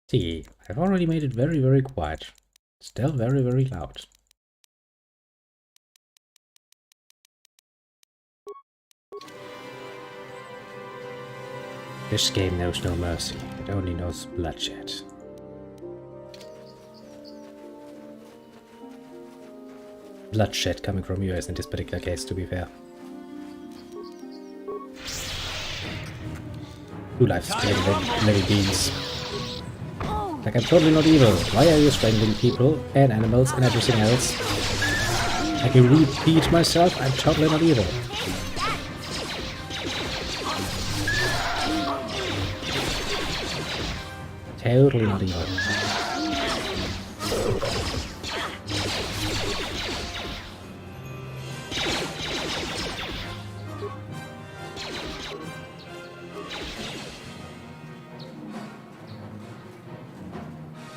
See, I've already made it very, very quiet. Still very, very loud. This game knows no mercy. It only knows bloodshed. Bloodshed coming from US in this particular case, to be fair. 2 lives killing living beings. Like, I'm totally not evil. Why are you strangling people and animals and everything else? I can repeat myself, I'm totally not evil. Totally not evil.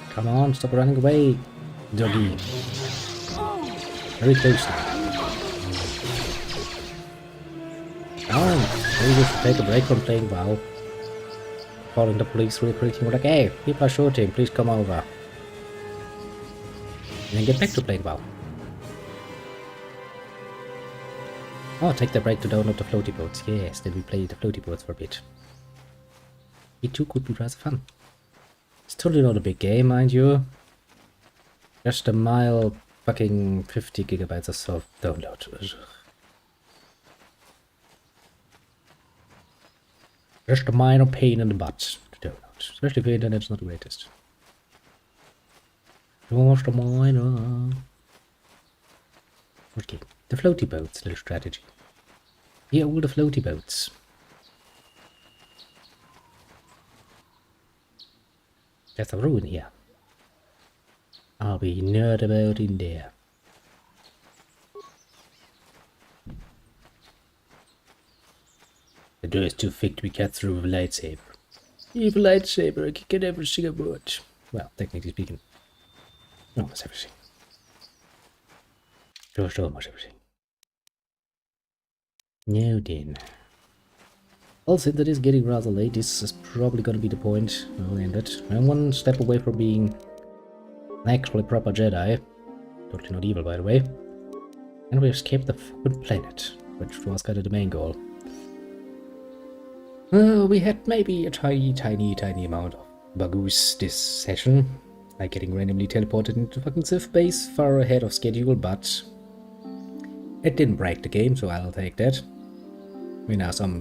Come on, stop running away, doggy. Very close now. Oh, maybe we should take a break from playing WoW. Calling the police real quick, we're like, hey, people are shooting, please come over. And then get back to playing WoW. Oh, take the break to download the floaty boats. Yes, then we play the floaty boats for a bit. It too could be rather fun. It's totally not a big game, mind you. Just a mild fucking 50 gigabytes or so download. Just a minor pain in the butt to download. Especially if your internet's not the greatest. Just a minor. Okay, the floaty boats, little strategy. Here are all the floaty boats. There's a ruin here. I'll be nerd about in there. The door is too thick to be cut through with a lightsaber. Even a lightsaber, I can get everything I want. Well, technically speaking, almost everything. Just almost everything. Now then. Also, that is getting rather late. This is probably gonna be the point I'll end it. I'm one step away from being an actually proper Jedi. Totally not evil, by the way. And we escaped the fucking planet, which was kind of the main goal. We had maybe a tiny amount of bagoos this session. Like getting randomly teleported into fucking Sith base far ahead of schedule, but it didn't break the game, so I'll take that. We now some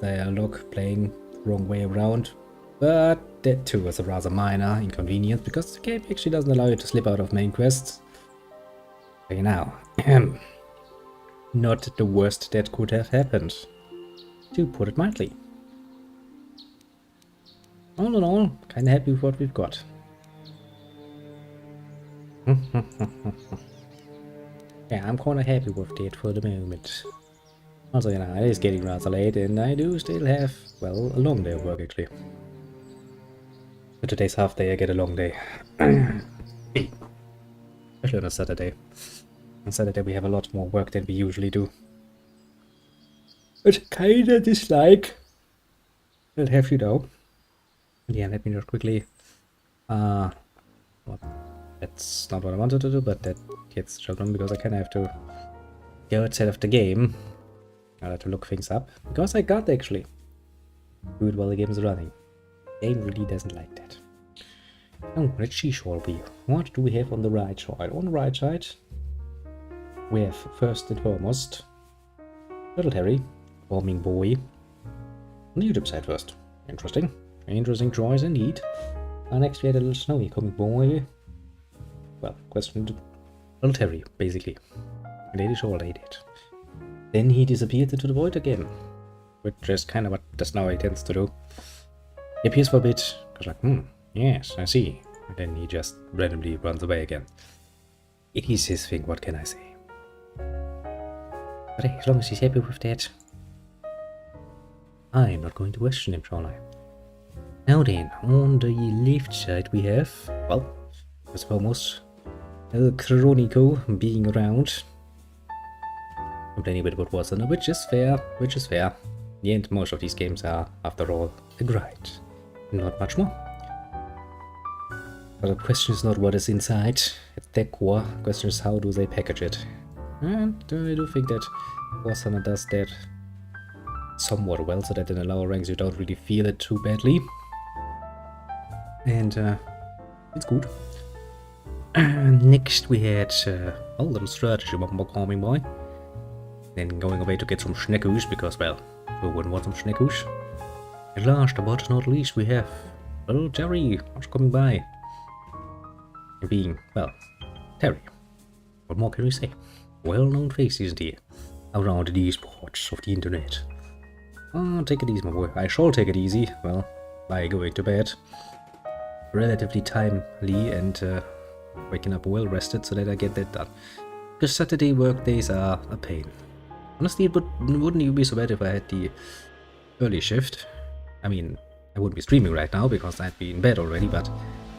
dialogue playing the wrong way around, but that too was a rather minor inconvenience because the game actually doesn't allow you to slip out of main quests. Okay, now, not the worst that could have happened, to put it mildly. All in all, kinda happy with what we've got. Yeah, I'm kinda happy with it for the moment. Also, you know, it is getting rather late and I do still have, well, a long day of work actually. But today's half day, I get a long day. Especially on a Saturday. On Saturday we have a lot more work than we usually do. But kinda dislike. I'll have you know. Yeah, let me just quickly. Well, that's not what I wanted to do, but that gets children because I kinda have to go outside of the game. I have to look things up because I got actually do it while the game is running. The game really doesn't like that. Oh, let's see, shall we? What do we have on the right side? On the right side, we have first and foremost Little Harry, bombing boy. On the YouTube side first. Interesting. Interesting choice indeed. Next we had a little snowy coming boy. Well, questioned little Terry, basically. And they all ate it. Then he disappeared into the void again. Which is kind of what the snowy tends to do. He appears for a bit, goes like, yes, I see. And then he just randomly runs away again. It is his thing, what can I say? But hey, as long as he's happy with that, I'm not going to question him, shall I? Now then, on the left side we have, well, first and foremost, El Chronico being around. Complaining a bit about what's on it, which is fair, which is fair. In the end, most of these games are, after all, a grind. Not much more. But the question is not what is inside at their core, the question is how do they package it. And I do think that Warzone does that somewhat well, so that in the lower ranks you don't really feel it too badly. And it's good. Next we had a little strategy bomber coming by. Then going away to get some schneckus, because, well, who wouldn't want some schneckus? At last, but not least, we have little Terry, what's coming by. And being, well, Terry. What more can we say? Well-known face, isn't he? Around these parts of the internet. Oh, take it easy, my boy. I shall take it easy. Well, by going to bed relatively timely and waking up well rested so that I get that done. Because Saturday work days are a pain. Honestly, it wouldn't even be so bad if I had the early shift. I mean, I wouldn't be streaming right now because I'd be in bed already, but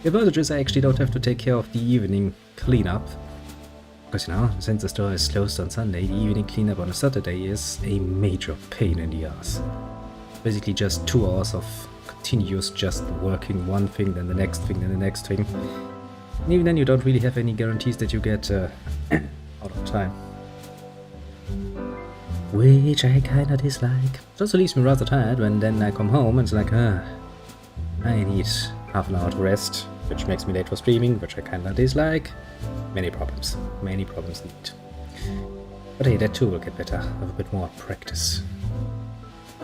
the advantage is I actually don't have to take care of the evening cleanup. Because, you know, since the store is closed on Sunday, the evening cleanup on a Saturday is a major pain in the ass. Basically just 2 hours of continuous just working one thing, then the next thing, then the next thing. And even then you don't really have any guarantees that you get out of time. Which I kinda dislike. It also leaves me rather tired when then I come home and it's like, I need half an hour to rest, which makes me late for streaming, which I kinda dislike. Many problems indeed. But hey, that too will get better with a bit more practice.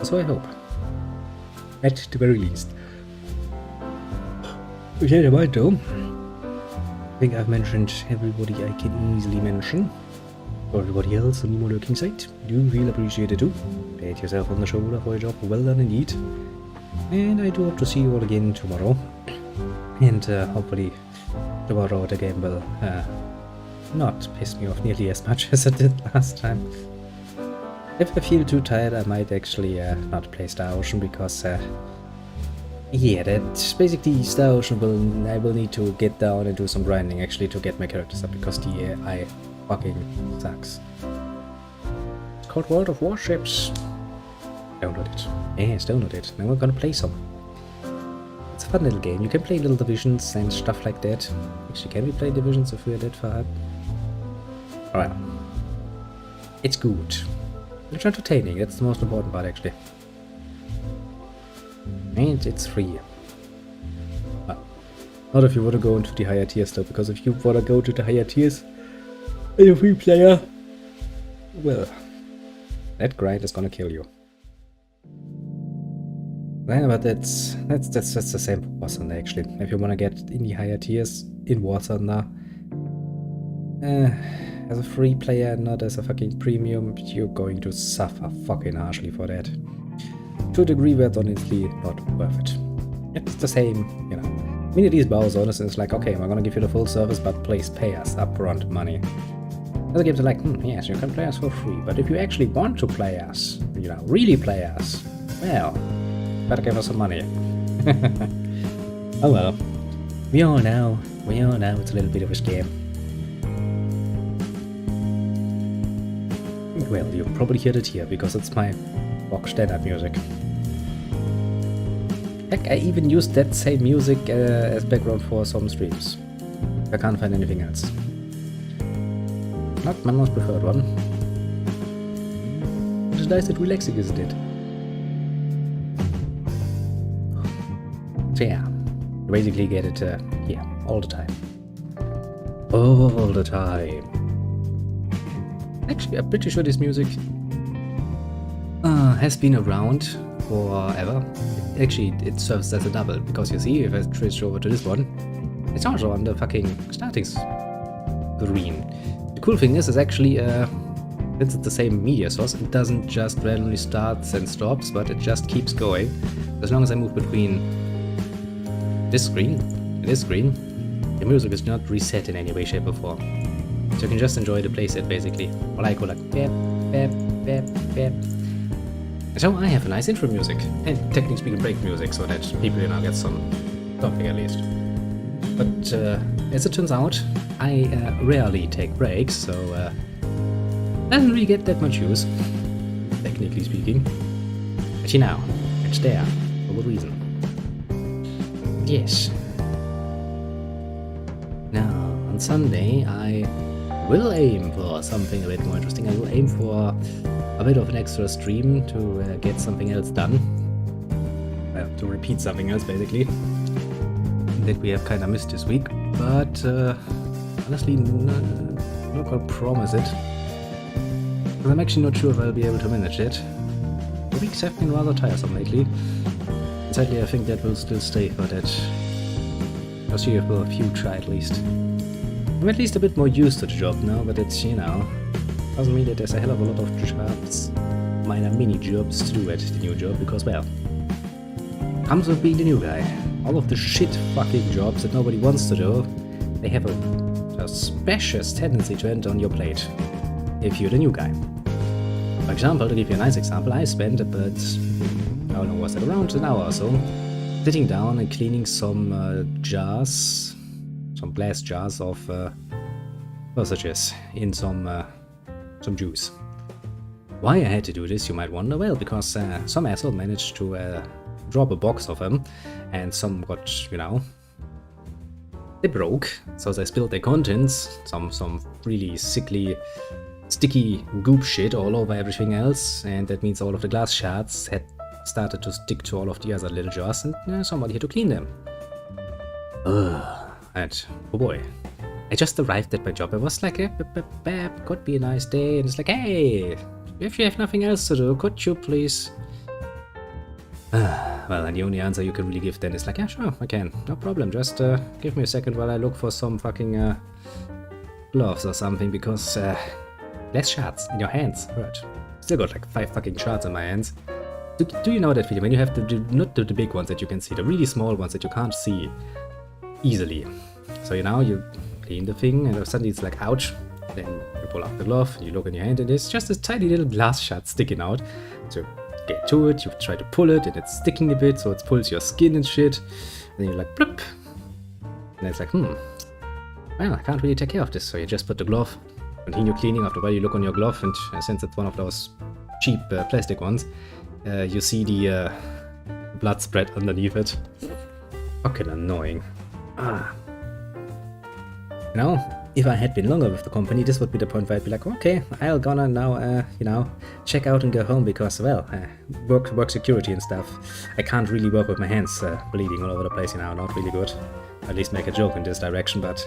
So I hope. At the very least. Okay, never mind though. I think I've mentioned everybody I can easily mention. For everybody else on the more lurking site, do feel appreciated too. Pat yourself on the shoulder for a job well done indeed. And I do hope to see you all again tomorrow. And hopefully tomorrow the game will not piss me off nearly as much as it did last time. If I feel too tired, I might actually not play Star Ocean because yeah, that's basically Star Ocean I will need to get down and do some grinding actually to get my characters up because the AI fucking sucks. It's called World of Warships. Download it. Yes, download it. Now we're gonna play some. It's a fun little game. You can play little divisions and stuff like that. Actually, can we play divisions if we're that far? Alright. It's good. It's entertaining. That's the most important part actually. And it's free. Well, not if you want to go into the higher tiers though, because if you want to go to the higher tiers and you're a free player, well, that grind is gonna kill you. Yeah, but that's the same for Warzone actually. If you want to get in the higher tiers in Warzone now, as a free player, not as a fucking premium, you're going to suffer fucking harshly for that. To a degree where it's honestly not worth it. It's the same, you know. I mean, it is Warzone, and it's like, okay, we're gonna give you the full service, but please pay us upfront money. Other games are like, yes, you can play us for free, but if you actually want to play us, you know, really play us, well, better give us some money. Oh well. We all know it's a little bit of a scam. Well, you'll probably hear it here because it's my box standard music. Heck, I even used that same music as background for some streams. I can't find anything else. Not my most preferred one. It's nice and relaxing, isn't it? So yeah, you basically get it here, all the time. All the time. Actually, I'm pretty sure this music has been around forever. Actually, it serves as a double, because you see, if I switch over to this one, it's also on the fucking starting screen. The cool thing is actually, since it's the same media source, it doesn't just randomly starts and stops, but it just keeps going. As long as I move between this screen and this screen, the music is not reset in any way, shape, or form. So you can just enjoy the playset, basically. Or I go like, bap, bap, bap, bap. So I have a nice intro music, and technically speaking break music, so that people, you know, get something at least. But as it turns out, I rarely take breaks, so doesn't really get that much use, technically speaking. But you know, it's there, for good reason. Yes. Now, on Sunday, I will aim for something a bit more interesting. I will aim for a bit of an extra stream to get something else done. To repeat something else, basically. That we have kind of missed this week. But honestly, not gonna promise it. Because I'm actually not sure if I'll be able to manage it. The weeks have been rather tiresome lately. Sadly, I think that will still stay for that foreseeable future at least. I'm at least a bit more used to the job now, but it's, you know, doesn't mean that there's a hell of a lot of jobs, minor mini jobs to do at the new job, because, well, comes with being the new guy. All of the shit fucking jobs that nobody wants to do, they have a specious tendency to enter on your plate if you're the new guy. For example, to give you a nice example, I spent about, how long was it, around an hour or so, sitting down and cleaning some jars, some glass jars of sausages in some juice. Why I had to do this, you might wonder. Well, because some asshole managed to drop a box of them, and some got, you know, they broke, so they spilled their contents, some really sickly, sticky goop shit all over everything else, and that means all of the glass shards had started to stick to all of the other little jars, and somebody had to clean them. And oh boy, I just arrived at my job. I was like, could be a nice day, and it's like, hey, if you have nothing else to do, could you please? Well, and the only answer you can really give then is like, yeah, sure, I can, no problem, just give me a second while I look for some fucking gloves or something, because less shards in your hands hurt. Still got like 5 fucking shards in my hands. Do you know that feeling when you have to do, not the big ones that you can see, the really small ones that you can't see easily? So you clean the thing, and suddenly it's like, ouch. Then you pull out the glove, and you look in your hand, and it's just this tiny little glass shard sticking out. So get to it, you try to pull it, and it's sticking a bit, so it pulls your skin and shit. And then you're like, plop. And it's like, well, I can't really take care of this. So you just put the glove, continue cleaning. After a while, you look on your glove, and since it's one of those cheap plastic ones, you see the blood spread underneath it. Fucking annoying. You know, if I had been longer with the company, this would be the point where I'd be like, okay, I'll gonna now, check out and go home, because, well, work security and stuff. I can't really work with my hands bleeding all over the place, not really good. At least make a joke in this direction, but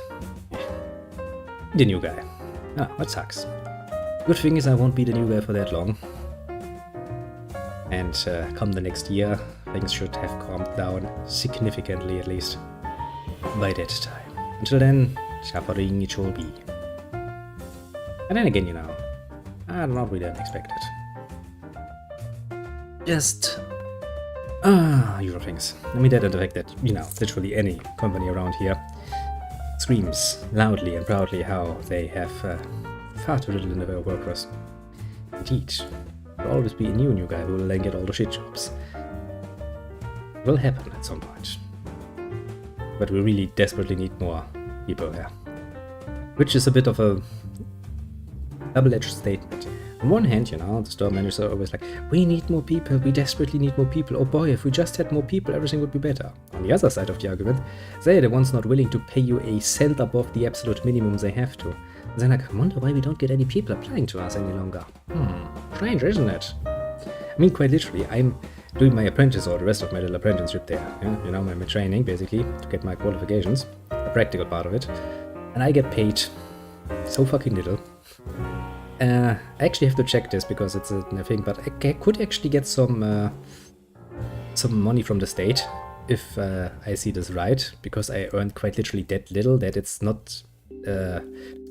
the new guy. That sucks. Good thing is I won't be the new guy for that long. And come the next year, things should have calmed down significantly, at least, by that time. Until then, suffering it shall be. And then again, I'm not really unexpected. Just usual things. I mean, that and the fact that, literally any company around here screams loudly and proudly how they have far too little in the way of workers. Indeed, there will always be a new guy who will then get all the shit jobs. It will happen at some point. But we really desperately need more people here. Which is a bit of a double-edged statement. On one hand, the store managers are always like, we need more people, we desperately need more people, oh boy, if we just had more people, everything would be better. On the other side of the argument, they're the ones not willing to pay you a cent above the absolute minimum they have to. And then I wonder why we don't get any people applying to us any longer. Strange, isn't it? I mean, quite literally, I'm doing my apprentice or the rest of my little apprenticeship there. Yeah? My training, basically, to get my qualifications, the practical part of it. And I get paid so fucking little. I actually have to check this because it's a thing, but I could actually get some some money from the state, if I see this right, because I earned quite literally that little that it's not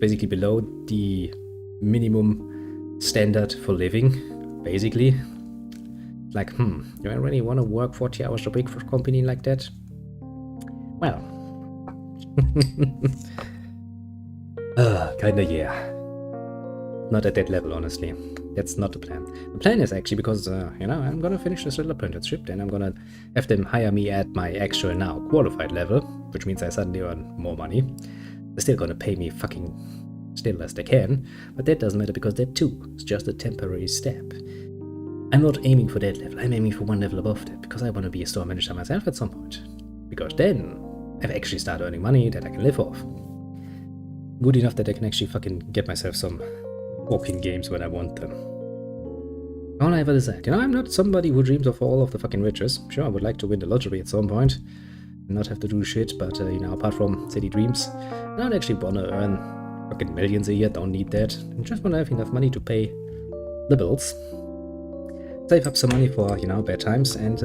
basically below the minimum standard for living, basically. Like, do I really want to work 40 hours a week for a company like that? Well, kinda yeah. Not at that level, honestly. That's not the plan. The plan is actually because, you know, I'm gonna finish this little apprenticeship, then I'm gonna have them hire me at my actual now qualified level, which means I suddenly earn more money. They're still gonna pay me fucking still as they can, but that doesn't matter because that too is just a temporary step. I'm not aiming for that level, I'm aiming for one level above that, because I want to be a store manager myself at some point. Because then I've actually started earning money that I can live off. Good enough that I can actually fucking get myself some walking games when I want them. All I ever decide, you know, I'm not somebody who dreams of all of the fucking riches. Sure, I would like to win the lottery at some point, and not have to do shit, but, you know, apart from city dreams, I don't actually want to earn fucking millions a year, don't need that. I just want to have enough money to pay the bills. Save up some money for, you know, bad times, and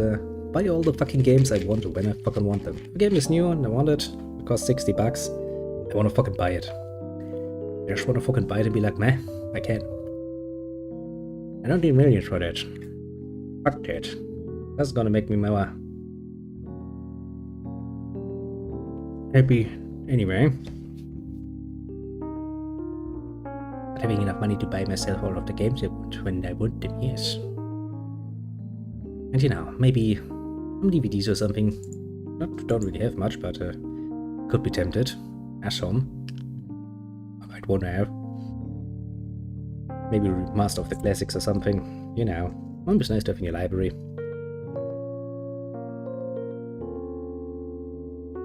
buy all the fucking games I want when I fucking want them. If a game is new and I want it, it costs $60, I want to fucking buy it. I just want to fucking buy it and be like, meh, I can. I don't need millions for that. Fuck that. That's gonna make me more happy anyway. But having enough money to buy myself all of the games I want when I want them, yes. And you know, maybe some DVDs or something. Don't really have much, but could be tempted. As some. I might want to have. Maybe Master of the Classics or something. You know, always nice to have in your library.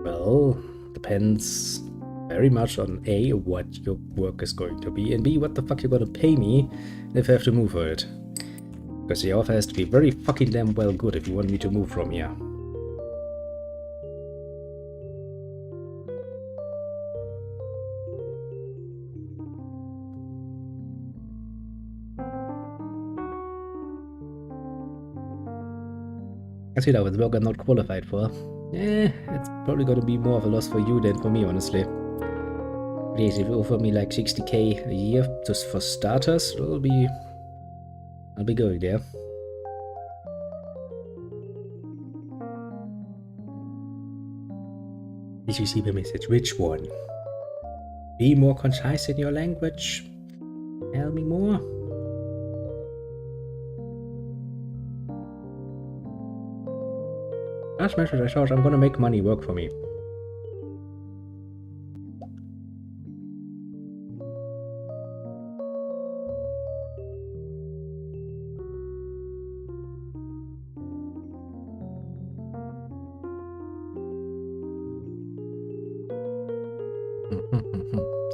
Well, depends very much on A, what your work is going to be, and B, what the fuck you're gonna pay me if I have to move for it. Because the offer has to be very fucking damn well good if you want me to move from here. As you know, it's work I'm not qualified for. It's probably gonna be more of a loss for you than for me, honestly. Please, if you offer me like 60k a year just for starters, I'll be going there. Did you see my message? Which one? Be more concise in your language. Tell me more. Last message I thought I'm gonna make money work for me.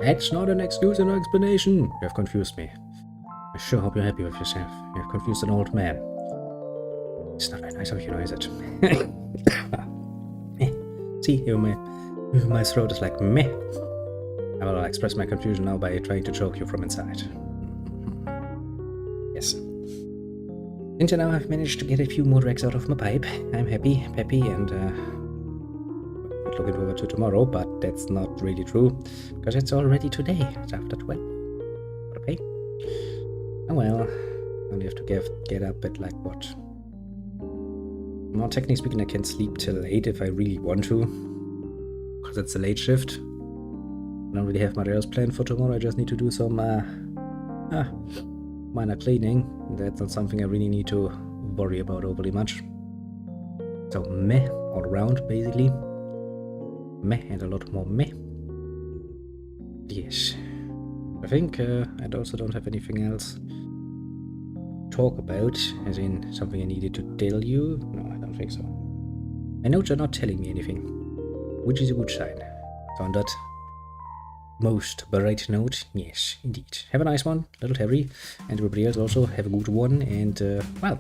That's not an excuse and no explanation. You have confused me. I sure hope you're happy with yourself. You have confused an old man. It's not very nice of you, is it? See, my throat is like meh. I will express my confusion now by trying to choke you from inside. Yes. And now I've managed to get a few more drags out of my pipe. I'm happy, peppy, and looking forward to tomorrow, but that's not really true, because it's already today. It's after 12. Okay. Oh well. Only have to get up at like what? More technically speaking, I can sleep till 8 if I really want to, because it's a late shift. I don't really have much else planned for tomorrow. I just need to do some minor cleaning. That's not something I really need to worry about overly much. So meh all around, basically. Meh and a lot more meh. Yes. I think I also don't have anything else to talk about, as in something I needed to tell you. No, I don't think so. I know you're not telling me anything, which is a good sign. So on that most bright note, yes, indeed. Have a nice one, little Terry, and everybody else also have a good one, and well,